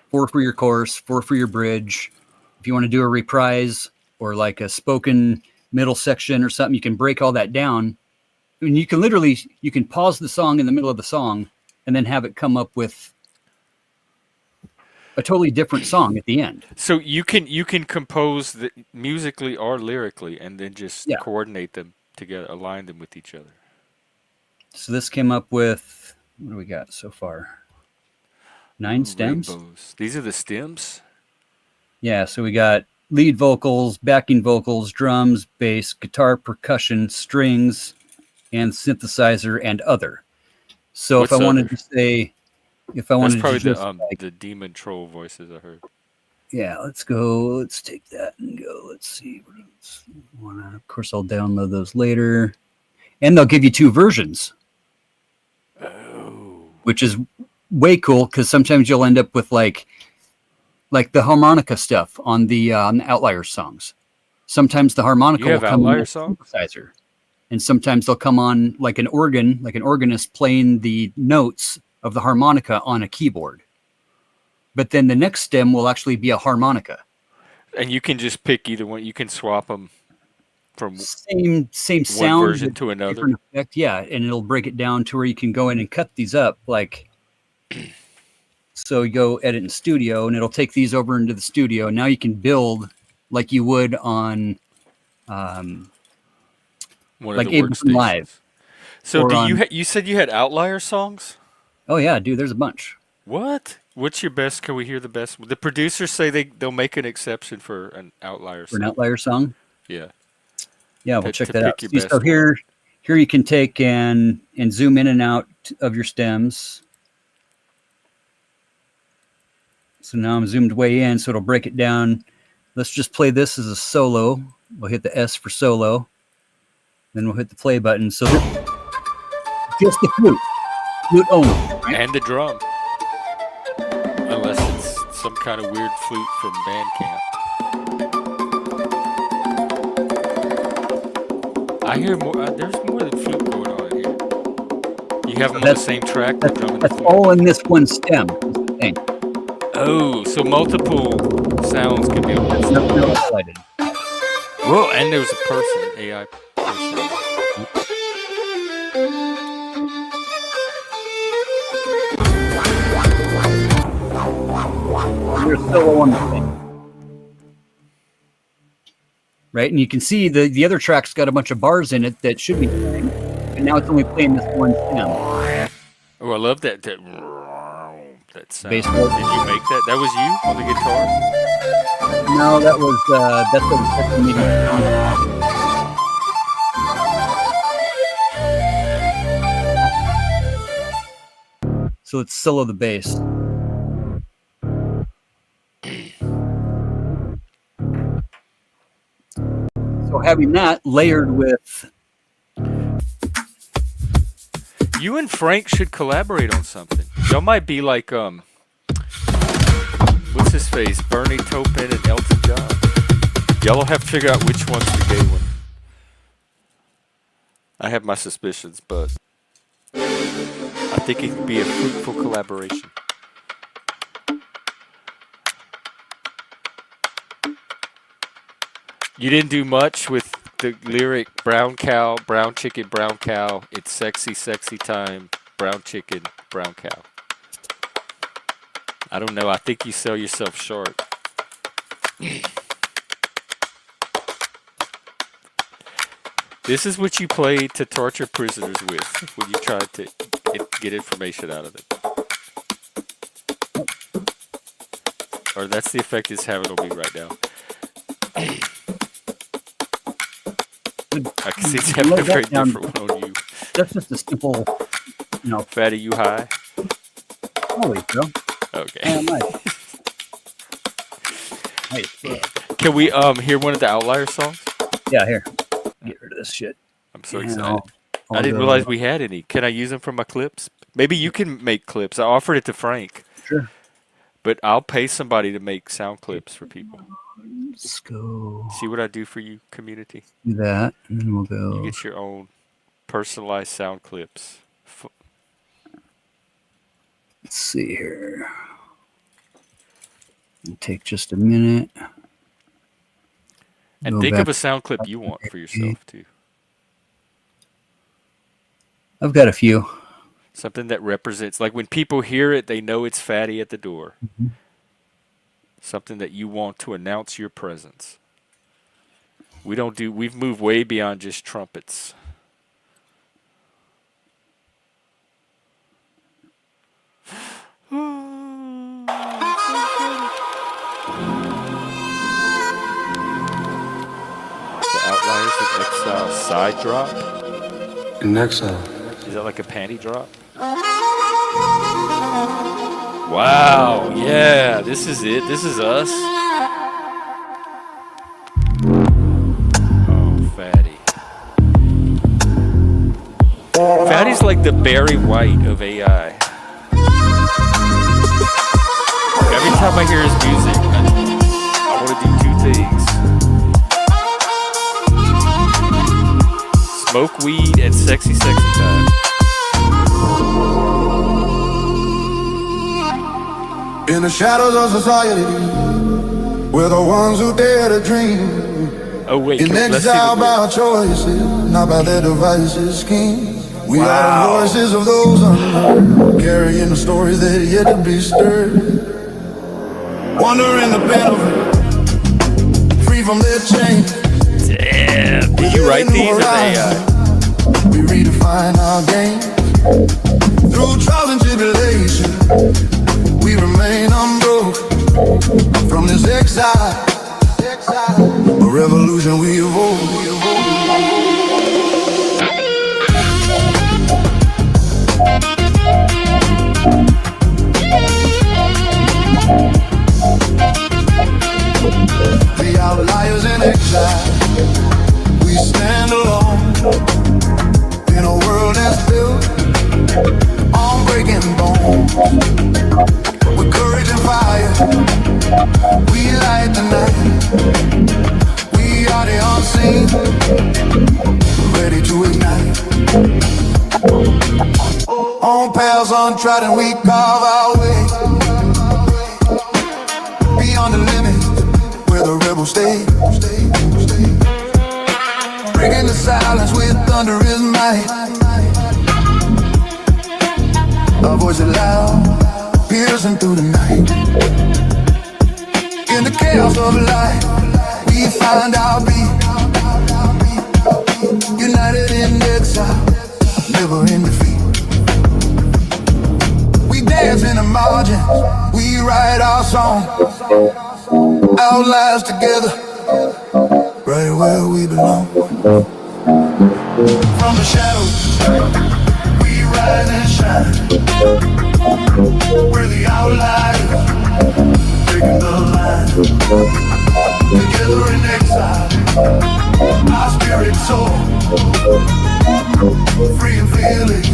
4 for your chorus, 4 for your bridge. If you want to do a reprise or like a spoken middle section or something, you can break all that down. I mean, you can pause the song in the middle of the song and then have it come up with a totally different song at the end. So you can compose musically or lyrically, and then just coordinate them together, align them with each other. So this came up with, what do we got so far? 9 stems. Rainbows. These are the stems? Yeah, so we got lead vocals, backing vocals, drums, bass, guitar, percussion, strings, and synthesizer, and other. So What's if I wanted other? to say, That's probably to just the demon troll voices I heard. yeah, let's go. Let's take that and go. Let's see. Of course, I'll download those later, and they'll give you 2 versions. Oh. Which is way cool, because sometimes you'll end up with like the harmonica stuff on the outliers songs. Sometimes the harmonica You have will come on outlier a songs? synthesizer, and sometimes they'll come on like an organ, like an organist playing the notes of the harmonica on a keyboard. But then the next stem will actually be a harmonica. And you can just pick either one. You can swap them from Same one sound, version but to another. different effect. Yeah, and it'll break it down to where you can go in and cut these up. Like, so you go edit in Studio, and it'll take these over into the studio. Now you can build like you would on One like of the Ableton Live. workstations. So or do on- you said you had outlier songs? Oh yeah, dude, there's a bunch. What? What's your best? Can we hear the best? The producers say they'll make an exception for an outlier For an song. outlier song. Yeah. Yeah, we'll To check that out. pick your See, best so one. here you can take and zoom in and out of your stems. So now I'm zoomed way in, so it'll break it down. Let's just play this as a solo. We'll hit the S for solo. Then we'll hit the play button. So just the flute only. Right? And the drum. Unless it's some kind of weird flute from Bandcamp. I hear more. There's more than flute going on here. You have them on the same track. The drum and the That's flute. all in this one stem. Is the thing. Oh, so multiple sounds can be on this. Nothing else highlighted. Whoa, and there was a person, AI person. There's solo on the thing. Right, and you can see the other track's got a bunch of bars in it that should be playing, and now it's only playing this one stem. Oh, I love that sound. Bass Did note. you make that? That was you on the guitar? No, that's the MIDI. So let's solo the bass. So having that layered with You and Frank should collaborate on something. Y'all might be like what's his face? Bernie Taupin and Elton John. Y'all will have to figure out which one's the gay one. I have my suspicions, but I think it could be a fruitful collaboration. You didn't do much with the lyric brown cow, brown chicken, brown cow. It's sexy, sexy time. Brown chicken, brown cow. I don't know. I think you sell yourself short. This is what you play to torture prisoners with when you try to get information out of them. Or that's the effect it's having on me right now. I can see it's having a very different one on you. that's just a simple, Fatty, you high? holy bro. Okay. Nice. Nice. Can we hear one of the outlier songs? Yeah, here. Get rid of this shit. I'm so And excited. I'll I didn't go- realize we had any. Can I use them for my clips? Maybe you can make clips. I offered it to Frank. Sure. But I'll pay somebody to make sound clips for people. Let's go See what I do for you, community? do that, and then we'll You go. get your own personalized sound clips. Let's see here. It'll take just a minute. And Go think back. of a sound clip you want for yourself too. I've got a few. Something that represents, like when people hear it, they know it's Fatty at the door. Mm-hmm. Something that you want to announce your presence. We've moved way beyond just trumpets. The Outliers of Exile side drop. In exile. Is that like a panty drop? Wow, yeah, this is it. This is us. Oh, Fatty. Fatty's like the Barry White of AI. Every time I hear his music, I want to do two things. Smoke weed and sexy time. In the shadows of society, we're the ones who dare to dream. Oh wait, In let's see exile the by our lyrics. choices, not by their devices, schemes. We are the voices of those unheard, carrying the stories that yet to be stirred. Wandering the battlefield, free from their chains. Damn, did you write these or the AI? We redefine our game. Through trials and tribulation, we remain unbroken from this exile. A revolution we evoke. The outliers in exile, we stand alone in a world that's built on breaking bones. With courage and fire, we light the night. We are the unseen, ready to ignite. On paths untrodden, we carve our way beyond the limits where the rebels stay. Breaking the silence with thunderous might. Our voice is loud, piercing through the night. In the chaos of life, we find our beat. United in exile, never in defeat. We dance in the margins, we write our song. Outliers together, right where we belong. From the shadows, we rise and shine. We're the outliers, breaking the line. Together in exile, our spirits soar, free and fearless,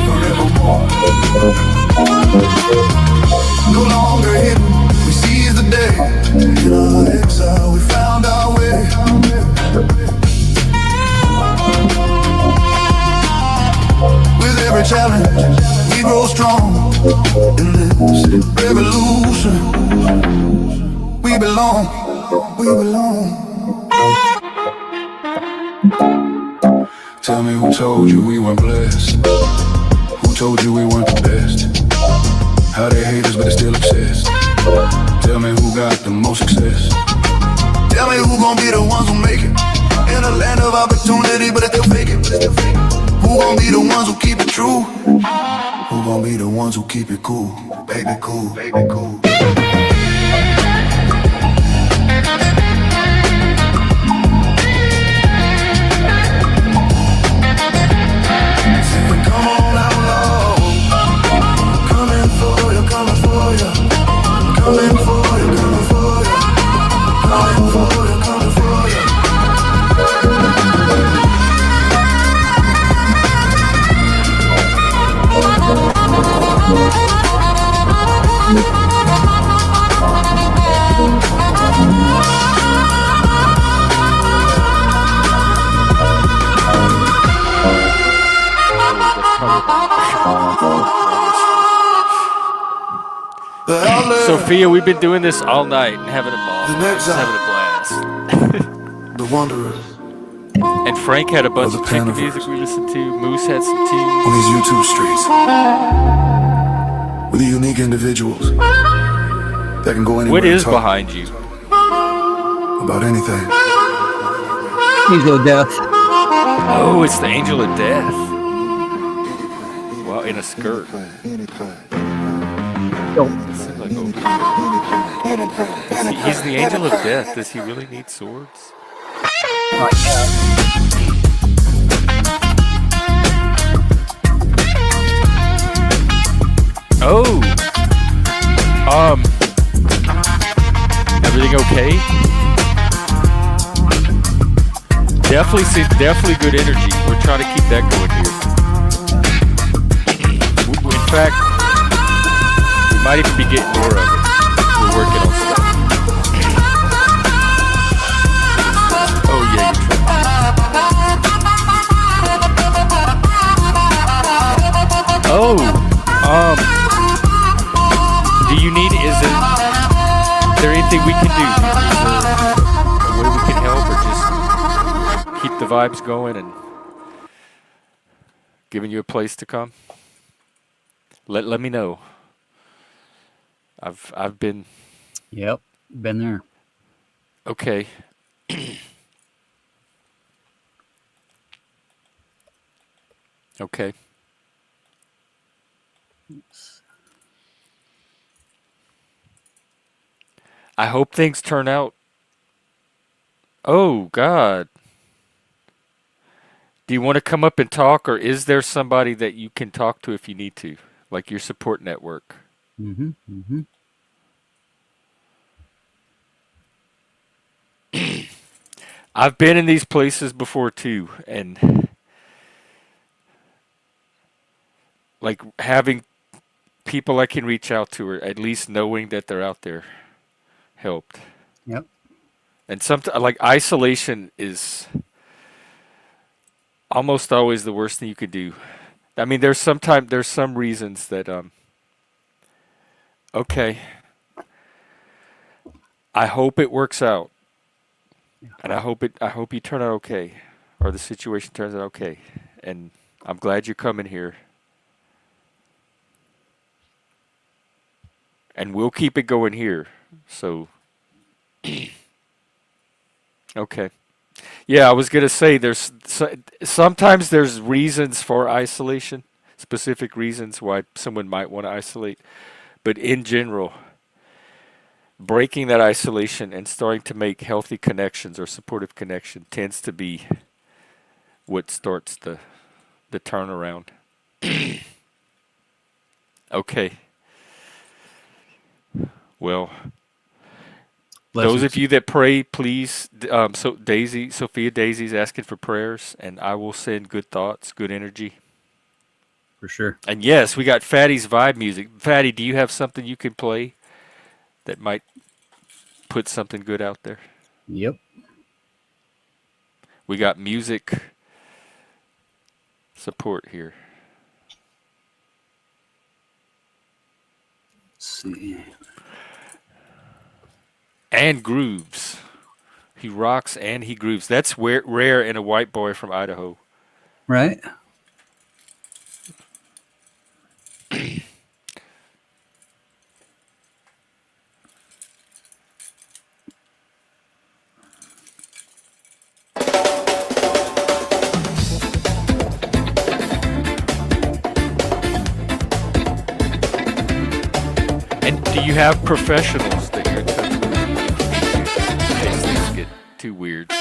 forevermore. No longer hidden, we seize the day. In our exile, we found our way. With every challenge, we grow strong. In this revolution, we belong, we belong. Tell me who told you we weren't blessed? Who told you we weren't the best? How they hate us but they still obsessed. Tell me who got the most success. Tell me who gon' be the ones who make it. In a land of opportunity but they still fake it. Who gon' be the ones who keep it true? Who gon' be the ones who keep it cool? Baby cool, baby cool. Come on outlaw, coming for you, coming for you, coming for you, coming for you, coming for you, coming for you. The outliers, Sophia, we've been doing this all night and having a ball. the Just having a blast. exile, the wanderers, And Frank had a or bunch the of chicken music panavers we listened to. Moose had some on tunes. these YouTube streets. With the unique individuals that can go anywhere What and is talk behind you? about anything. Angel of Death. Oh, it's the Angel of Death. Wow, in a skirt. Seems like he's the Angel of Death. Does he really need swords? Oh, everything okay? Definitely good energy. We're trying to keep that going here. In fact, we might even be getting more of it. We're working on stuff. Oh yeah, you're trying. Oh, do you need? Is there anything we can do? Is there a way we can help, or just keep the vibes going and giving you a place to come? Let me know. I've been Yep, been there. okay. Okay. I hope things turn out. Oh God. Do you want to come up and talk, or is there somebody that you can talk to if you need to, like your support network? Mm-hmm. Mm-hmm. I've been in these places before too, and like having people I can reach out to, or at least knowing that they're out there, helped. Yep. And like isolation is almost always the worst thing you could do. I mean, there's some reasons that okay, I hope it works out, and I hope you turn out okay, or the situation turns out okay, and I'm glad you're coming here, and we'll keep it going here. So, okay. Yeah, I was gonna say sometimes there's reasons for isolation, specific reasons why someone might want to isolate, but in general, breaking that isolation and starting to make healthy connections or supportive connection tends to be what starts the turnaround. Okay. Well, those of you that pray, please. So Sophia Daisy's asking for prayers, and I will send good thoughts, good energy. For sure. And yes, we got Fatty's vibe music. Fatty, do you have something you can play that might put something good out there? Yep. We got music support here. Let's see. And grooves. He rocks and he grooves. That's rare in a white boy from Idaho. Right. And do you have professionals that you're in touch with? In case things get too weird.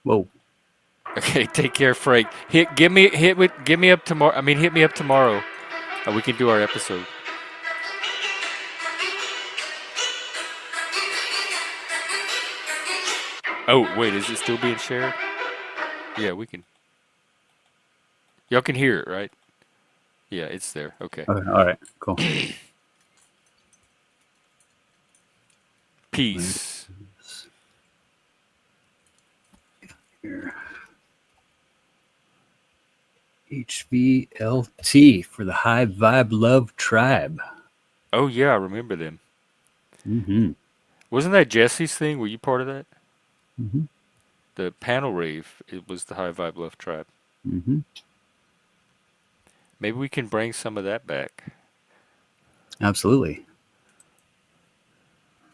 Whoa. Okay, take care, Frank. Hit me up tomorrow. I mean, hit me up tomorrow. We can do our episode. Oh, wait, is it still being shared? Yeah, we can. Y'all can hear it, right? Yeah, it's there. Okay. Okay. All right. Cool. Peace. Here. HVLT for the High Vibe Love Tribe. Oh yeah, I remember them. Mm-hmm. Wasn't that Jesse's thing? Were you part of that? Mm-hmm. The panel rave. It was the High Vibe Love Tribe. Mm-hmm. Maybe we can bring some of that back. Absolutely.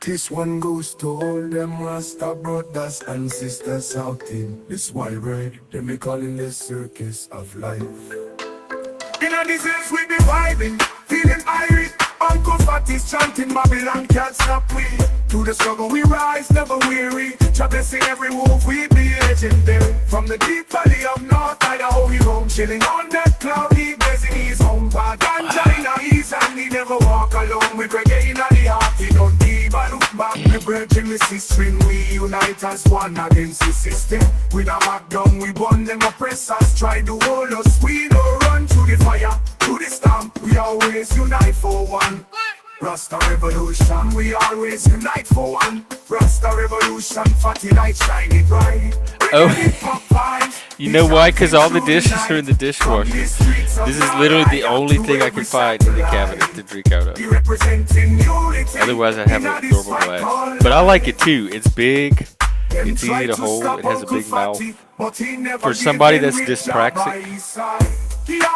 This one goes to all them Rasta brothers and sisters out in this wide world. They may call in the circus of life. In a distance we be vibing, feeling irate. Uncle Fatty's chanting Babylon can't stop we. To the struggle we rise, never weary. Try blessing every move we be legendary. From the deep valley of North Idaho we roam, chilling on that cloud he blessing his home. Ganja in a east and he never walk alone. We reggae in the heart, he don't give a look back. We bridging the system, we unite as one against the system. We not back down, we burn them oppressors. Try to hold us, we don't run through the fire, through the storm. We always unite for one. Rasta revolution, we always unite for one. Rasta revolution, fatty light shining bright. Oh, you know why? Because all the dishes are in the dishwasher. This is literally the only thing I can find in the cabinet to drink out of. Otherwise, I have a normal glass. But I like it too. It's big. It's easy to hold. It has a big mouth. For somebody that's dyspraxic,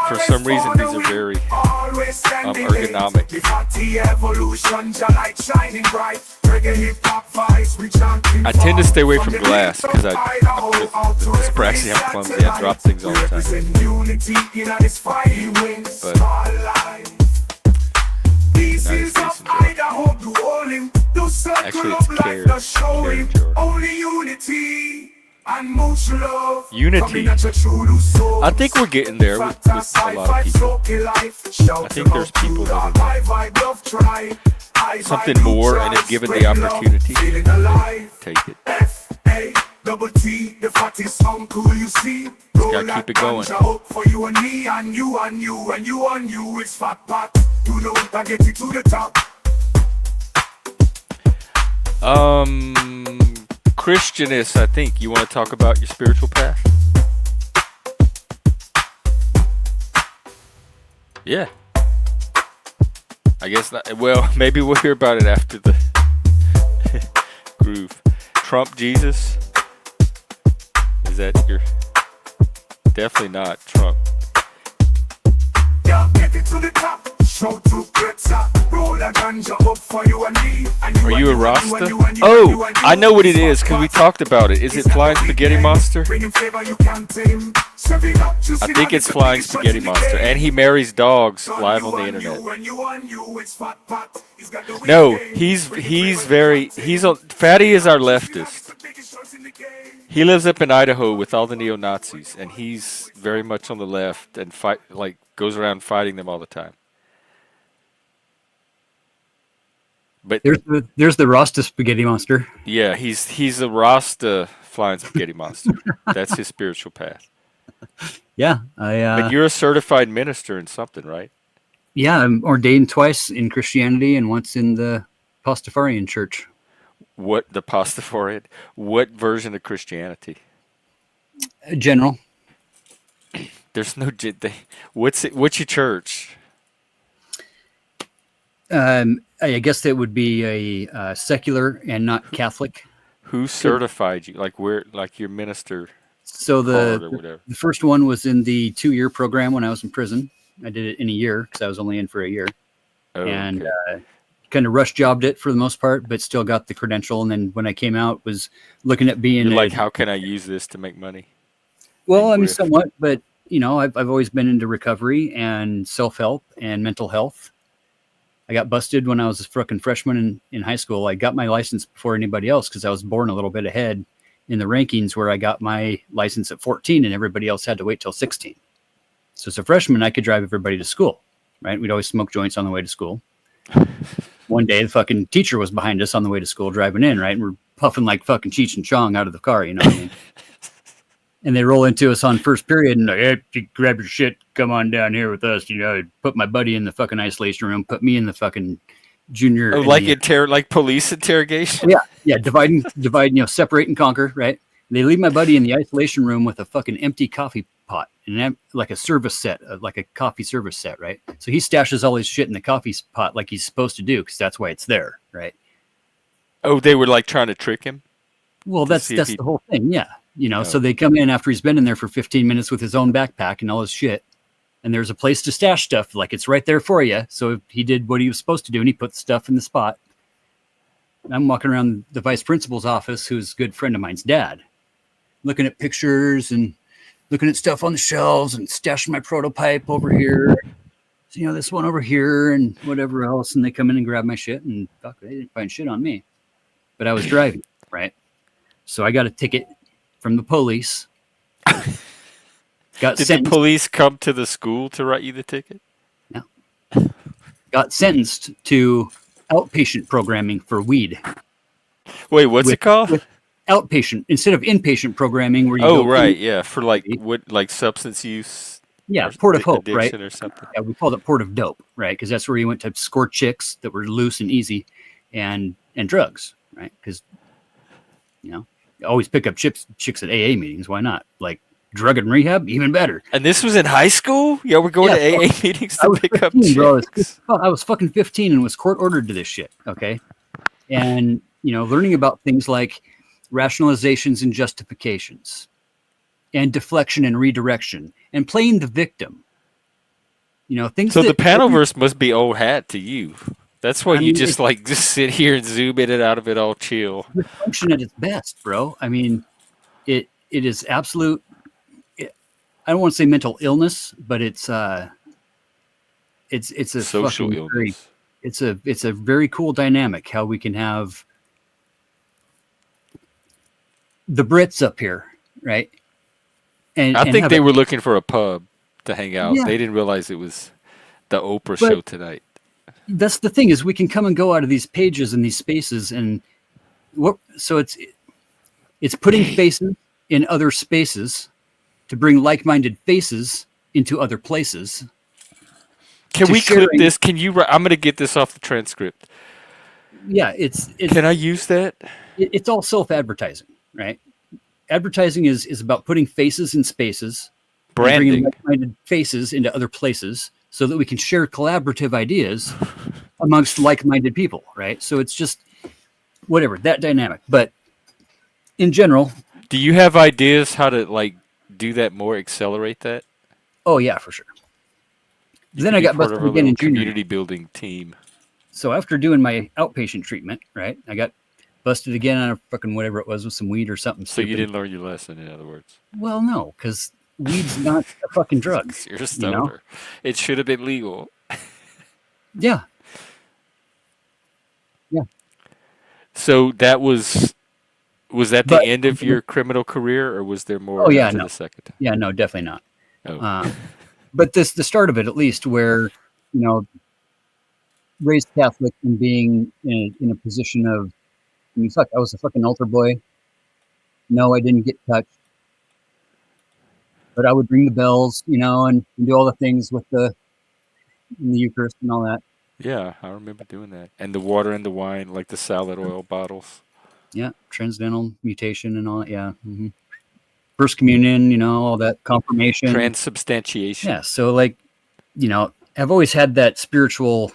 for some reason, these are very ergonomic. I tend to stay away from glass because I'm dyspraxic, I'm clumsy, I drop things all the time. But actually, it's care jar. Unity. I think we're getting there with a lot of people. I think there's people that are something more, and if given the opportunity, take it. Just gotta keep it going. Christianist, I think. You want to talk about your spiritual path? Yeah. I guess not. Well, maybe we'll hear about it after the groove. Trump Jesus? Is that your... Definitely not Trump. Are you a Rasta? Oh, I know what it is because we talked about it. Is it Flying Spaghetti Monster? I think it's Flying Spaghetti Monster, and he marries dogs live on the internet. No, Fatty is our leftist. He lives up in Idaho with all the neo-Nazis, and he's very much on the left and goes around fighting them all the time. But there's the Rasta Spaghetti Monster. Yeah, he's a Rasta Flying Spaghetti Monster. That's his spiritual path. Yeah, but you're a certified minister in something, right? Yeah, I'm ordained twice in Christianity and once in the Pastafarian Church. What the Pastafarian? What version of Christianity? General. There's no. What's your church? I guess that would be a secular and not Catholic. Who certified you? Like where? Like your minister? So the first one was in the 2-year program when I was in prison. I did it in a year because I was only in for a year, and kind of rush jobbed it for the most part, but still got the credential. And then when I came out, was looking at being how can I use this to make money? Well, I mean, somewhat, but I've always been into recovery and self-help and mental health. I got busted when I was a fucking freshman in high school. I got my license before anybody else because I was born a little bit ahead in the rankings, where I got my license at 14 and everybody else had to wait till 16. So as a freshman, I could drive everybody to school, right? We'd always smoke joints on the way to school. One day, the fucking teacher was behind us on the way to school driving in, right? And we're puffing like fucking Cheech and Chong out of the car, you know what I mean? And they roll into us on first period and like, hey, you grab your shit, come on down here with us. Put my buddy in the fucking isolation room, put me in the fucking junior. Oh, like police interrogation? Yeah. Divide, separate and conquer, right? They leave my buddy in the isolation room with a fucking empty coffee pot, and like a service set, like a coffee service set, right? So he stashes all his shit in the coffee pot like he's supposed to do, because that's why it's there, right? Oh, they were like trying to trick him. Well, that's see if the whole thing, yeah. Oh. So they come in after he's been in there for 15 minutes with his own backpack and all his shit, and there's a place to stash stuff, like it's right there for you. So he did what he was supposed to do, and he put the stuff in the spot. I'm walking around the vice principal's office, who's a good friend of mine's dad, looking at pictures and looking at stuff on the shelves and stashing my prototype over here. So, this one over here and whatever else. And they come in and grab my shit, and fuck, they didn't find shit on me. But I was driving, right? So I got a ticket from the police. Did the police come to the school to write you the ticket? No. Got sentenced to outpatient programming for weed. Wait, what's it called? With outpatient instead of inpatient programming, where you go right, yeah, for like substance use. Yeah, Port of Hope, right? Or something. Yeah, we called it Port of Dope, right? Because that's where you went to score chicks that were loose and easy, and drugs, right? Because always pick up chicks at AA meetings. Why not? Like drug and rehab, even better. And this was in high school? Yeah, we're going to AA meetings to pick 15, up chicks. Bro, I was fucking 15 and was court ordered to this shit. Okay, and learning about things like rationalizations and justifications, and deflection and redirection, and playing the victim. Things. So the Panelverse must be old hat to you. That's why you just sit here and zoom in and out of it all chill. It's function at its best, bro. I mean, it is absolute. I don't want to say mental illness, but it's a social illness. It's a very cool dynamic how we can have the Brits up here, right? And I think they were looking for a pub to hang out. Yeah. They didn't realize it was the Oprah show tonight. That's the thing, is we can come and go out of these pages and these spaces, and so it's putting faces in other spaces to bring like-minded faces into other places. Can we clip this? Can you? I'm going to get this off the transcript. Yeah, it's. Can I use that? It's all self-advertising, right? Advertising is about putting faces in spaces, branding, bringing like-minded faces into other places, so that we can share collaborative ideas amongst like-minded people, right? So it's just whatever, that dynamic. But in general, do you have ideas how to do that more, accelerate that? Oh yeah, for sure. Then I got busted again in junior community building team. So after doing my outpatient treatment, right, I got busted again on a fucking whatever it was with some weed or something. So stupid. You didn't learn your lesson, in other words. Well, no, because weed's not a fucking drug. You're a stoner. It should have been legal. Yeah. Yeah. So that was that the end of your criminal career, or was there more? Oh yeah, the second time? Yeah, no, definitely not. Oh. But the start of it, at least, where raised Catholic and being in a position of, I was a fucking altar boy. No, I didn't get touched. But I would ring the bells, and do all the things with the Eucharist and all that. Yeah, I remember doing that. And the water and the wine, like the salad oil bottles. Yeah, transcendental mutation and all that. Yeah. Mm-hmm. First communion, all that, confirmation. Transubstantiation. Yeah, so I've always had that spiritual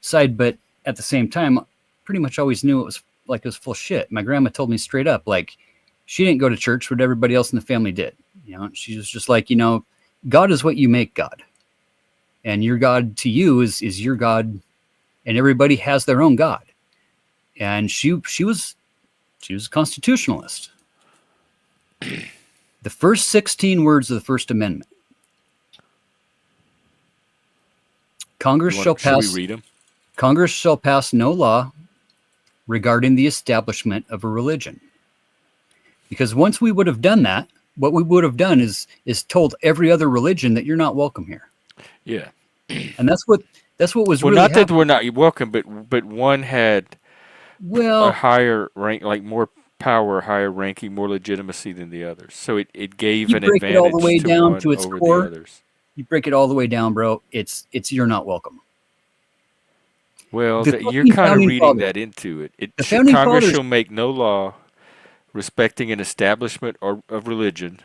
side, but at the same time, pretty much always knew it was full shit. My grandma told me straight up, she didn't go to church, but everybody else in the family did. She was just God is what you make God. And your God to you is your God, and everybody has their own God. And she was a constitutionalist. The first 16 words of the First Amendment. Congress shall pass. Should we read them? Congress shall pass no law regarding the establishment of a religion. Because once we would have done that, what we would have done is told every other religion that you're not welcome here. Yeah. And that's what was well, really not happening. That we're not welcome, but one had a higher rank, more power, higher ranking, more legitimacy than the others. So it gave an advantage it all the way to down one to its over core. the others. You break it all the way down, bro. It's you're not welcome. Well, you're kind of reading that into it. Congress shall make no law respecting an establishment of religion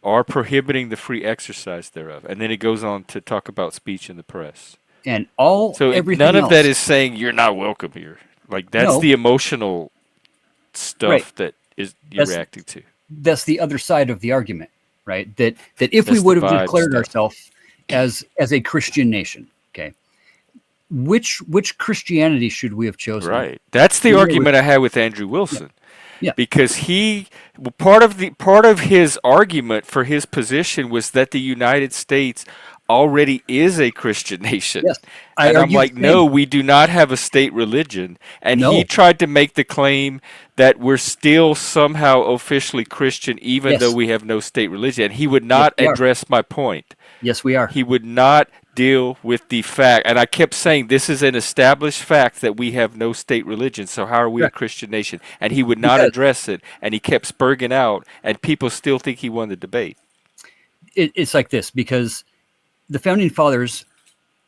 or prohibiting the free exercise thereof. And then it goes on to talk about speech in the press. And So none everything of that else. is saying you're not welcome here. Like that's No, the emotional right. stuff that is you're That's reacting to. that's the other side of the argument, right? That if we That's the would have vibe declared stuff. ourselves as a Christian nation, okay, which Christianity should we have chosen? Right. That's the We were- argument I had with Andrew Wilson. Yeah. Because part of his argument for his position was that the United States already is a Christian nation. Yes, I And I'm argue the like, same. no, we do not have a state religion. And he No. tried to make the claim that we're still somehow officially Christian, even Yes. though we have no state religion. And he would not we are. address my point. Yes, we are. He would not deal with the fact, and I kept saying this is an established fact that we have no state religion, so how are we Correct. a Christian nation? And he would not Because- address it, and he kept spurging out, and people still think he won the debate. It's like this, because the founding fathers,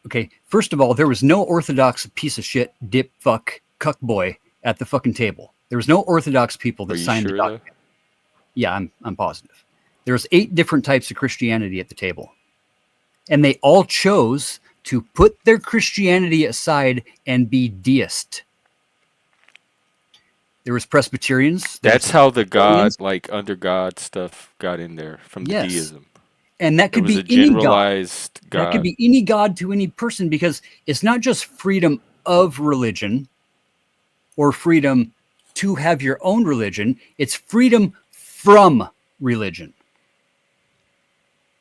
okay, first of all, there was no orthodox piece of shit, dip, fuck, cuck boy at the fucking table. There was no orthodox people that Are you signed the sure, though? document. Yeah, I'm positive. There was 8 different types of Christianity at the table. And they all chose to put their Christianity aside and be deist. There was Presbyterians. That's how the God, Presbyterians, like under God stuff got in there from the Yes. deism. and that There could was be a any God. generalized That God. could be any God to any person, because it's not just freedom of religion or freedom to have your own religion. It's freedom from religion.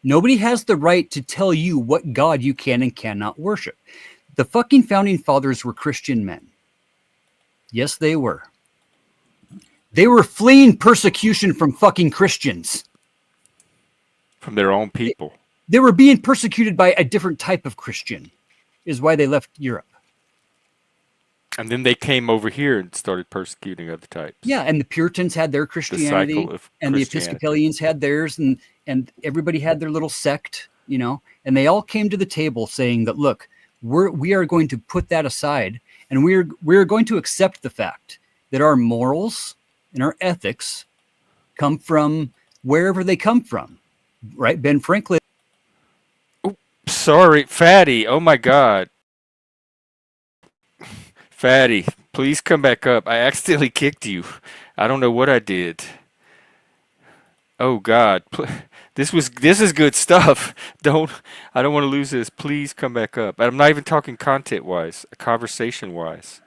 Nobody has the right to tell you what God you can and cannot worship. The fucking founding fathers were Christian men. Yes, they were. They were fleeing persecution from fucking Christians. From their own people. They were being persecuted by a different type of Christian, is why they left Europe. And then they came over here and started persecuting other types. Yeah, and the Puritans had their Christianity, cycle of and the Christianity. Episcopalians had theirs, and everybody had their little sect, you know, and they all came to the table saying that, look, we are going to put that aside, and we're going to accept the fact that our morals and our ethics come from wherever they come from, right? Ben Franklin. Sorry, Fatty. Oh my God. Fatty, please come back up. I accidentally kicked you. I don't know what I did. Oh God. This is good stuff. I don't want to lose this. Please come back up. And I'm not even talking content wise, conversation wise.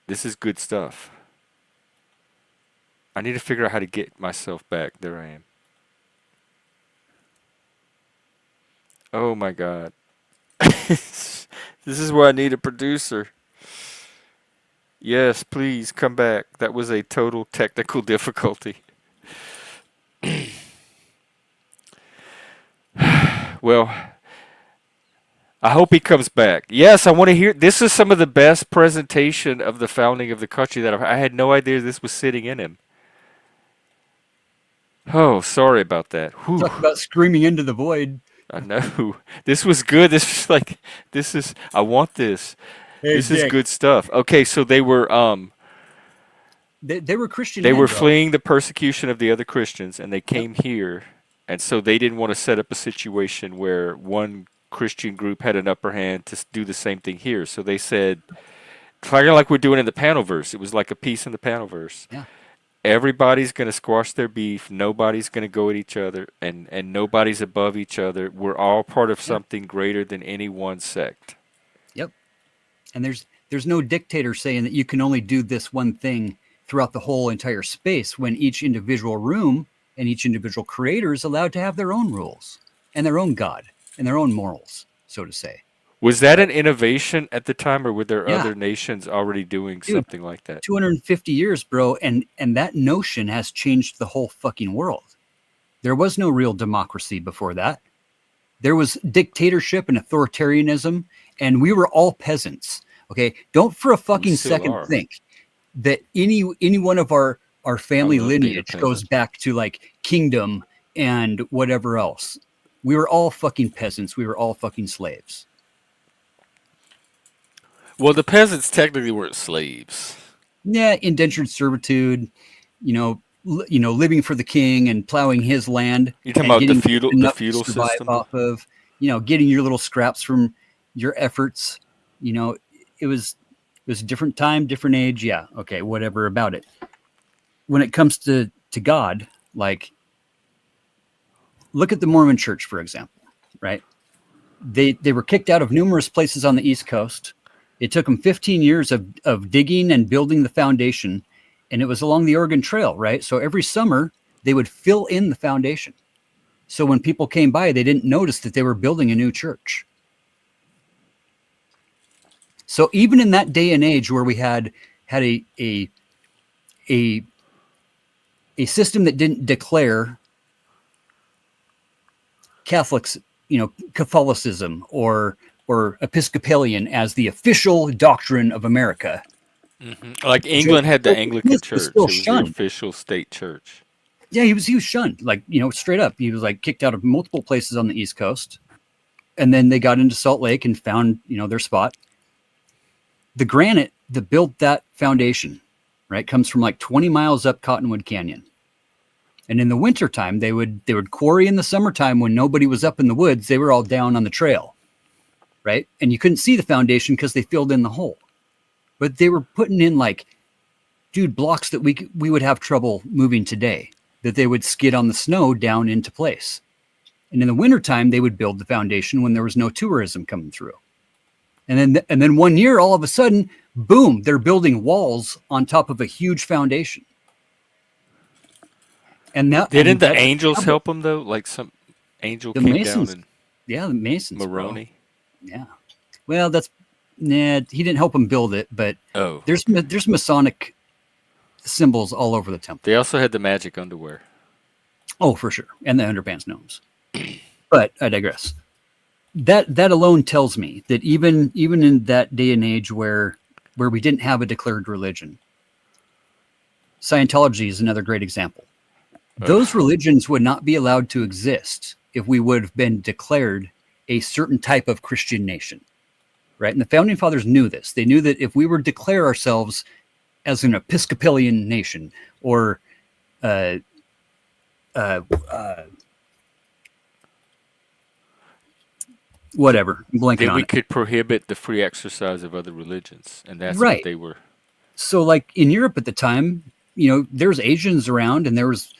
This is good stuff. I need to figure out how to get myself back. There I am. Oh my God. This is why I need a producer. Yes, please come back. That was a total technical difficulty. Well, I hope he comes back. Yes, I want to hear. This is some of the best presentation of the founding of the country that I had no idea this was sitting in him. Oh, sorry about that. Whew. Talk about screaming into the void. I know. This was good. I want this. Hey, This is Dick. good stuff. Okay, so they were They were Christian. they men, were bro. fleeing the persecution of the other Christians, and they came here, and so they didn't want to set up a situation where one Christian group had an upper hand to do the same thing here. So they said, kind of like we're doing in the Panelverse. It was like a piece in the Panelverse. Yeah. Everybody's going to squash their beef. Nobody's going to go at each other, and nobody's above each other. We're all part of something greater than any one sect. Yep. And there's no dictator saying that you can only do this one thing throughout the whole entire space, when each individual room and each individual creator is allowed to have their own rules and their own God and their own morals, so to say. Was that an innovation at the time, or were there Yeah. other nations already doing Dude, something like that? 250 years, bro, and that notion has changed the whole fucking world. There was no real democracy before that. There was dictatorship and authoritarianism, and we were all peasants. Okay, don't for a fucking still second are. think that any one of our family I love being a lineage goes peasant. back to like kingdom and whatever else. We were all fucking peasants. We were all fucking slaves. Well, the peasants technically weren't slaves. Yeah, indentured servitude, you know, living for the king and plowing his land. You're talking and about the getting feudal enough to survive system. off of, getting your little scraps from your efforts. It was a different time, different age. Yeah. Okay. Whatever about it. When it comes to God, like, look at the Mormon church, for example, right? They were kicked out of numerous places on the East Coast. It took them 15 years of digging and building the foundation, and it was along the Oregon Trail, right? So every summer they would fill in the foundation. So when people came by, they didn't notice that they were building a new church. So even in that day and age where we had a system that didn't declare Catholics, Catholicism or Episcopalian as the official doctrine of America. Mm-hmm. Like England had the Anglican Church. It was the shunned. official state church. Yeah, he was shunned, like, straight up. He was like kicked out of multiple places on the East Coast. And then they got into Salt Lake and found, their spot. The granite that built that foundation, right, comes from like 20 miles up Cottonwood Canyon. And in the wintertime, they would quarry. In the summertime, when nobody was up in the woods, they were all down on the trail, right? And you couldn't see the foundation because they filled in the hole. But they were putting in, like, blocks that we would have trouble moving today, that they would skid on the snow down into place. And in the wintertime, they would build the foundation when there was no tourism coming through. And then one year, all of a sudden, boom, they're building walls on top of a huge foundation. And didn't the angels help them though? Like some angel came Masons, down and the Masons, Moroni. Yeah, well, he didn't help them build it, but there's Masonic symbols all over the temple. They also had the magic underwear. Oh, for sure, and the underpants gnomes. But I digress. That alone tells me that even in that day and age where we didn't have a declared religion, Scientology is another great example. Those religions would not be allowed to exist if we would have been declared a certain type of Christian nation, right? And the founding fathers knew this. They knew that if we were to declare ourselves as an Episcopalian nation or whatever, I'm blanking then on we it. could prohibit the free exercise of other religions, and that's Right. what they were. So, like in Europe at the time, there's Asians around, and there was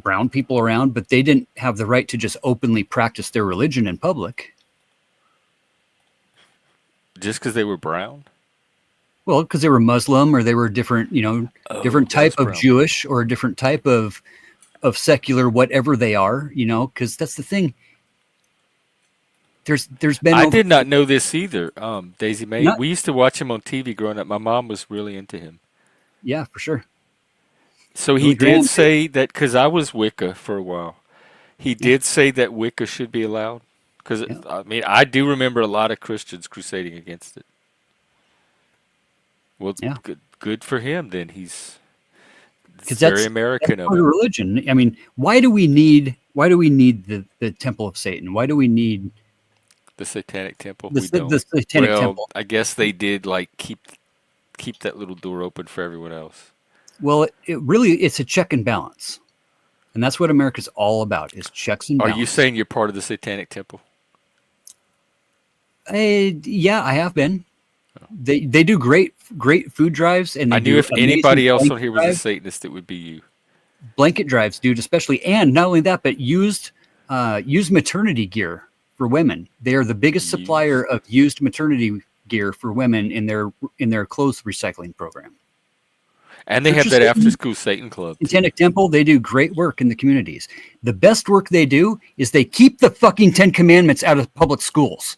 brown people around, but they didn't have the right to just openly practice their religion in public. Just because they were brown? Well, because they were Muslim, or they were different, different type of Jewish, or a different type of secular, whatever they are, because that's the thing. There's been. I did not know this either, Daisy May. Not- We used to watch him on TV growing up. My mom was really into him. Yeah, for sure. So he did say that, because I was Wicca for a while. He did say that Wicca should be allowed. Because, I do remember a lot of Christians crusading against it. Well, good for him then. It's very American of him. Religion. I mean, why do we need the Temple of Satan? Why do we need the Satanic Temple? The Satanic Temple. I guess they did keep that little door open for everyone else. Well, it's a check and balance. And that's what America's all about, is checks and balance. Are you saying you're part of the Satanic Temple? Yeah, I have been. They do great food drives, and I knew if anybody else on here was a Satanist, it would be you. Blanket drives, dude, especially, and not only that, but used maternity gear for women. They are the biggest supplier of used maternity gear for women in their clothes recycling program. And they have that after-school Satan club. Satanic Temple, they do great work in the communities. The best work they do is they keep the fucking 10 Commandments out of public schools.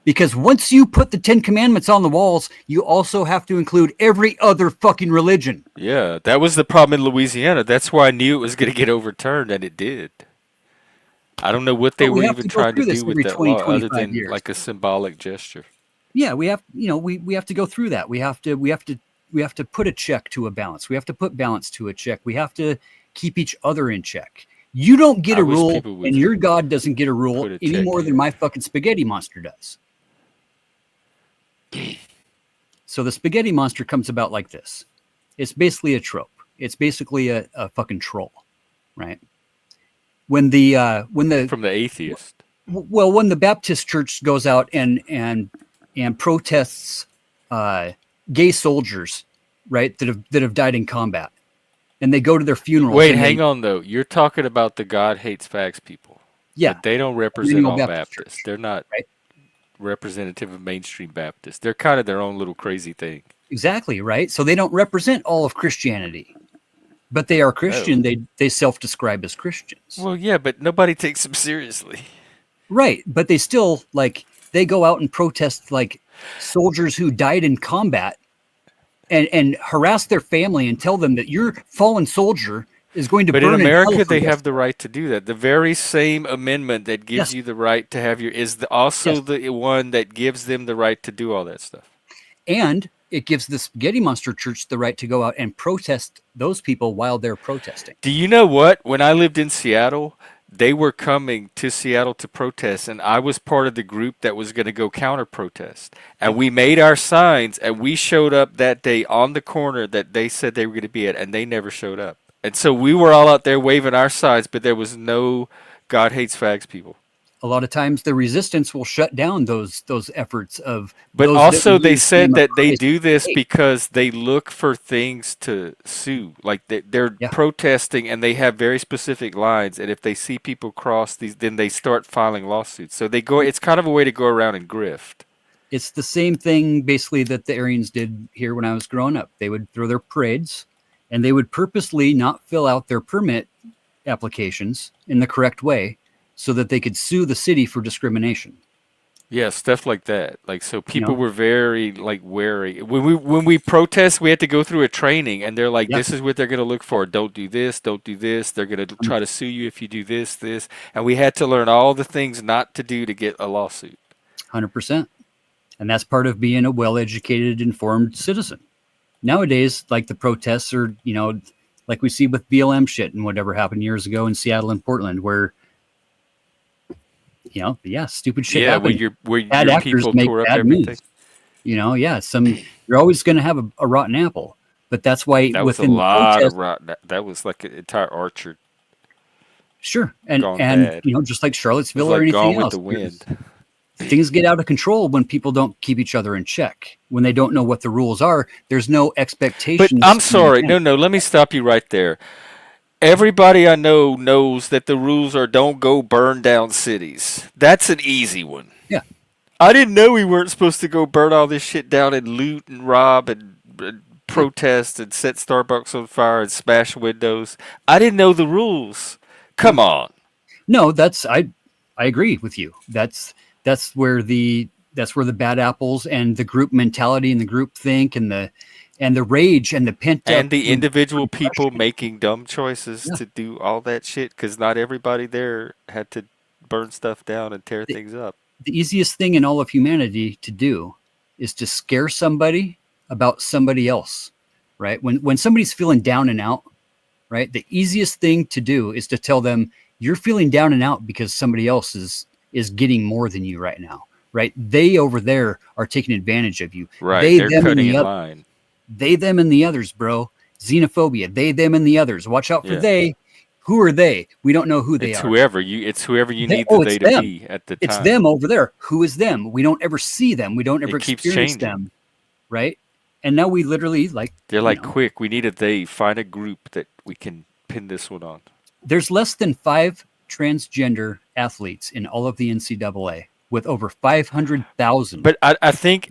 Because once you put the 10 Commandments on the walls, you also have to include every other fucking religion. Yeah, that was the problem in Louisiana. That's why I knew it was going to get overturned, and it did. I don't know what they were even trying to do with that law, other than like a symbolic gesture. Yeah, we have to go through that. We have to put a check to a balance. We have to put balance to a check. We have to keep each other in check. You don't get a rule, and your God doesn't get a rule any more than my fucking spaghetti monster does. So the spaghetti monster comes about like this. It's basically a trope. It's basically a fucking troll, right? When the From the atheist. well, when the Baptist church goes out and protests gay soldiers, right, that have died in combat, and they go to their funerals. Wait, and hang on though. You're talking about the God hates fags people. Yeah, But they don't represent Emmanuel all Baptist Baptists. Church, They're not right? representative of mainstream Baptists. They're kind of their own little crazy thing. Exactly, right. So they don't represent all of Christianity, but they are Christian. They self-describe as Christians. Well, yeah, but nobody takes them seriously. Right, but they still they go out and protest soldiers who died in combat and harass their family and tell them that your fallen soldier is going to But burn in in hell America, for they this. have the right to do that. The very same amendment that gives Yes. you the right to have also Yes. the one that gives them the right to do all that stuff. And it gives the Spaghetti Monster Church the right to go out and protest those people while they're protesting. Do you know what? When I lived in Seattle, they were coming to Seattle to protest, and I was part of the group that was going to go counter protest. And we made our signs, and we showed up that day on the corner that they said they were going to be at, and they never showed up. And so we were all out there waving our signs, but there was no God hates fags people. A lot of times the resistance will shut down those efforts of. But those also that they use the said name of that they Christ. do this Hey, because they look for things to sue. Like they're Yeah. protesting and they have very specific lines. And if they see people cross these, then they start filing lawsuits. So it's kind of a way to go around and grift. It's the same thing basically that the Aryans did here when I was growing up. They would throw their parades and they would purposely not fill out their permit applications in the correct way so that they could sue the city for discrimination. Yeah, stuff like that. Like, so people know? were very wary. When we protest, we had to go through a training, and they're like, Yeah. "This is what they're going to look for. Don't do this. Don't do this. They're going to try to sue you if you do this." And we had to learn all the things not to do to get a lawsuit. 100%. And that's part of being a well-educated, informed citizen. Nowadays, the protests are, like we see with BLM shit and whatever happened years ago in Seattle and Portland, where, stupid shit Yeah, happened. where Bad your actors people make tore up bad everything. moves. You're always going to have a rotten apple, but that's why That was a within the lot protest, of rotten. That was like an entire orchard. sure, and gone and bad. Just like It was Charlottesville like or anything Gone with else, the Wind. things get out of control when people don't keep each other in check. When they don't know what the rules are, there's no But expectations. I'm sorry. No, let me stop you right there. Everybody I know knows that the rules are don't go burn down cities. That's an easy one. Yeah. I didn't know we weren't supposed to go burn all this shit down and loot and rob and protest and set Starbucks on fire and smash windows. I didn't know the rules. Come on. No, I agree with you. That's where the bad apples and the group mentality and the group think and the rage and the pent up And the individual people depression. making dumb choices Yeah. to do all that shit because not everybody there had to burn stuff down and tear things up. The easiest thing in all of humanity to do is to scare somebody about somebody else, right? When somebody's feeling down and out, right? The easiest thing to do is to tell them you're feeling down and out because somebody else is getting more than you right now, right? They over there are taking advantage of you. Right, They, they're them, and cutting the in oth- line. They, them, and the others, bro. Xenophobia. They, them, and the others. Watch out for Yeah. they. Who are they? We don't know who they It's are. whoever you need Oh, the it's they to them. be at the time. It's them over there. Who is them? We don't ever see them. We don't ever It keeps experience changing. them, right? And now we literally They're you like, know, quick, we need a they. Find a group that we can pin this one on. there's less than 5 transgender athletes in all of the NCAA with over 500,000. But I think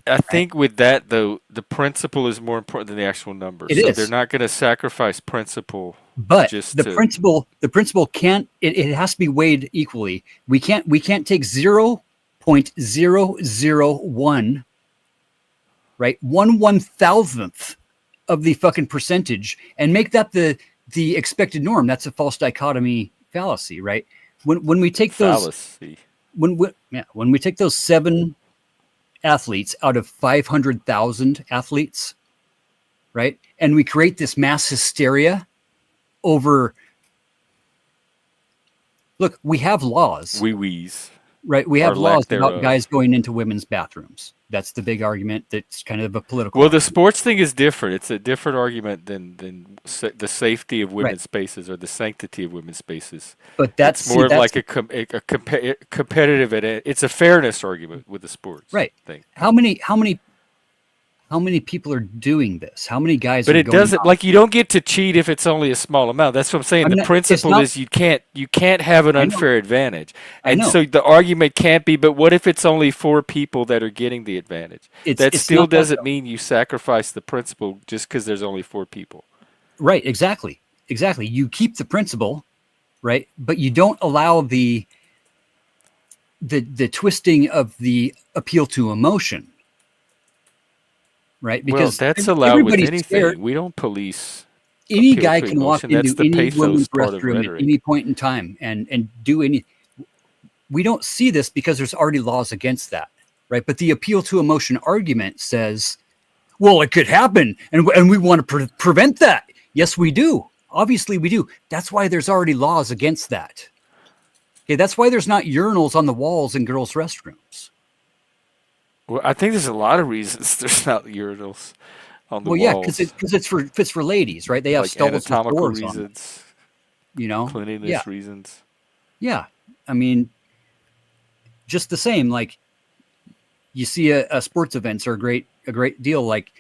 with that though, the principle is more important than the actual numbers. It So is. they're not going to sacrifice principle. But just the to- principle can't. It has to be weighed equally. We can't take 0.001, right, 1/1000th of the fucking percentage and make that the expected norm. That's a false dichotomy fallacy, right? When we take those fallacy. when we take those 7 athletes out of 500,000 athletes, right, and we create this mass hysteria over. Look, we have laws. Wee wees. Right. We or have lack laws about thereof. guys going into women's bathrooms. That's the big argument. That's kind of a political Well, the argument. sports thing is different. It's a different argument than the safety of Right. women's spaces or the sanctity of women's spaces. But It's more of that's like competitive. It's a fairness argument with the sports right. thing. How many people are doing this? How many guys But are it going doesn't, out? like, you don't get to cheat if it's only a small amount. That's what I'm saying. I'm The not, it's principle not, is you can't have an I know, unfair advantage. I And know. so the argument can't be, but what if it's only 4 people that are getting the advantage? That It's still not that doesn't though. mean you sacrifice the principle just because there's only 4 people. Right. Exactly. Exactly. You keep the principle, right? But you don't allow the twisting of the appeal to emotion, right? Well, Because that's allowed with everybody's scared. anything. We don't police Any appeal guy to can walk emotion. into That's the any women's pathos part of restroom at rhetoric. any point in time and do any. We don't see this because there's already laws against that, right? But the appeal to emotion argument says, well, it could happen, and we want to prevent that. Yes, we do. Obviously, we do. That's why there's already laws against that. Okay, that's why there's not urinals on the walls in girls' restrooms. Well, I think there's a lot of reasons there's not urinals on the Well, yeah, because walls, it's for ladies, right? They have like stalls with anatomical doors on them, reasons, you know? cleanliness Yeah, reasons. yeah. I mean, just the same. Like you see, a sports events are a great deal. Like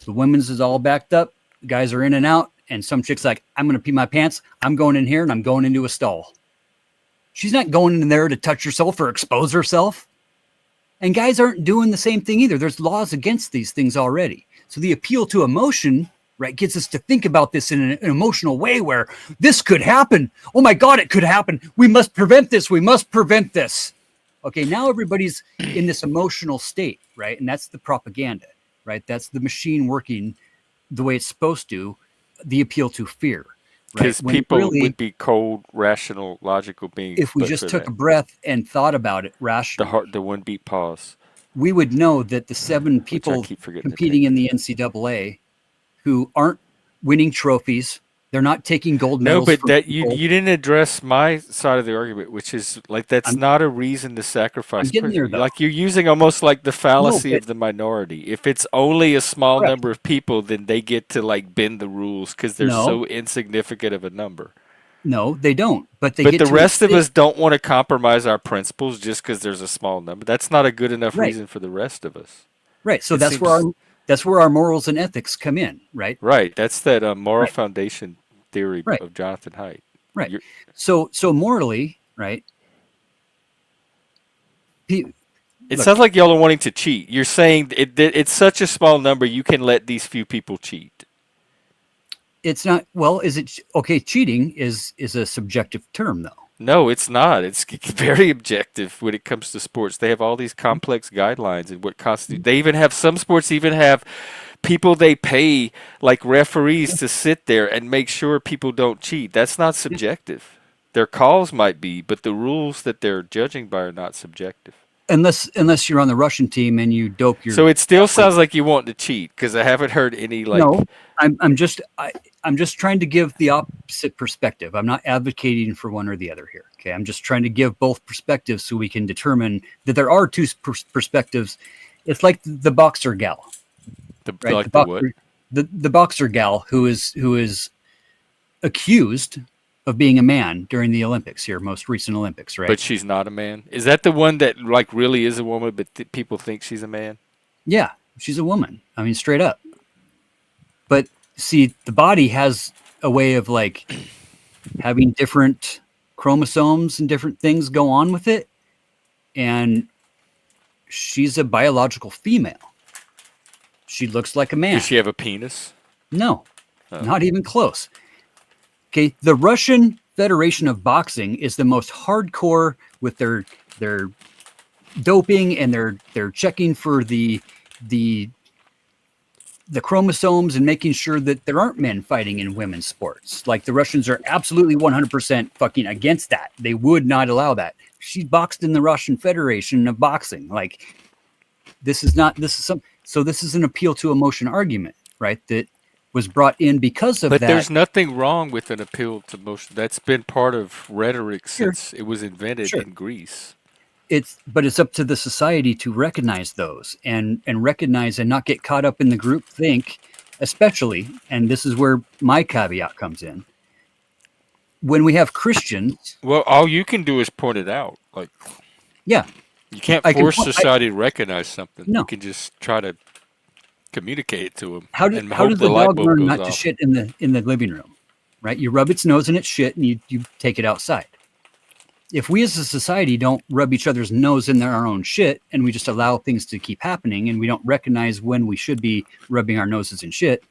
the women's is all backed up, the guys are in and out, and some chick's like, "I'm gonna pee my pants. I'm going in here and I'm going into a stall." She's not going in there to touch herself or expose herself. And guys aren't doing the same thing either. There's laws against these things already. So the appeal to emotion, right, gets us to think about this in an emotional way where this could happen. Oh my God, it could happen. We must prevent this. We must prevent this. Okay, now everybody's in this emotional state, right? And that's the propaganda, right? That's the machine working the way it's supposed to, the appeal to fear. Right? Because When people really, would be cold, rational, logical beings. if we But just for took that, a breath and thought about it the rationally, the 1 beat pause, we would know that the 7 which I people keep forgetting to competing take. in the NCAA who aren't winning trophies, they're not taking gold No, medals but from that people. you didn't address my side of the argument, which is like that's I'm not a reason to I'm sacrifice getting there principle. though. Like you're using almost like the No, fallacy but of the minority. If it's only a small correct. number of people, then they get to like bend the rules because they're No, so insignificant of a number. no, they don't. But they But get the to rest of exist. us don't want to compromise our principles just because there's a small number. That's not a good enough Right, reason for the rest of us. right. So It that's seems where our morals and ethics come in, right? right. That's that moral Right, foundation theory right, of Jonathan Haidt. right. You're, So morally, right? Pe- it Look, sounds like y'all are wanting to cheat. You're saying it's such a small number you can let these few people cheat. it's not. Well, is it okay? Cheating is a subjective term, though. No, it's not. It's very objective when it comes to sports. They have all these complex guidelines and what constitutes. They even have some sports even have people they pay like referees to sit there and make sure people don't cheat. That's not subjective. Their calls might be, but the rules that they're judging by are not subjective. Unless you're on the Russian team and you dope your So it still athlete. sounds like you want to cheat because I haven't heard any like. No, I'm just trying to give the opposite perspective. I'm not advocating for one or the other here. Okay, I'm just trying to give both perspectives so we can determine that there are two perspectives. It's like the boxer gal, right? Like the what? The boxer gal who is accused of being a man during the Olympics here, most recent Olympics, right? But she's not a man. Is that the one that like really is a woman, but people think she's a man? Yeah, she's a woman. I mean, straight up. But see, the body has a way of like having different chromosomes and different things go on with it. And she's a biological female. She looks like a man. Does she have a penis? No, Oh. not even close. Okay, the Russian Federation of Boxing is the most hardcore with their doping and their checking for the chromosomes and making sure that there aren't men fighting in women's sports. Like the Russians are absolutely 100% fucking against that. They would not allow that. She boxed in the Russian Federation of Boxing. Like this is an appeal to emotion argument, right? That was brought in because of But that. there's nothing wrong with an appeal to motion. That's been part of rhetoric Sure, since it was invented sure. in Greece. but it's up to the society to recognize those and recognize and not get caught up in the group think, especially, and this is where my caveat comes in. When we have Christians, Well, all you can do is point it out. Like, yeah, you can't I can force point- I- society to recognize something. No. You can just try to communicate it to them. how and does hope the light dog bulb learn goes not to off. shit in the living room, right? You rub its nose in its shit and you take it outside. If we as a society don't rub each other's nose in our own shit and we just allow things to keep happening and we don't recognize when we should be rubbing our noses in shit,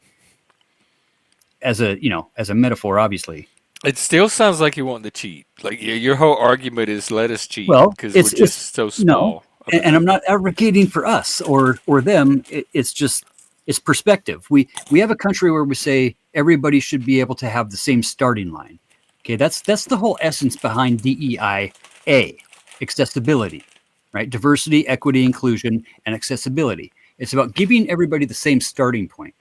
as a metaphor, obviously. It still sounds like you want to cheat. Like your whole argument is let us cheat Well, because we're just so small. No, and I'm not advocating for us or them. It's perspective. We have a country where we say everybody should be able to have the same starting line. Okay, that's the whole essence behind DEIA, accessibility, right? Diversity, equity, inclusion, and accessibility. It's about giving everybody the same starting point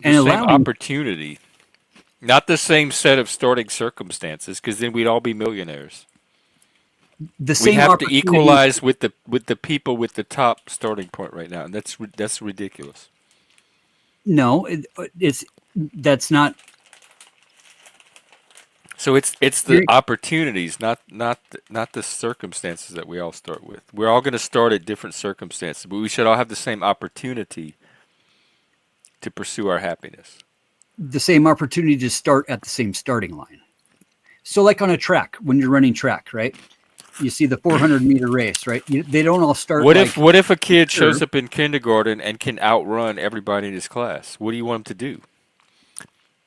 The and same allowing opportunity, not the same set of starting circumstances, because then we'd all be millionaires. the We same have to opportunity- equalize with the people with the top starting point right now, and that's ridiculous. No, that's not. So it's the You're- opportunities, not the circumstances that we all start with. We're all going to start at different circumstances, but we should all have the same opportunity to pursue our happiness. The same opportunity to start at the same starting line. So like on a track, when you're running track, right? You see the 400-meter race, right? They don't all start. What like, if a kid Sure. shows up in kindergarten and can outrun everybody in his class? What do you want him to do?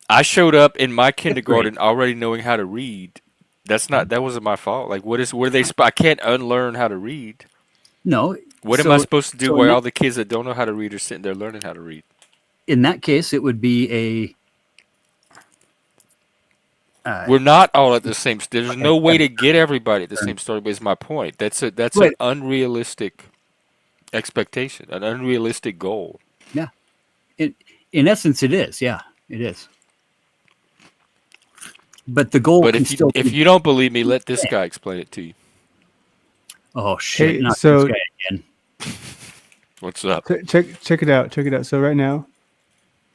I showed up in my kindergarten already knowing how to read. That wasn't my fault. Like, I can't unlearn how to read. No. What am so- I supposed to do so while in all the kids that don't know how to read are sitting there learning how to read? In that case, it would be We're not all at the same. There's no way to get everybody at the same starting point. Is my point. That's an Right. unrealistic expectation, an unrealistic goal. in essence, it is. Yeah, it is. But the goal But can still if be. you don't believe me, let this guy explain it to you. Oh shit! Hey, not so- this guy again. What's up? Check it out. So right now,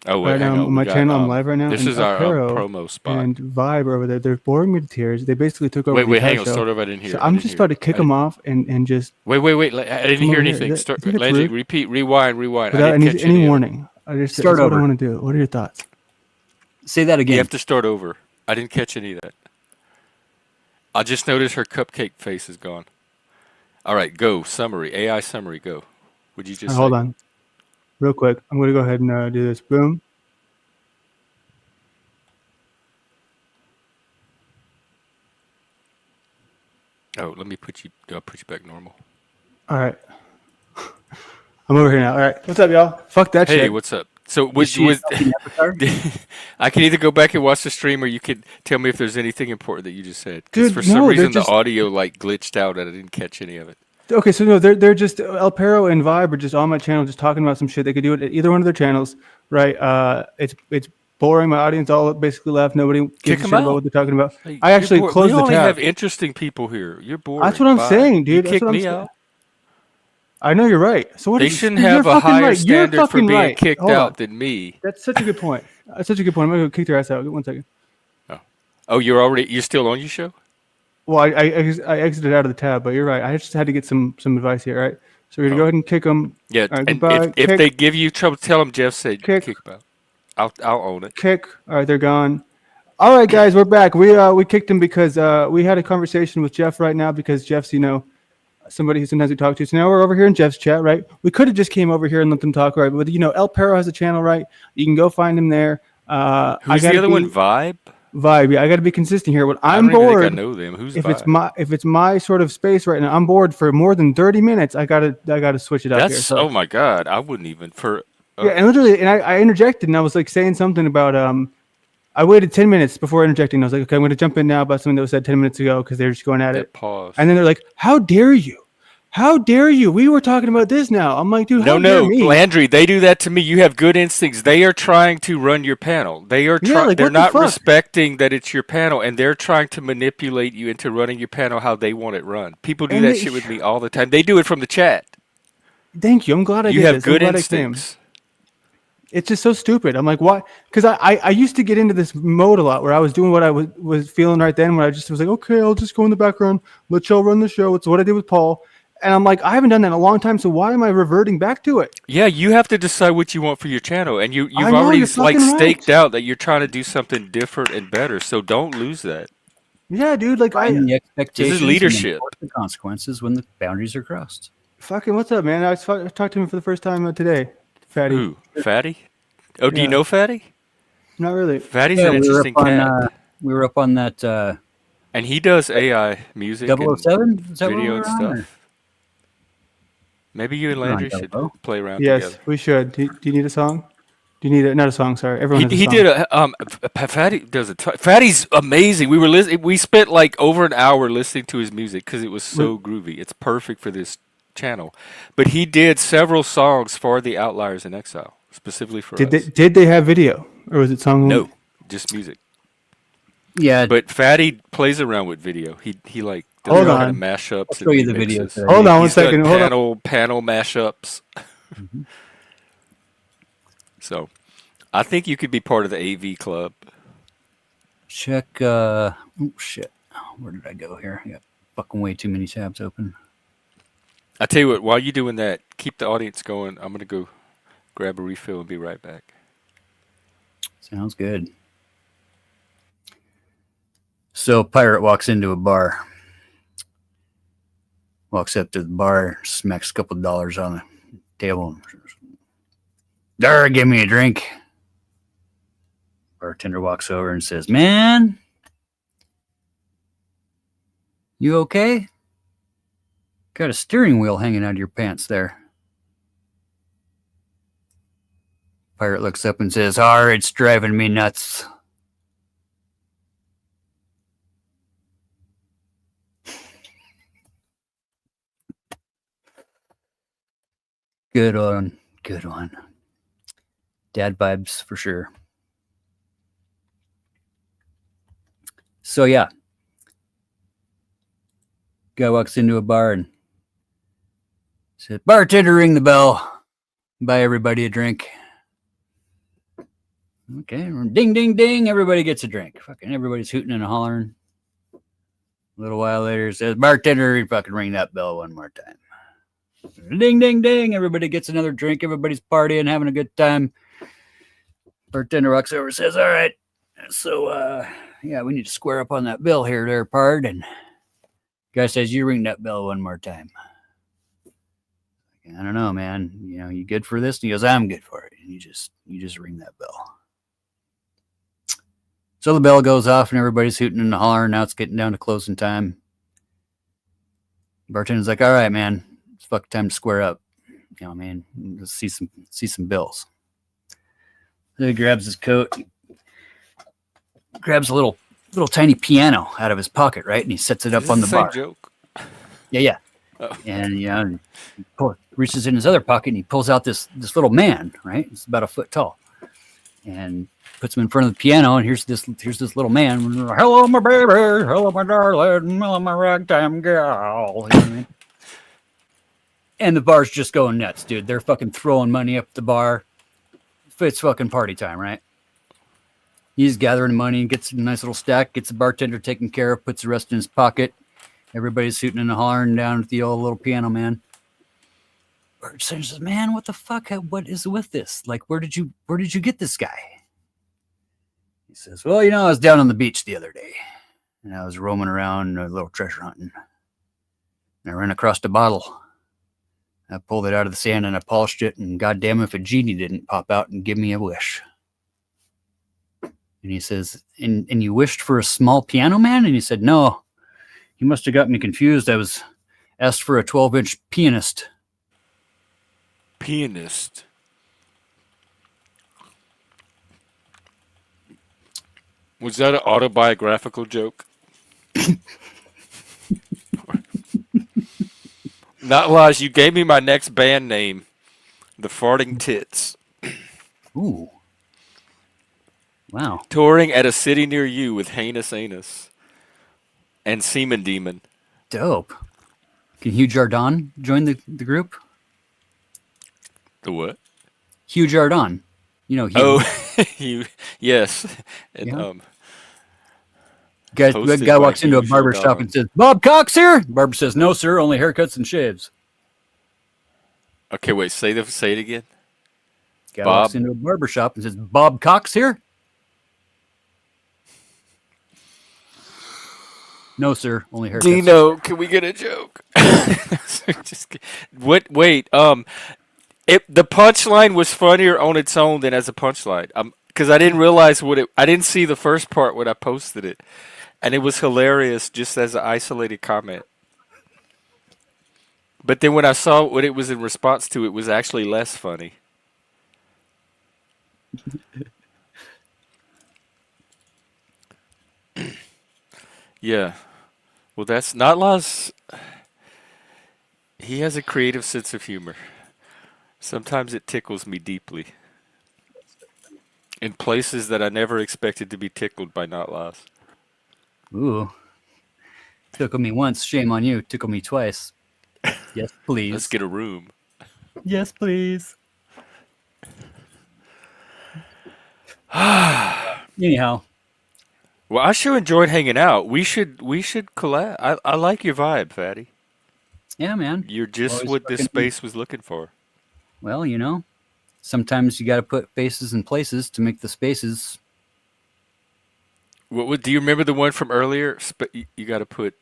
Oh wait, right hang now on. on my channel, I'm live right now. This and is our Aparo promo spot. and Vibe are over there. They're boring me to tears. They basically took over. Wait, the hang entire on. show. Start over. I didn't hear. So I I'm didn't just hear. about to kick them off and just Wait. I didn't Come hear over here. anything. Do Start. you think it's Legend, rude? repeat. Rewind. I without didn't catch any of it. warning. That's Start what I over. want to do. What are your thoughts? Say that You again. have to start over. I didn't catch any of that. I just noticed her cupcake face is gone. All right, go. Summary. AI summary. Go. Would you just Hold say? on, real quick. I'm going to go ahead and do this. Boom. Oh, let me put you. I'll put you back normal. All right. I'm over here now. All right. What's up, y'all? Fuck that Hey, shit. what's up? So Is she a fucking avatar? I can either go back and watch the stream, or you can tell me if there's anything important that you just said. Because Dude, for some no, they're reason just- the audio like glitched out, and I didn't catch any of it. Okay, so no, they're just El Perro and Vibe are just on my channel, just talking about some shit. They could do it at either one of their channels, right? It's boring. My audience all basically left. Nobody Kick gives a 'em shit out. about what they're talking about. Hey, I you're actually bored. closed We the only tab. have interesting people here. You're boring. That's what I'm Bye. saying, dude. You That's kicked what I'm me saying. out. I know you're right. So what? They is- shouldn't you're have a fucking higher right. You're standard for fucking being right. kicked Hold on. out than me. That's such a good point. That's such a good point. I'm gonna go kick their ass out. 1 second. Oh, you're still on your show? Well, I exited out of the tab, but you're right. I just had to get some advice here. All right. So we're gonna go ahead and kick them. Yeah. All right, And goodbye. if Kick. they give you trouble, tell them Jeff said Kick. kick them out. I'll own it. Kick. All right, they're gone. All right, guys, we're back. We kicked him because we had a conversation with Jeff right now because Jeff's somebody who sometimes we talk to. So now we're over here in Jeff's chat, right? We could have just came over here and let them talk, right? But El Perro has a channel, right? You can go find him there. Who's the other one? Vibe? Vibe. Yeah, I got to be consistent here. When I I'm don't even bored, think I know them. Who's if Vibe? it's my sort of space right now, I'm bored for more than 30 minutes. I gotta switch it up here. That's So, oh my god! I wouldn't even for. yeah, and literally, and I interjected, and I was like saying something about I waited 10 minutes before interjecting. I was like, okay, I'm going to jump in now about something that was said 10 minutes ago because they're just going at That it. pause. And then they're like, how dare you? How dare you? We were talking about this now. I'm like, dude, No, how dare no, me? Landry, they do that to me. You have good instincts. They are trying to run your panel. They are Yeah, like they're what the not fuck? respecting that it's your panel, and they're trying to manipulate you into running your panel how they want it run. People do And that they, shit with me all the time. They do it from the chat. thank you. I'm glad I You did have this. I'm good glad I came. instincts. It's just so stupid. I'm like, why? Because I used to get into this mode a lot where I was doing what I was feeling right then, where I just was like, okay, I'll just go in the background, let y'all run the show. It's what I did with Paul. And I'm like, I haven't done that in a long time, so why am I reverting back to it? Yeah, you have to decide what you want for your channel, and you've I know already you're like fucking staked right. out that you're trying to do something different and better. So don't lose that. Yeah, dude. Like Find the This is expectations and leadership. enforce the consequences when the boundaries are crossed. fucking what's up, man? I talked to him for the first time today, Fatty. Who? Fatty? Oh, do you Yeah, know Fatty? not really. Fatty's Yeah, an interesting cat, we were up on that and he does AI music and 007. Is that what we video and were on? Or stuff. Maybe you and we were on Landry should 00? play around Yes, together. we should. Do you need a song? Do you need not a song? Sorry, everyone He has a he song. did a Fatty does a Fatty's amazing. We spent like over an hour listening to his music because it was so groovy. It's perfect for this channel. But he did several songs for the Outliers in Exile, specifically for us. Did they have video or was it song only? No, just music. Yeah, But Fatty plays around with video. He like does Hold kind of on. I'll mashups show and you the videos remixes. that I Hold make. on 1 He's done second. Hold on. panel mashups. Mhm. So I think you could be part of the AV club. Check. Oh shit! Where did I go here? I got fucking way too many tabs open. I tell you what, while you're doing that, keep the audience going. I'm gonna go grab a refill and be right back. Sounds good. So pirate walks into a bar. Walks up to the bar, smacks a couple dollars on the table. And says, "Dar, give me a drink." Bartender walks over and says, "Man, you okay? Got a steering wheel hanging out of your pants there." Pirate looks up and says, "Ah, it's driving me nuts." Good one. Good one. Dad vibes for sure. So yeah. Guy walks into a bar and said, "Bartender, ring the bell. Buy everybody a drink." Okay. Ding, ding, ding. Everybody gets a drink. Fucking everybody's hooting and hollering. A little while later, says, "Bartender, fucking ring that bell one more time." Ding, ding, ding. Everybody gets another drink. Everybody's partying, having a good time. Bartender walks over and says, "All right. So, yeah, we need to square up on that bill here, there, pard." And guy says, "You ring that bell one more time." "I don't know, man. You know, you good for this?" And he goes, "I'm good for it." And you just ring that bell. So the bell goes off and everybody's hooting and hollering. Now it's getting down to closing time. Bartender's like, "All right, man, it's fucking time to square up. You know, man, let's see some bills." So he grabs his coat, grabs a little tiny piano out of his pocket, right? And he sets it up Is on this the the same bar. joke? Yeah. Oh. And you know, reaches in his other pocket and he pulls out this little man, right? It's about a foot tall, and puts him in front of the piano. And here's this little man. "Hello, my baby. Hello, my darling. Hello, my ragtime gal." You know what I mean? And the bar's just going nuts, dude. They're fucking throwing money up the bar. It's fucking party time, right? He's gathering money, gets a nice little stack, gets the bartender taken care of, puts the rest in his pocket. Everybody's hooting and hollering down at the old little piano man. Bartender says, "Man, what the fuck? What is with this? Like, where did you get this guy?" He says, "Well, you know, I was down on the beach the other day, and I was roaming around a little treasure hunting, and I ran across a bottle. I pulled it out of the sand and I polished it, and goddamn if a genie didn't pop out and give me a wish." And he says, and you wished for a small piano man?" And he said, "No, you must have got me confused. I was asked for a 12-inch pianist." Pianist. Was that an autobiographical joke? Not lies. You gave me my next band name, the Farting Tits. Ooh. Wow. Touring at a city near you with Heinous Anus and Semen Demon. Dope. Can Hugh Jardin join the group? The what? Hugh Jardin. You know Hugh. Oh, you. Yes. And, Yeah. Guy hosted by walks into a Hugh barber Jardin. shop and says, "Bob Cox here?" Barber says, "No, sir. Only haircuts and shaves." Okay, wait. Say it again. Guy Bob. walks into a barber shop and says, "Bob Cox here?" No, sir. Only haircuts. Dino, can we get a joke? What? Wait. The punchline was funnier on its own than as a punchline. Because I didn't realize I didn't see the first part when I posted it, and it was hilarious just as an isolated comment. But then when I saw what it was in response to, it was actually less funny. Yeah. Well, that's not Laz. He has a creative sense of humor. Sometimes it tickles me deeply. In places that I never expected to be tickled by Not Laz. Ooh. Tickle me once, shame on you. Tickle me twice. Yes, please. Let's get a room. Yes, please. Anyhow. Well, I sure enjoyed hanging out. We should collab. I like your vibe, Fatty. Yeah, man. You're just Always what this fucking- space was looking for. Well, you know, sometimes you got to put faces in places to make the spaces. What do you remember the one from earlier? You got to put.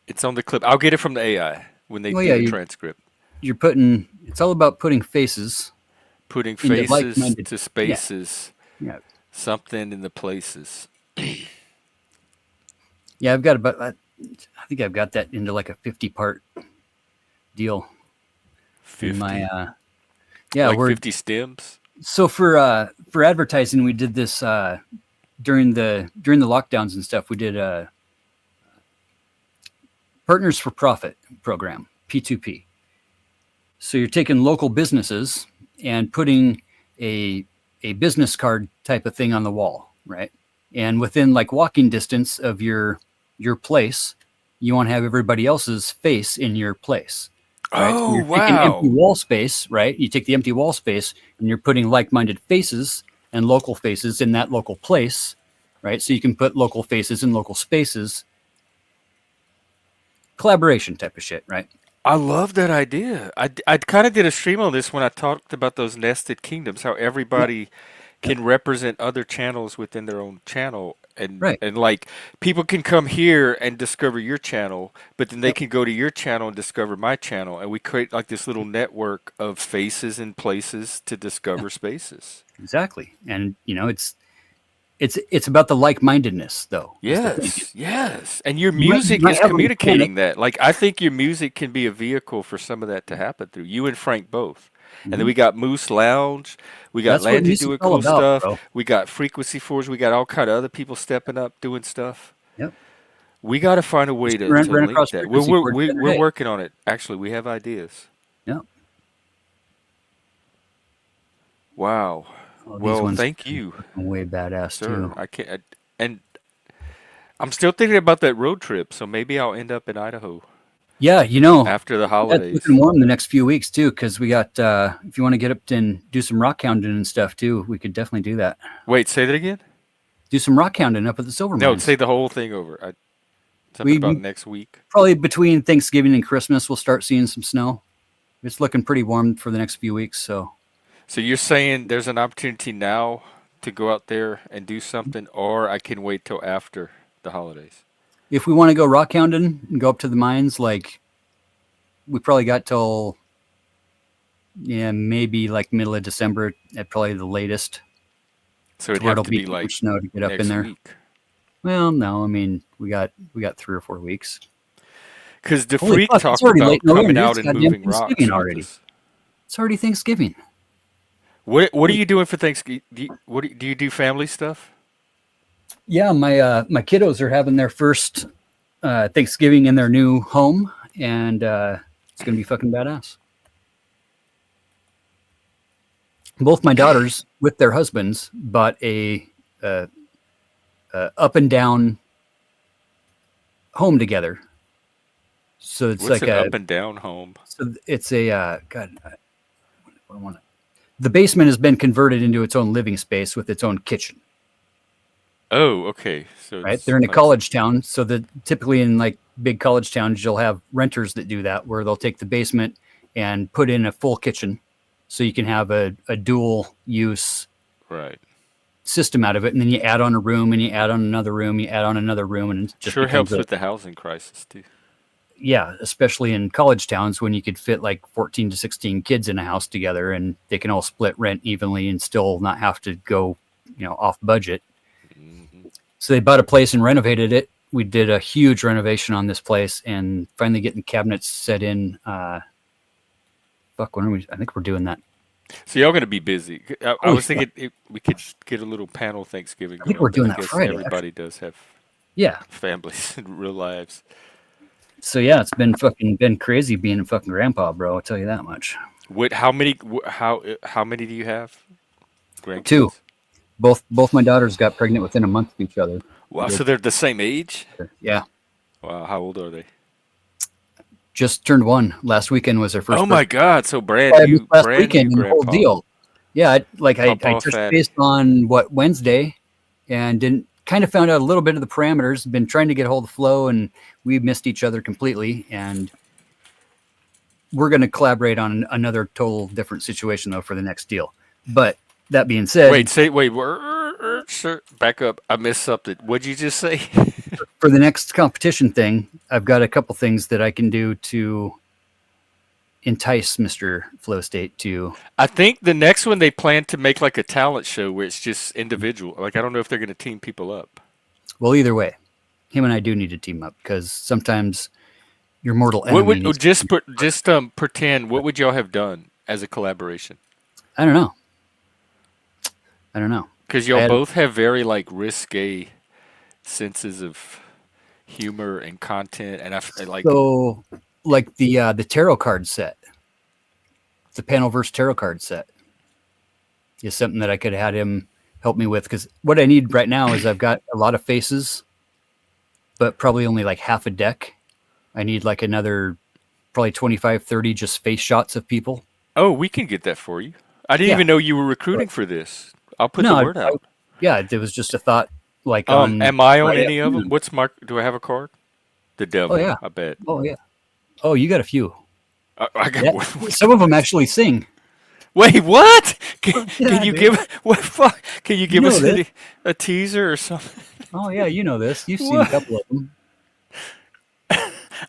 It's on the clip. I'll get it from the AI when they Well, do yeah, the transcript. You're putting. It's all about putting faces. Putting into faces like-minded- to spaces. Yeah. Something in the places. Yeah, I've got about. I think I've got that into like a 50-part deal. 50. In my. Yeah, like we're 50 stems. so for advertising, we did this during the lockdowns and stuff. We did a Partners for Profit program, P2P. So you're taking local businesses and putting a business card type of thing on the wall, right? And within like walking distance of your place, you want to have everybody else's face in your place. Right? So Oh, you're taking wow. empty wall space, right? You take the empty wall space and you're putting like-minded faces and local faces in that local place, right? So you can put local faces in local spaces. Collaboration type of shit, right? I love that idea. I kind of did a stream on this when I talked about those nested kingdoms, how everybody can represent other channels within their own channel. And Right. and like people can come here and discover your channel, but then they can go to your channel and discover my channel, and we create like this little network of faces and places to discover spaces. Exactly. And you know, it's about the like-mindedness though. is the thing. Yes, yes. And your You might- music you might is have a communicating that. Like I think your music can be a vehicle for some of that to happen through you and Frank both. And then we got Moose Lounge, we got That's what Landy music's doing all cool about, stuff, bro. we got Frequency Fours, we got all kind of other people stepping up doing stuff. Yep. We got to find a way Just to ran link across that. Frequency Fours the other We're day. working on it. Actually, we have ideas. Yep. Wow. Oh, these Well, ones thank you, are way badass sir. too. I can't. And I'm still thinking about that road trip, so maybe I'll end up in Idaho Yeah, you know, after the that's holidays. looking warm the next few weeks too, because we got if you want to get up and do some rock hounding and stuff too, we could definitely do that. Wait, say that again? Do some rock hounding up at the Silver No, Mines. say the whole thing over. Something We- about we- next week. Probably between Thanksgiving and Christmas, we'll start seeing some snow. It's looking pretty warm for the next few weeks. So So you're saying there's an opportunity now to go out there and do something, or I can wait till after the holidays? if we want to go rock hounding and go up to the mines, like we probably got till maybe like middle of December at probably the latest. So it'd where have it'll to be be too like much snow to get up next in there. week. Well, no, I mean we got 3 or 4 weeks. Because the Holy freak fuck, it's talked already about late coming November. out It's and goddamn moving rocks. Thanksgiving with already. us. It's already Thanksgiving. What are you doing for Thanksgiving? Do you do family stuff? Yeah, my kiddos are having their first Thanksgiving in their new home, and It's gonna be fucking badass. Both my daughters, with their husbands, bought a up and down home together. So it's What's like an a up and down home? so it's a God. I want to. The basement has been converted into its own living space with its own kitchen. Oh, okay. So Right, it's they're in a like college town, so that typically in like big college towns, you'll have renters that do that, where they'll take the basement and put in a full kitchen, so you can have a dual use right. system out of it, and then you add on a room, and you add on another room, you add on another room, and it just Sure becomes helps with the housing crisis too. yeah, especially in college towns when you could fit like 14 to 16 kids in a house together, and they can all split rent evenly and still not have to go, off budget. So they bought a place and renovated it. We did a huge renovation on this place, and finally getting cabinets set in. When are we? I think we're doing that. So y'all gonna be busy. I Holy was thinking we could get a little panel Thanksgiving. I think going, we're but doing I that guess Friday, everybody does have Yeah. families and real lives. So yeah, it's been crazy being a fucking grandpa, bro. I'll tell you that much. How many? How many do you have? Grandkids? 2. Both my daughters got pregnant within a month of each other. Wow, so they're the same age? Yeah. Wow, how old are they? Just turned 1. Last weekend was their first. Oh my God! So brand new, last brand weekend, new the whole grandpa. deal. Yeah, I Papa touched fatty. base on Wednesday, and didn't kind of found out a little bit of the parameters. Been trying to get a hold of Flo, and we missed each other completely. And we're going to collaborate on another total different situation though for the next deal. But that being said, Sir, back up. I missed something. What'd you just say? for the next competition thing, I've got a couple things that I can do to entice Mr. Flow State to. I think the next one they plan to make like a talent show where it's just individual. Like I don't know if they're going to team people up. Well, either way, him and I do need to team up because sometimes your mortal What enemy. would needs- just pretend? What would y'all have done as a collaboration? I don't know. Because I y'all had- both have very like risque senses of humor and content, and I like. So, like the tarot card set, the Panelverse tarot card set, is something that I could have had him help me with. Because what I need right now is I've got a lot of faces, but probably only like half a deck. I need like another probably 25, 30 just face shots of people. Oh, we can get that for you. I didn't Yeah. even know you were recruiting for this. I'll put the word out. Yeah, there was just a thought. Like, Am I on right any of afternoon. them? What's my? Do I have a card? The devil. Oh, yeah. I bet. Oh yeah. Oh, you got a few. I got. Yeah. Some of them actually sing. Wait, what? Can Yeah, you dude. give what fuck? Can you give You us know this. a teaser or something? Oh yeah, you know this. You've seen a What? couple of them.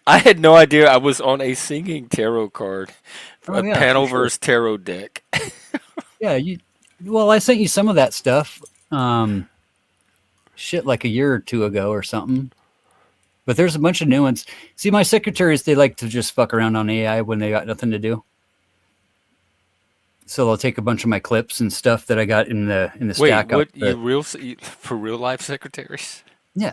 I had no idea I was on a singing tarot card, Oh, a yeah, for Panelverse tarot deck. Yeah, well, I sent you some of that stuff. Shit, like a year or two ago or something. But there's a bunch of new ones. See, my secretaries, they like to just fuck around on AI when they got nothing to do. So they'll take a bunch of my clips and stuff that I got in the Wait, stack. what? Up the- For real life secretaries? Yeah.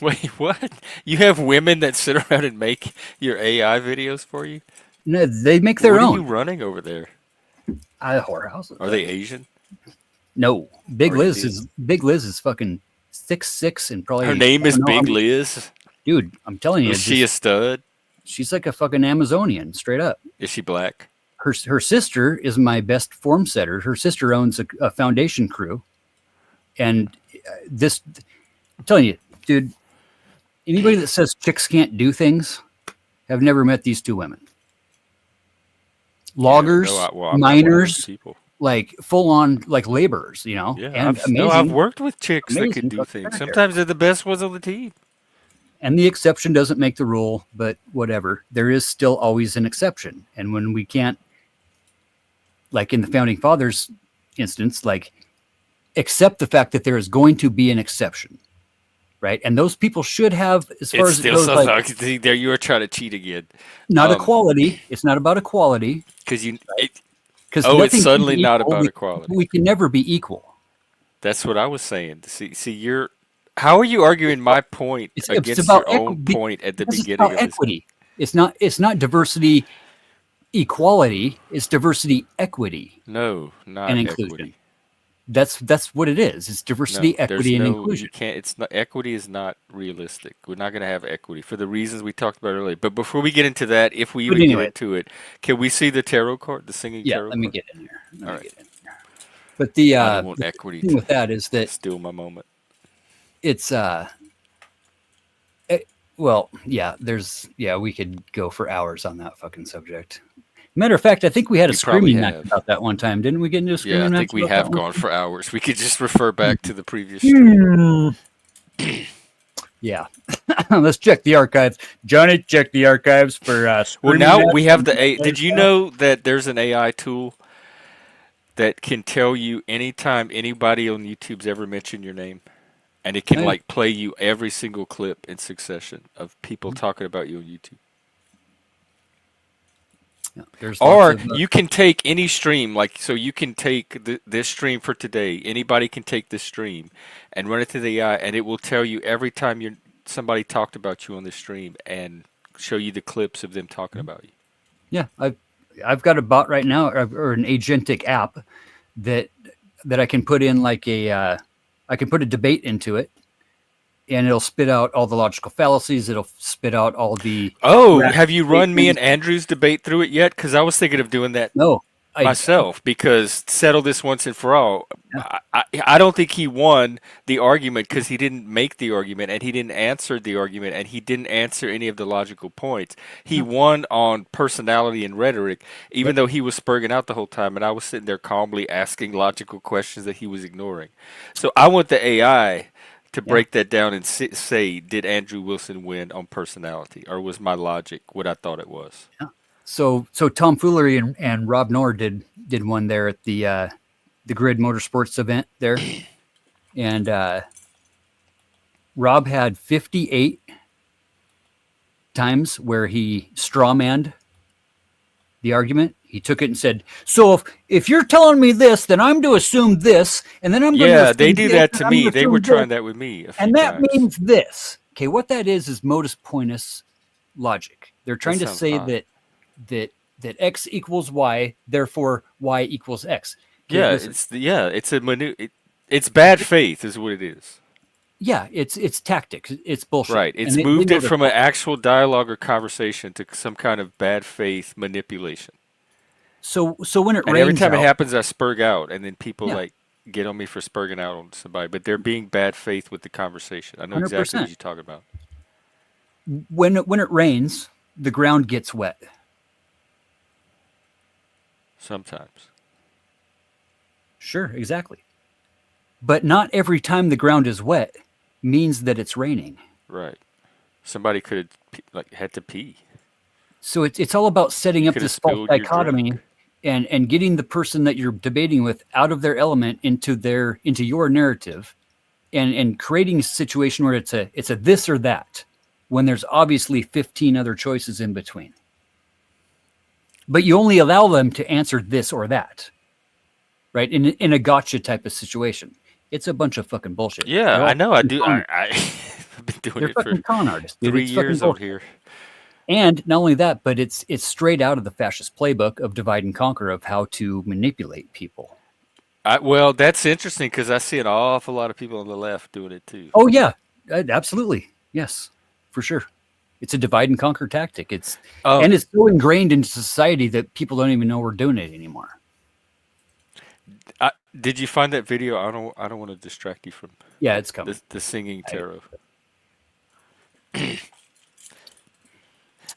Wait, what? You have women that sit around and make your AI videos for you? No, they make their What own. are you running over there? Whorehouse. Are they Asian? No, Big Or Liz Indian? is fucking 6'6" and probably Her name is I don't know, Big Liz. Dude, I'm telling you, Is she a just- stud? she's like a fucking Amazonian, straight up. Is she black? Her sister is my best form setter. Her sister owns a foundation crew, and this, I'm telling you, dude. Anybody that says chicks can't do things, have never met these two women. Loggers, Yeah, no, well, I'm not one of those miners, people. like full on like laborers, you know, Yeah, and I've worked with chicks that amazing could do fucking things. secretary. Sometimes they're the best ones on the team. And the exception doesn't make the rule, but whatever. There is still always an exception. And when we can't, like in the founding fathers instance, like accept the fact that there is going to be an exception, right? And those people should have, as far It as it still goes, sounds like, like see, there you are trying to cheat again. not um, equality. It's not about equality. Because Because Oh, it's suddenly not about equality. We can never be equal. that's what I was saying. See, you're. How are you arguing my point It's against about your own equity point at the because it's beginning about of this? equity. It's not diversity equality. It's diversity equity No, not and inclusion. equity. That's what it is. It's diversity, No, there's equity, and no. inclusion. You can't. It's not. Equity is not realistic. We're not going to have equity for the reasons we talked about earlier. But before we get into that, if we But even get anyway, into it, can we see the tarot card, the singing yeah. tarot Let me card? get in here. All right. But the I don't want equity thing to with that is that steal my moment. it's well, yeah. We could go for hours on that fucking subject. Matter of fact, I think we had a We probably screaming match have. about that one time, didn't we? Get into a screaming Yeah, I match think we about have that one? gone for hours. We could just refer back to the previous stream. Yeah. Let's check the archives. Johnny, check the archives for Well, screaming now match. we have the A. Did you know that there's an AI tool that can tell you anytime anybody on YouTube's ever mentioned your name? And it can Hey. like play you every single clip in succession of people talking about you on YouTube. Yeah, there's Or lots of, you can take any stream, like, so you can take this stream for today. Anybody can take this stream and run it through the AI, and it will tell you every time somebody talked about you on the stream and show you the clips of them talking about you. yeah, I've got a bot right now, or an agentic app that I can put in like I can put a debate into it, and it'll spit out all the logical fallacies. It'll spit out all the Oh, rational have you run me and statements. Andrew's debate through it yet? Because I was thinking of doing that No, myself, because settle this once and for all. Yeah. I don't think he won the argument because he didn't make the argument and he didn't answer the argument and he didn't answer any of the logical points. He won on personality and rhetoric, even though he was spurging out the whole time and I was sitting there calmly asking logical questions that he was ignoring. So I want the AI to break that down and say, did Andrew Wilson win on personality, or was my logic what I thought it was? So Tomfoolery and Rob Knorr did one there at the Grid Motorsports event there, and Rob had 58 times where he strawmanned the argument. He took it and said, "So if you're telling me this, then I'm to assume this, and then I'm going to Yeah, they do that to me. They were trying that with me a few and that times. means this." Okay, what that is modus ponens logic. They're trying to sounds say odd. that x equals y, therefore y equals x. Okay, Yeah, listen, it's bad faith is what it is. yeah, it's tactics. It's bullshit. Right. It's And they moved know it this. from an actual dialogue or conversation to some kind of bad faith manipulation. So when it And rains every time out, it happens, I spurg out, and then people Yeah. like get on me for spurging out on somebody, but they're being bad faith with the conversation. I know exactly 100%. what you're talking about. when it rains, the ground gets wet. Sometimes. Sure, exactly. But not every time the ground is wet means that it's raining. Right. Somebody could have had to pee. So it's all about setting You up could have this false spilled your dichotomy drink. and getting the person that you're debating with out of their element into your narrative and creating a situation where it's a this or that when there's obviously 15 other choices in between. But you only allow them to answer this or that. Right? In a gotcha type of situation. It's a bunch of fucking bullshit. Yeah, They're all I know. I fucking do. con- I've been doing They're it for fucking con artists. Dude. 3 It's fucking years out bullshit. here. And not only that, but it's straight out of the fascist playbook of divide and conquer of how to manipulate people. Well, that's interesting because I see an awful lot of people on the left doing it too. Oh yeah, absolutely, yes, for sure. It's a divide and conquer tactic. And it's so ingrained into society that people don't even know we're doing it anymore. Did you find that video? I don't want to distract you from Yeah, it's coming. the singing tarot.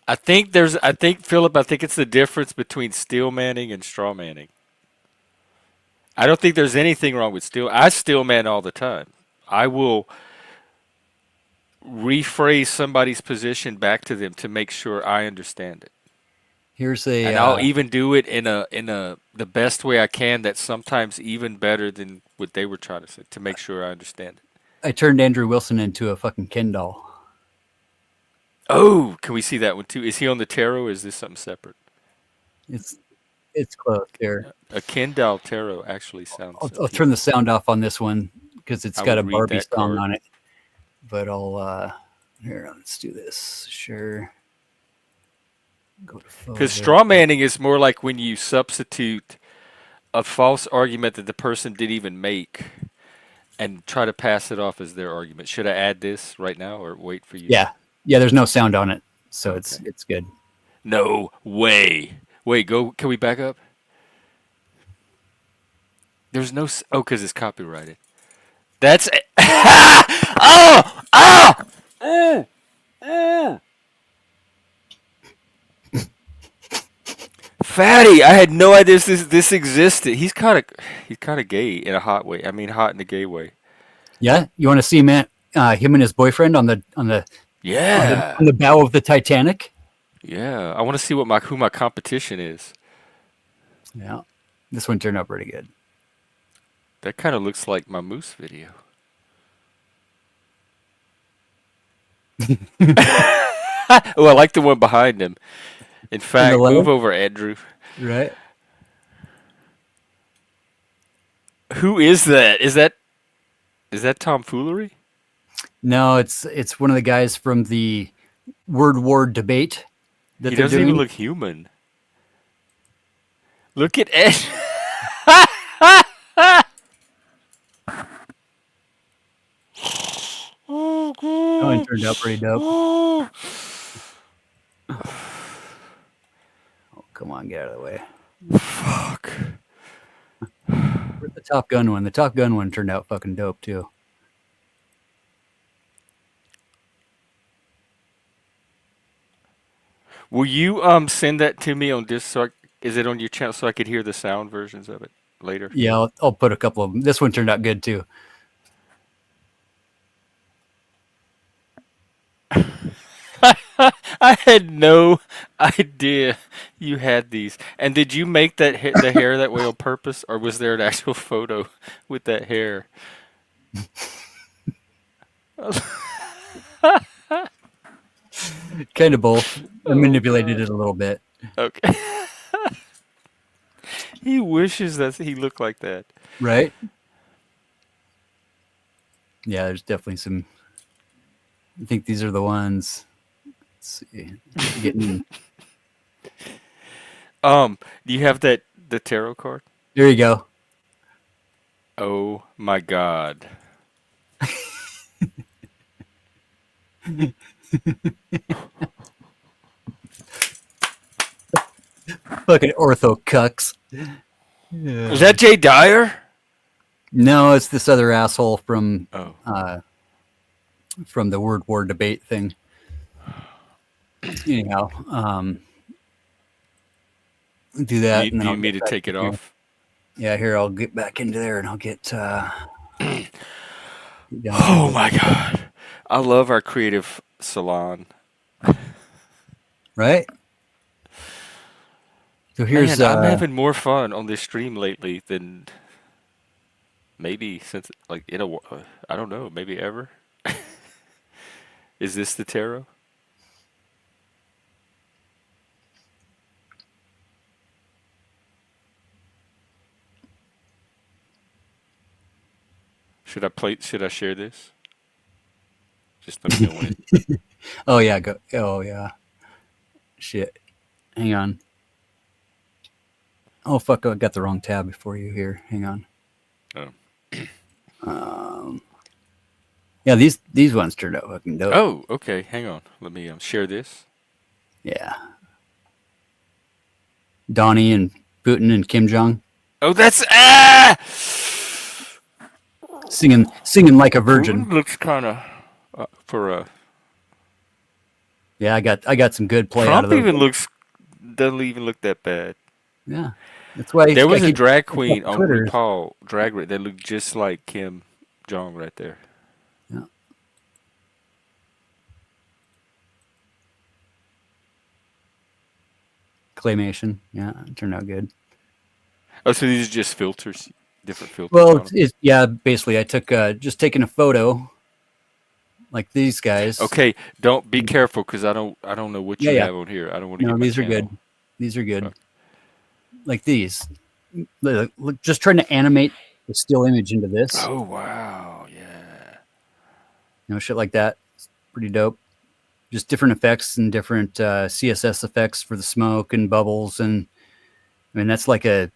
I think Philip, it's the difference between steel manning and straw manning. I don't think there's anything wrong with I steel man all the time. I will rephrase somebody's position back to them to make sure I understand it. Here's And I'll even do it in the best way I can. That's sometimes even better than what they were trying to say to make sure I understand it. I turned Andrew Wilson into a fucking Ken doll. Oh, can we see that one too? Is he on the tarot? Or is this something separate? It's close here. A Ken doll tarot actually sounds. I'll turn the sound off on this one because it's I got a would read Barbie that song card. on it. But I'll here. Let's do this. Sure. Go to Because photo. straw manning is more like when you substitute a false argument that the person didn't even make and try to pass it off as their argument. Should I add this right now or wait for you? Yeah, yeah. There's no sound on it, so Okay. it's good. No way. Wait, go. Can we back up? There's no. Oh, because it's copyrighted. That's. Oh! Oh! Oh! Oh! Fatty, I had no idea this existed. He's kind of gay in a hot way. I mean, hot in a gay way. Yeah, you want to see him and his boyfriend on the Yeah. on the bow of the Titanic? Yeah. I want to see who my competition is. Yeah, this one turned out pretty good. That kind of looks like my moose video. Oh, I like the one behind him. In fact, move over, Andrew. Right. Who is that? Is that tomfoolery? No, it's one of the guys from the word war debate that He they're doesn't doing. even look human. Look at Ed. Oh, it turned out pretty dope. Oh, come on, get out of the way. Fuck. Where's the Top Gun one? The Top Gun one turned out fucking dope too. Will you send that to me on Discord? Is it on your channel so I could hear the sound versions of it later? Yeah, I'll put a couple of them. This one turned out good too. I had no idea you had these. And did you make the hair that way on purpose, or was there an actual photo with that hair? Kind of both. I manipulated it a little bit. Okay. He wishes that he looked like that. Right? Yeah, there's definitely some. I think these are the ones. Let's see. Getting. Do you have the tarot card? There you go. Oh my God. Fucking ortho cucks. Is that Jay Dyer? No, it's this other asshole from Oh. From the word war debate thing. Anyhow, do that. You and then need I'll me get to back take it into- off? Yeah, here I'll get back into there and I'll get. down Oh to- my God. I love our creative salon. Right. So here's. Man, I'm having more fun on this stream lately than maybe since like I don't know, maybe ever. Is this the tarot? Should I share this? Just let me know when it. Oh yeah, go. Oh yeah. Shit. Hang on. Oh fuck! I got the wrong tab before you here. Hang on. Oh. Yeah, these ones turned out fucking dope. Oh, okay. Hang on. Let me share this. Yeah. Donnie and Putin and Kim Jong Oh, that's singing like a virgin. Looks kind of for a Yeah, I got some good play out of Trump. those. Doesn't even look that bad. Yeah, that's why There was I a keep- drag queen on Twitter. RuPaul Drag Race that looked just like Kim Jong right there. Yeah. Claymation. Yeah, it turned out good. Oh, so these are just filters, different filters. Well, on 'em. yeah, basically, I took just taking a photo, like these guys. Okay, don't be careful because I don't know what you Yeah, yeah. have on here. I don't want to No, get my these are good. channel. These are good. Okay. Like these. Look, just trying to animate the still image into this. Oh wow, yeah. You know, shit like that. It's pretty dope. just different effects and different CSS effects for the smoke and bubbles. And I mean, that's like I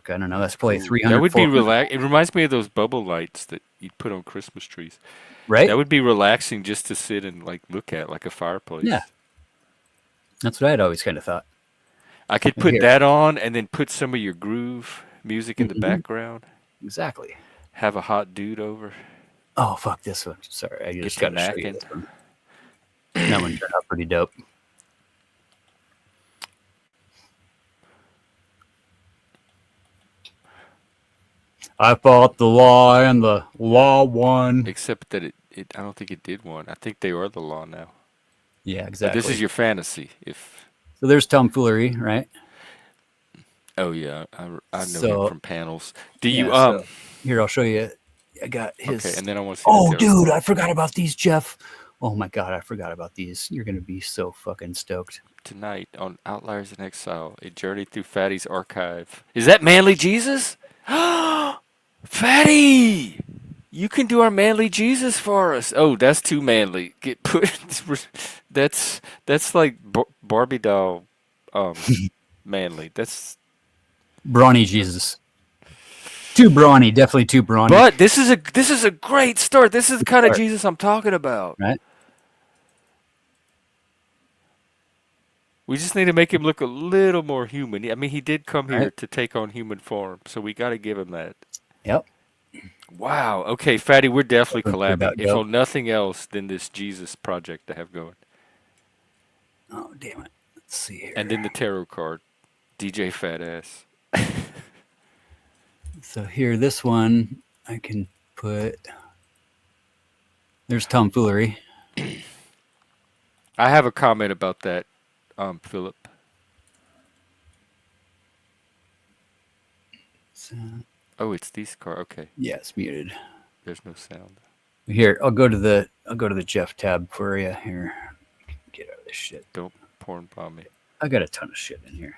don't know. That's probably 300. That would be 400, relax. It reminds me of those bubble lights that you'd put on Christmas trees. right? That would be relaxing just to sit and like look at, like a fireplace. Yeah. That's what I had always kind of thought. I could put Here. that on and then put some of your groove music in the Mhm. background. Exactly. Have a hot dude over. Oh, fuck this one. Sorry. I just Get got to to show you knacking. this one. That one turned out pretty dope. I fought the law and the law won. Except that I don't think it did one. I think they are the law now. Yeah, But exactly. this is your fantasy. So there's tomfoolery, right? Oh yeah, I know So- him from panels. Do you Yeah, so here, I'll show you. I got his. Okay, and then I want to see. Oh, the tarot dude, card. I forgot about these, Jeff. Oh my god, I forgot about these. You're gonna be so fucking stoked. Tonight on Outliers in Exile, a journey through Fatty's archive. Is that Manly Jesus? Fatty, you can do our Manly Jesus for us. Oh, that's too manly. Get put. That's like Barbie doll, manly. That's. Brawny Jesus. Too brawny, definitely too brawny. But this is a great start. This is the kind of start. Jesus I'm talking about. Right? We just need to make him look a little more human. I mean, he did come here Right. to take on human form, so we got to give him that. Yep. Wow. Okay, Fatty, we're definitely We're collabing. about If dope. on nothing else than this Jesus project to have going. Oh damn it. Let's see here. And then the tarot card. DJ Fat Ass. So here, this one I can put. There's tomfoolery. I have a comment about that, Philip. So, Oh, it's these cards. Okay, yeah, it's muted. there's no sound. Here, I'll go to the Jeff tab for you. Here, get out of this shit. Don't porn bomb me. I got a ton of shit in here.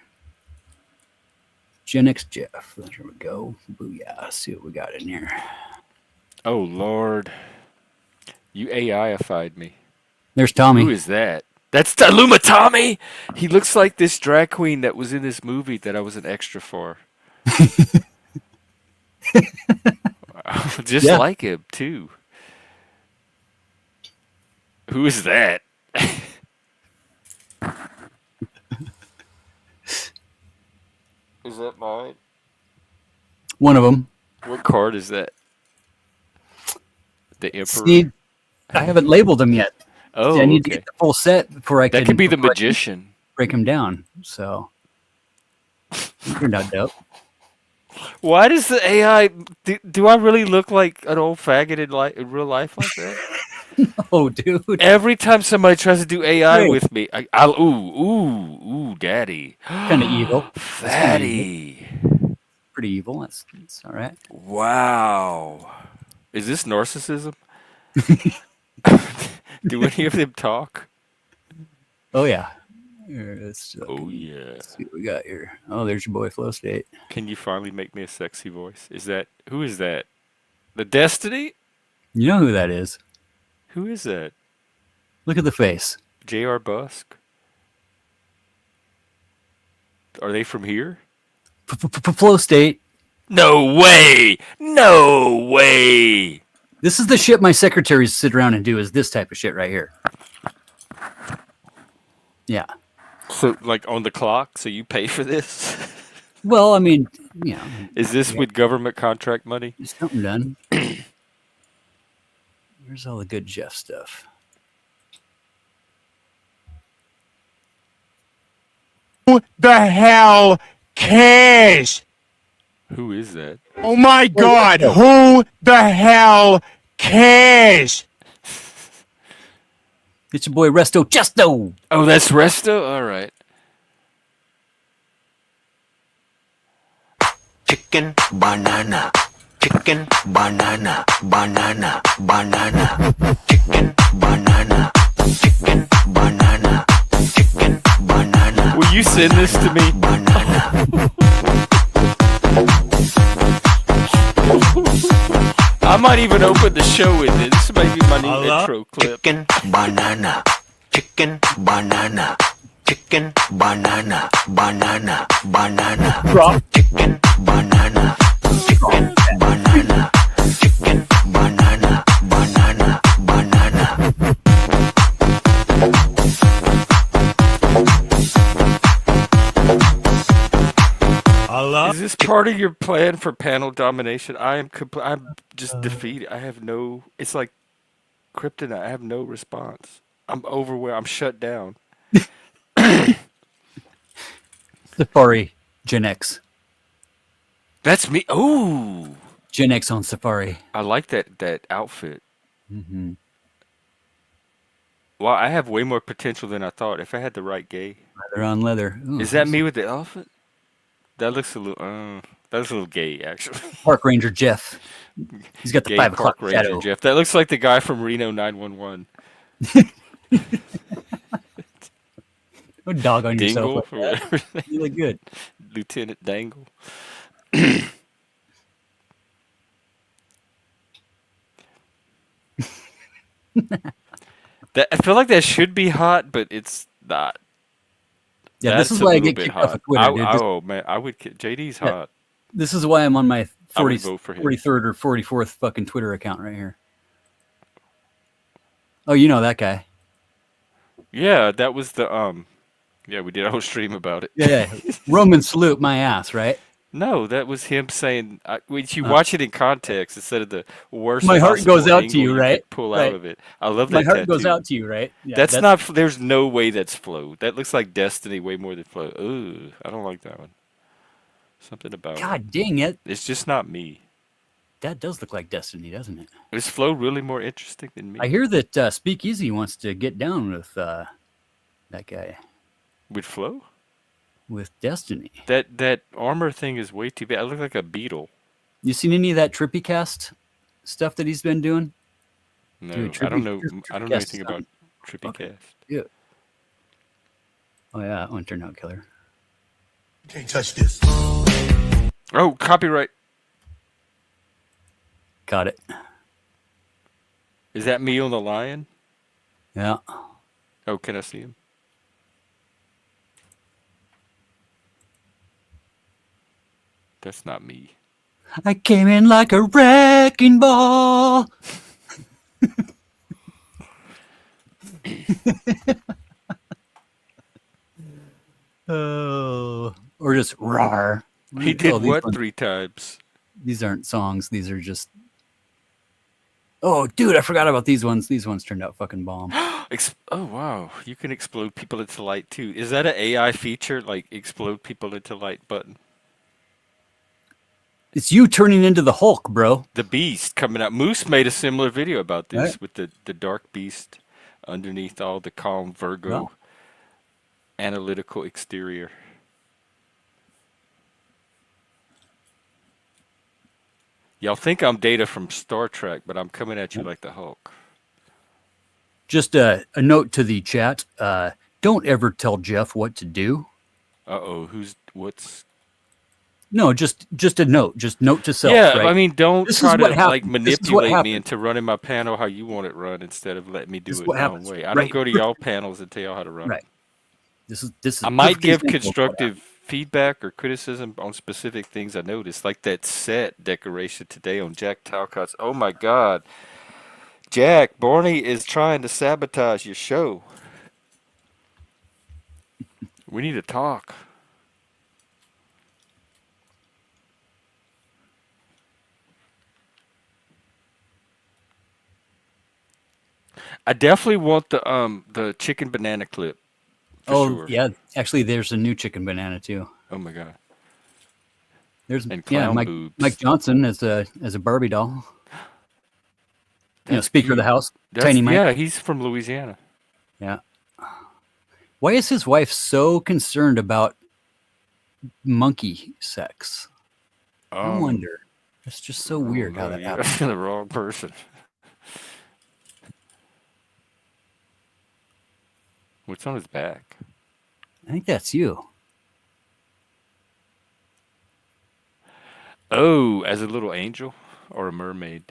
Gen X Jeff. There we go. Booyah. Let's see what we got in here. Oh, Lord. You AI-ified me. There's Tommy. Who is that? That's Taluma Tommy! He looks like this drag queen that was in this movie that I was an extra for. Just Yeah. like him, too. Who is that? Is that mine? One of them. What card is that? The Emperor? See, I haven't labeled them yet. Oh, See, I need to okay. get the full set before I can. That could be the before I can Magician. break them down. So you're not dope. Why does the AI... Do I really look like an old faggot in real life like that? Oh, dude. Every time somebody tries to do AI Hey. with me, I'll ooh, daddy. Kind of evil. Fatty. Pretty evil. That's all right. Wow. Is this narcissism? Do any of them talk? Oh yeah. Here, let's Oh, yeah. let's see what we got here. Oh, there's your boy Flow State. Can you finally make me a sexy voice? Who is that? The Destiny? You know who that is? Who is that? Look at the face. J.R. Busk? Are they from here? Flow State. No way! No way! This is the shit my secretaries sit around and do. Is this type of shit right here? Yeah. So, like, on the clock, so you pay for this? Well, I mean, you know, Is this with government contract money? there's something done. Where's all the good Jeff stuff? Who the hell cares? Who is that? Oh my god, who the hell cares? It's your boy Resto Justo. Oh, that's Resto? All right. Chicken, banana. Chicken, banana. Banana, banana. Chicken, banana. Chicken, banana. Chicken, banana. Will you send this to me? Banana. I might even open the show with it. This might be my new intro clip. Chicken, banana. chicken, banana, chicken, banana, banana, banana, Drop. chicken, banana, chicken, banana, chicken, banana, banana, banana. Is this part of your plan for panel domination? I'm just defeated. I have no. It's like kryptonite. I have no response. I'm overwhelmed. I'm shut down. Safari, Gen X. That's me. Oh, Gen X on Safari. I like that outfit. Mm-hmm. Well, I have way more potential than I thought. If I had the right gay, Leather on leather. Ooh, is that me with the elephant? That looks a little. That looks a little gay, actually. Park Ranger Jeff. He's got the Gay 5 Park o'clock Ranger shadow. Jeff. That looks like the guy from Reno 911. Don't dog on yourself. Dingle Like or that. whatever. You look good. Lieutenant Dangle. That I feel like that should be hot, but it's not. Yeah, That's this is a why I little get bit kicked off hot. of Twitter, dude. Oh man, I would. JD's Yeah. hot. This is why I'm on my I would 40, vote for him. 43rd or 44th fucking Twitter account right here. Oh, you know that guy. Yeah, that was the Yeah, we did a whole stream about it. Yeah. Roman salute my ass, right? No, that was him saying. When you watch it in context, instead of the worst. My heart goes possible out to angle you, right? could pull Right. out of it. I love My that heart tattoo. goes out to you, right? Yeah, that's not. There's no way that's Flo. That looks like Destiny way more than Flo. Ooh, I don't like that one. Something about it. God dang it. It's just not me. That does look like Destiny, doesn't it? Is Flo really more interesting than me? I hear that Speakeasy wants to get down with that guy. With Flo? With Destiny. That armor thing is way too bad. I look like a beetle. You seen any of that Trippy Cast stuff that he's been doing? No, Dude, I don't know. Trippy I don't know Cast anything is about on. Trippy Okay. Cast. Yeah. Oh yeah, that one turned out killer. Can't touch this. Oh, copyright. Got it. Is that me on the lion? Yeah. Oh, can I see him? That's not me. I came in like a wrecking ball. Oh, or just rawr. He did Oh, these what ones- 3 times? These aren't songs. These are just. Oh, dude, I forgot about these ones. These ones turned out fucking bomb. Oh wow, you can explode people into light too. Is that an AI feature, like explode people into light button? It's you turning into the Hulk, bro. The beast coming out. Moose made a similar video about this Right. with the dark beast underneath all the calm Virgo Wow. analytical exterior. Y'all think I'm Data from Star Trek, but I'm coming at you like the Hulk. Just a note to the chat. Don't ever tell Jeff what to do. Uh-oh, what's... No, just a note. Just note to self. Yeah, right? I mean, don't This is try to what like happened. This is what manipulate me happened. into running my panel how you want it run instead of letting me do This is it what my own happens. way. I Right. don't go to y'all panels and tell y'all how to run. Right. This is. I might perfect give example of what constructive feedback or criticism on specific things I noticed, like that set decoration today on Jack Talcott's. Oh my God, Jack, Barney is trying to sabotage your show. We need to talk. I definitely want the chicken banana clip. For Oh sure. yeah, actually, there's a new chicken banana too. Oh my God. There's And yeah, clown Mike, boobs. Mike Johnson as a Barbie doll. That's Speaker of the cute. House, That's, Tiny Mike. yeah, he's from Louisiana. Yeah. Why is his wife so concerned about monkey sex? I wonder. It's just so weird how that You're happens. asking the wrong person. What's on his back? I think that's you. Oh, as a little angel or a mermaid?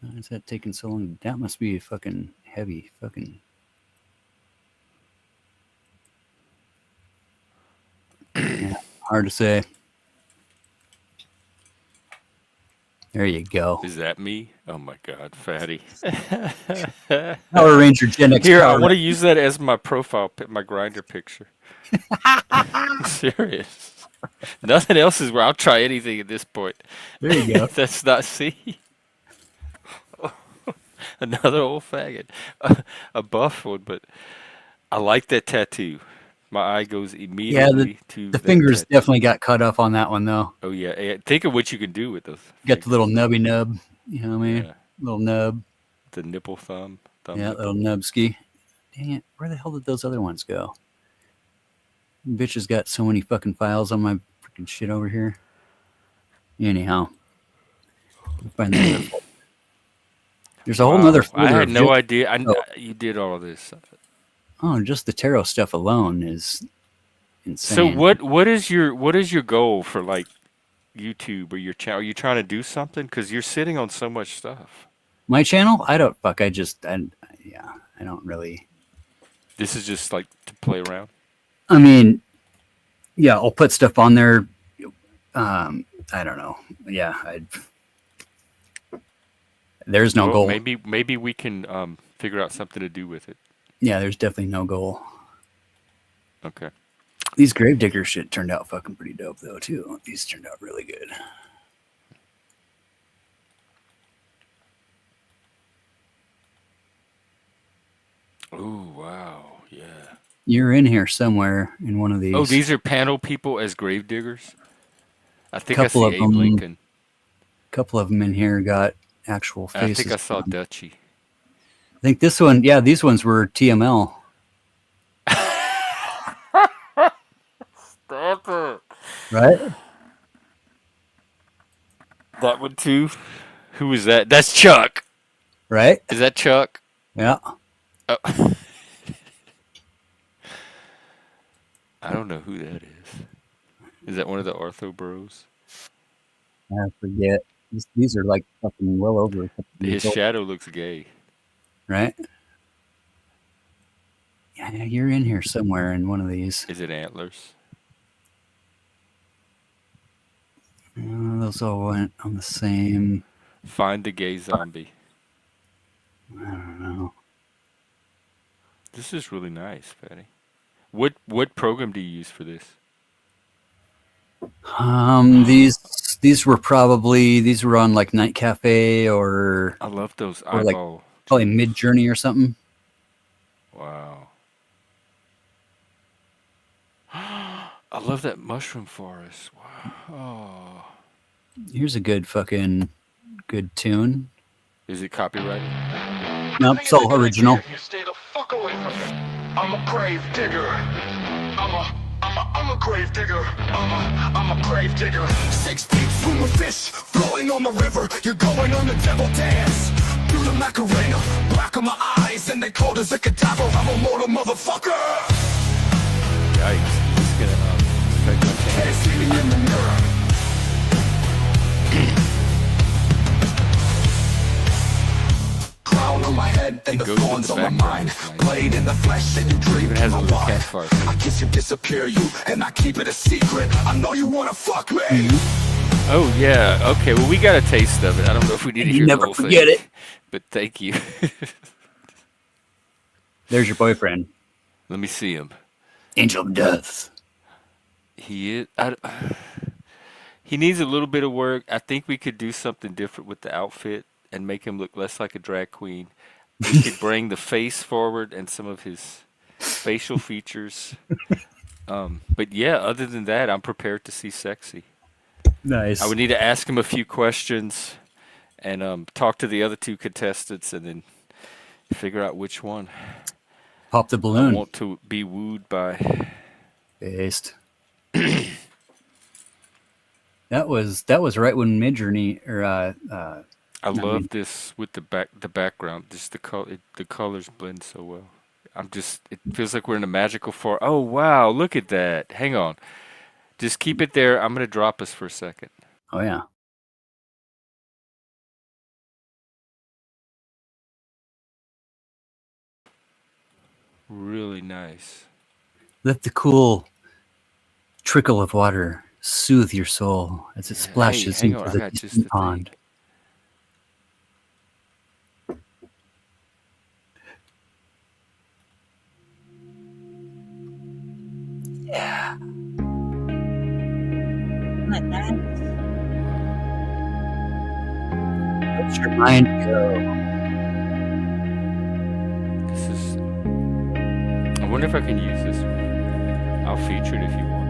Why is that taking so long? That must be fucking heavy. Fucking. Hard to say. There you go. Is that me? Oh my God, fatty. Power Ranger Gen X Here, I Power want to Ranger. use that as my profile, my grinder picture. I'm serious. Nothing else is where I'll try anything at this point. There you go. That's not see. Another old faggot, a buff one, but I like that tattoo. My eye goes Yeah, immediately to the that fingers tattoo. definitely got cut off on that one though. Oh yeah, think of what you can do with those. You got the little fingers. nubby nub. You know what I mean? Yeah, Little nub. the nipple thumb Yeah, nipple. little nubski. Dang it! Where the hell did those other ones go? Bitch has got so many fucking files on my freaking shit over here. Anyhow, find the other folder. There's a whole nother Wow, I folder. had Of no just, idea. oh, You did all of this. just the tarot stuff alone is So insane. what is your goal for like YouTube or your channel? Are you trying to do something? Because you're sitting on so much stuff. My channel? I don't fuck. I don't really. This is just like to play around. I mean, yeah, I'll put stuff on there. I don't know. Yeah, there's no Well, goal. maybe we can figure out something to do with it. Yeah, there's definitely no goal. Okay. These Gravedigger shit turned out fucking pretty dope though too. These turned out really good. Oh wow, yeah. You're in here somewhere in one of these. Oh, these are panel people as gravediggers. I think I couple see of Abe them. Lincoln. Couple of them in here got actual And I faces. think I saw on. Dutchy. I think this one. Yeah, these ones were TML. Stop it. Right? That one too. Who is that? That's Chuck. Right? Is that Chuck? Yeah. Oh. I don't know who that is. Is that one of the Ortho Bros? I forget. These are like fucking well over. His shadow looks gay. Right? Yeah, you're in here somewhere in one of these. Is it antlers? Those all went on the same. Find the gay zombie. I don't know. This is really nice, Patty. What program do you use for this? These were on like Night Cafe or I love those or like eyeball. probably Mid Journey or something. Wow. I love that mushroom forest. Wow. Oh. Here's a good tune. Is it copyrighted? Nope, it's all original. You stay the fuck away from me. I'm a grave digger. I'm a grave digger. I'm a grave digger. 6 feet from a fish floating on the river. You're going on the devil dance. Do the Macarena, black on my eyes, and they cold as a cadaver. I'm a mortal motherfucker. Yikes. This is gonna affect my channel. Can't see me in the mirror. Crown on my head and the Goes with thorns the on my background. mind. Nice. Blade in the flesh and you dream Even has a my little wine. campfire. I kiss you, disappear you, and I keep it a secret. I know you wanna fuck me. Oh yeah. Okay. Well, we got a taste of it. I don't know if we need to You hear the never whole forget thing. it. But thank you. There's your boyfriend, Let me see him. Angel of Death. He is. He needs a little bit of work. I think we could do something different with the outfit and make him look less like a drag queen. We could bring the face forward and some of his facial features. But yeah, other than that, I'm prepared to see sexy. Nice. I would need to ask him a few questions and talk to the other two contestants and then figure out which one Pop the I balloon. want to be wooed by. Based. That was right when Midjourney or I love this with the background. Just the colors blend so well. It feels like we're in a magical forest. Oh wow, look at that. Hang on. Just keep it there. I'm gonna drop us for a second. oh yeah. Really nice. Let the cool trickle of water soothe your soul as it splashes hang into on, I the got just distant the thing. pond. Yeah. Let your mind go. This is. I wonder if I can use this. I'll feature it if you want.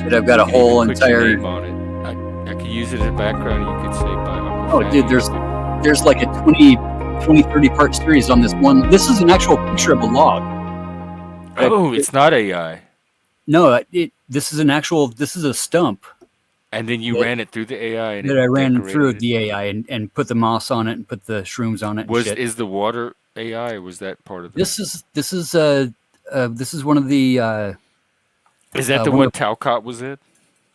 Should I've got a You can even whole put your entire. name on it. I could use it as a background. You could say by Uncle Oh, dude, Fatty. there's like a 20, 30 part series on this one. This is an actual picture of a log. Oh, it's not AI. No, this is an actual. This is a stump And then you that- ran it through the AI and that it I ran decorated through it? the AI and put the moss on it and put the shrooms on it. And shit. Is the water AI or was that part of the? This is one of the. Is that the one one of Talcott was in?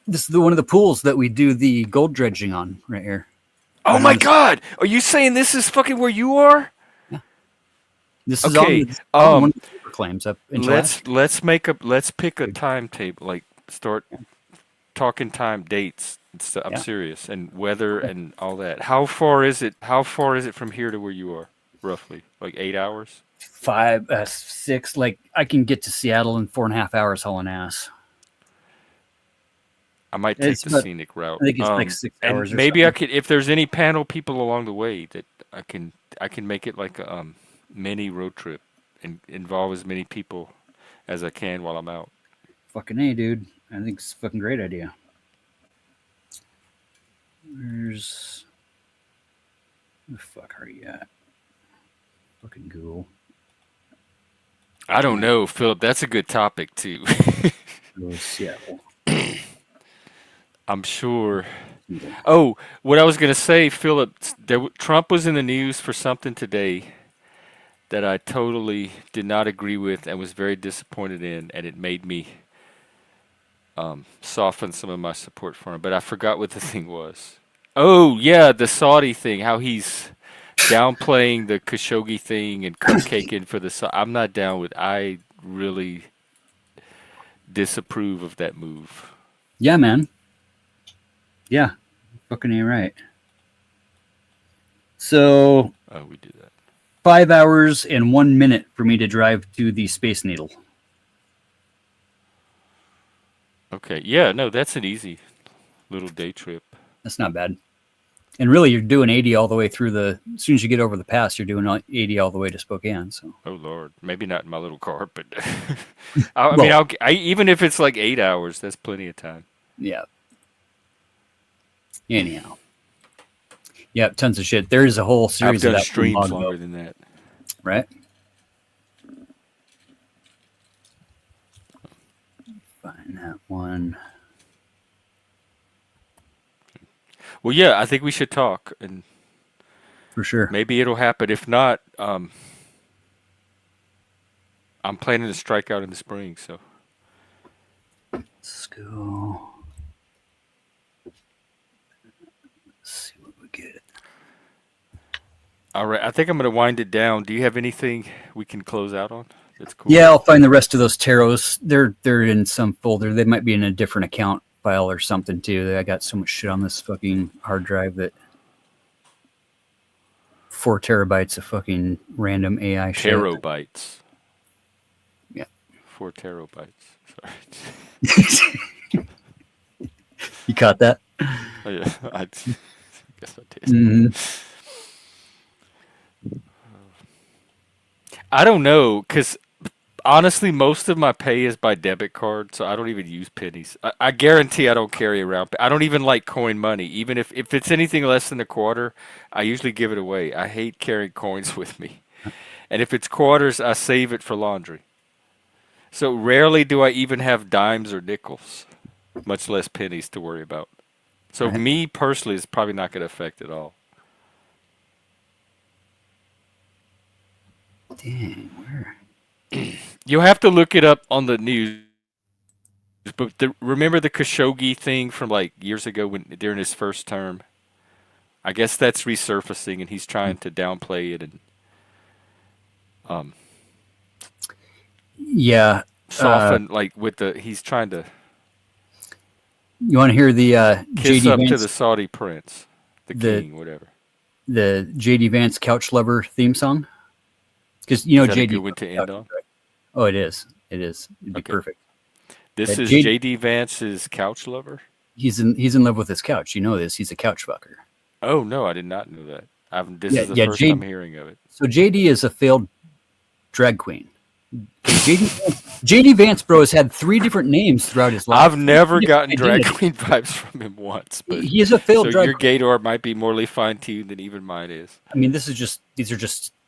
This is one of the pools that we do the gold dredging on right here. Oh my God! Are you saying this is fucking where you are? This is Okay, on one of the paper claims up in let's pick a timetable. Like start talking time dates. And stuff. I'm Yeah. serious, and weather and all that. How far is it? How far is it from here to where you are? Roughly, like 8 hours. 6. Like I can get to Seattle in 4.5 hours hauling ass. I might take It's the about- scenic route. I think it's like 6 and hours or maybe I something. could, if there's any panel people along the way, that I can make it like a mini road trip and involve as many people as I can while I'm out. Fucking A, dude. I think it's a fucking great idea. Where the fuck are you at? Fucking Google. I don't know, Philip. That's a good topic too. Go Seattle. I'm sure. Oh, what I was gonna say, Philip. Trump was in the news for something today that I totally did not agree with and was very disappointed in, and it made me soften some of my support for him. But I forgot what the thing was. Oh yeah, the Saudi thing. How he's downplaying the Khashoggi thing and cupcaking for the. I'm not down with. I really disapprove of that move. Yeah, man. Yeah, fucking A right. So Oh, we do that. 5 hours and 1 minute for me to drive to the Space Needle. Okay. Yeah. No, that's an easy little day trip. That's not bad. And really, you're doing 80 all the way through as soon as you get over the pass, you're doing 80 all the way to Spokane. So. Oh Lord, maybe not in my little car, but I mean, even if it's like 8 hours, that's plenty of time. Yeah. Anyhow. Yeah, tons of shit. There is a whole series I've of done that streams blog longer about, than that. right? Find that one. Well, yeah, I think we should talk, and For sure. maybe it'll happen. If not, I'm planning to strike out in the spring. So Let's go. Let's see what we get. all right, I think I'm gonna wind it down. Do you have anything we can close out on? That's cool. Yeah, I'll find the rest of those tarots. They're in some folder. They might be in a different account file or something too. I got so much shit on this fucking hard drive that 4 terabytes of fucking random AI shit. Terabytes. Yeah. 4 terabytes. Sorry. You caught that? Oh, yeah, I guess I did. Mhm. I don't know, because honestly, most of my pay is by debit card, so I don't even use pennies. I guarantee I don't carry around. I don't even like coin money. Even if it's anything less than a quarter, I usually give it away. I hate carrying coins with me. And if it's quarters, I save it for laundry. So rarely do I even have dimes or nickels, much less pennies to worry about. So Right. me personally, it's probably not going to affect at all. Dang, where? You'll have to look it up on the news. But remember the Khashoggi thing from like years ago during his first term? I guess that's resurfacing, and he's trying to downplay it. And Yeah, soften, like with the, he's trying to You want to hear the kiss JD up to Vance, the Saudi prince, the the king, whatever. the JD Vance Couch Lover theme song? Because Is that a JD. good one to end on? Oh, it is. It is. It'd be Okay. perfect. This That is J- JD Vance's couch lover. He's in love with his couch. You know this. He's a couch fucker. Oh no, I did not know that. This Yeah, is the yeah, first J- time hearing of it. So JD is a failed drag queen. JD Vance, bro, has had 3 different names throughout his life. I've never Three gotten different drag identities. queen vibes from him once, but He is a failed so drag your queen. gaydar might be more fine-tuned than even mine is. I mean, these are just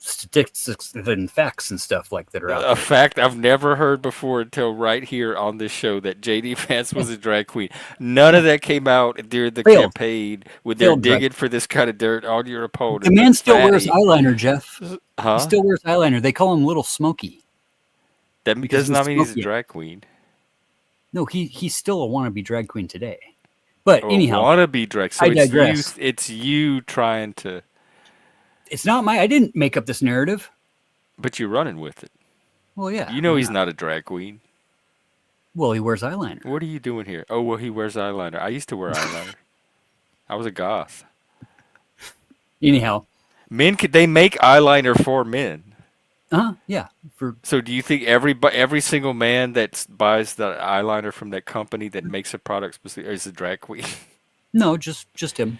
statistics and facts and stuff like that are out A there. fact I've never heard before until right here on this show, that JD Vance was a drag queen. None of that came out during the Failed. campaign when they're Failed drag. digging for this kind of dirt on your opponent. The man still wears Fatty. eyeliner, Jeff. Huh? He still wears eyeliner. They call him Little Smokey. That because does not he's mean he's a smoky. drag queen. No, he's still a wannabe drag queen today. But Or anyhow, wannabe drag. So I it's digress. it's you trying to, it's not I didn't make up this narrative. but you're running with it. Well, yeah. You know he's yeah. not a drag queen. Well, he wears eyeliner. What are you doing here? Oh, well, he wears eyeliner. I used to wear eyeliner. I was a goth. Anyhow, They make eyeliner for men. yeah. So do you think every single man that buys the eyeliner from that company that makes a product is a drag queen? No, just him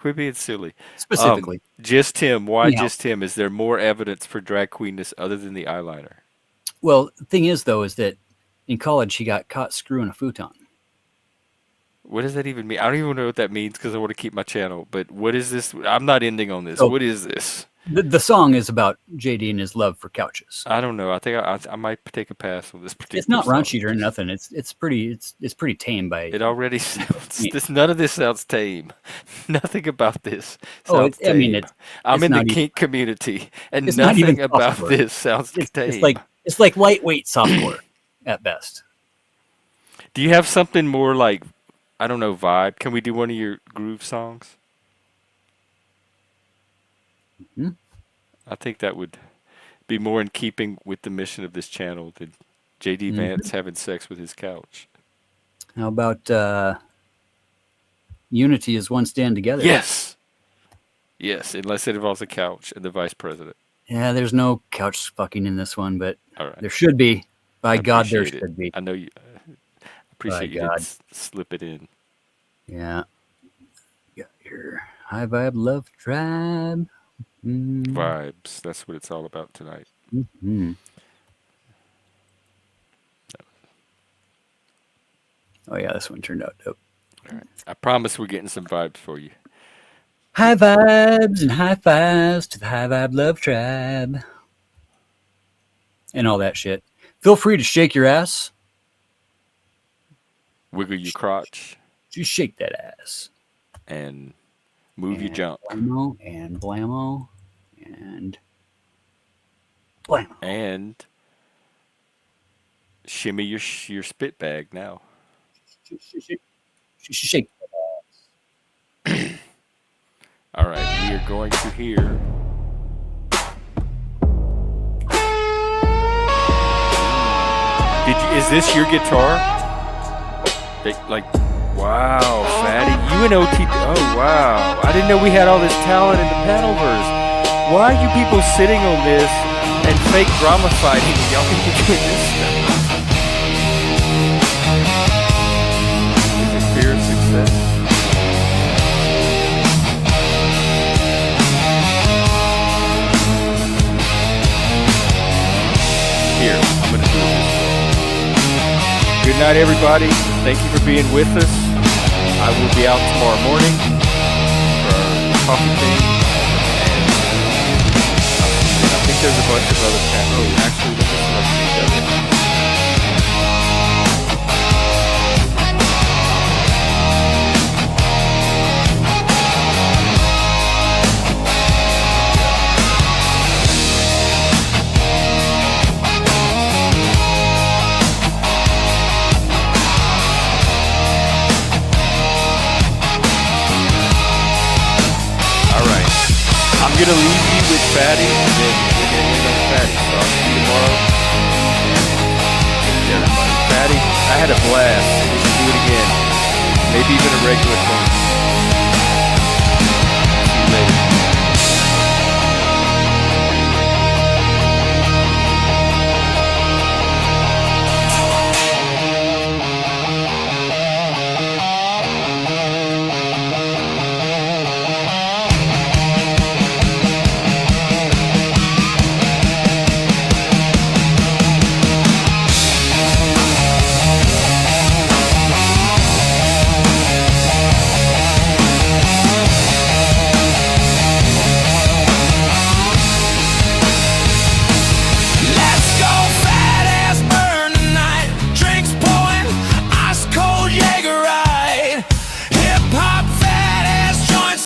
Quit being silly. specifically. Just him. Why Anyhow. just him? Is there more evidence for drag queenness other than the eyeliner? Well, the thing is, though, is that in college he got caught screwing a futon. What does that even mean? I don't even know what that means because I want to keep my channel. But what is this? I'm not ending on this. Oh. What is this? The song is about JD and his love for couches. I don't know. I think I might take a pass on this particular. It's not song. raunchy or nothing. It's pretty tame by. It already sounds. Yeah. None of this sounds tame. Nothing about this. Oh, Sounds I mean, tame. I'm it's in the not even- kink community, and it's not even nothing about softcore. this sounds tame. It's like lightweight softcore at best. Do you have something more like, I don't know, vibe? Can we do one of your groove songs? Hmm? I think that would be more in keeping with the mission of this channel than JD Mhm. Vance having sex with his couch. How about unity is one stand together? Yes. Yes, unless it involves a couch and the vice president. Yeah, there's no couch fucking in this one, but All right. there should be. By I God, there appreciate it. should be. I know you. Appreciate you God. didn't slip it in. Yeah. Got your high vibe love tribe. Vibes. That's what it's all about tonight. Mm-hmm. Oh yeah, this one turned out dope. All right. I promise we're getting some vibes for you. High vibes and high fives to the high vibe love tribe. And all that shit. Feel free to shake your ass. Wiggle your crotch Just shake that ass. and move your junk. Blammo and blammo and blammo. And shimmy your spit bag now. Shake. All right, we are going to hear. Is this your guitar? Wow, Fatty, you and OT. Oh wow, I didn't know we had all this talent in the Pedalverse. Why are you people sitting on this and fake drama fighting? Y'all can be doing this stuff. Is it fear of success? Here, I'm gonna do this. Good night, everybody. Thank you for being with us. I will be out tomorrow morning for our coffee thing. And I think there's a bunch of other channels. Oh, actually, let me select each other. I'm gonna leave you with Fatty, and then we're gonna end on Fatty. So I'll see you tomorrow. Take care. maybe even a regular phone.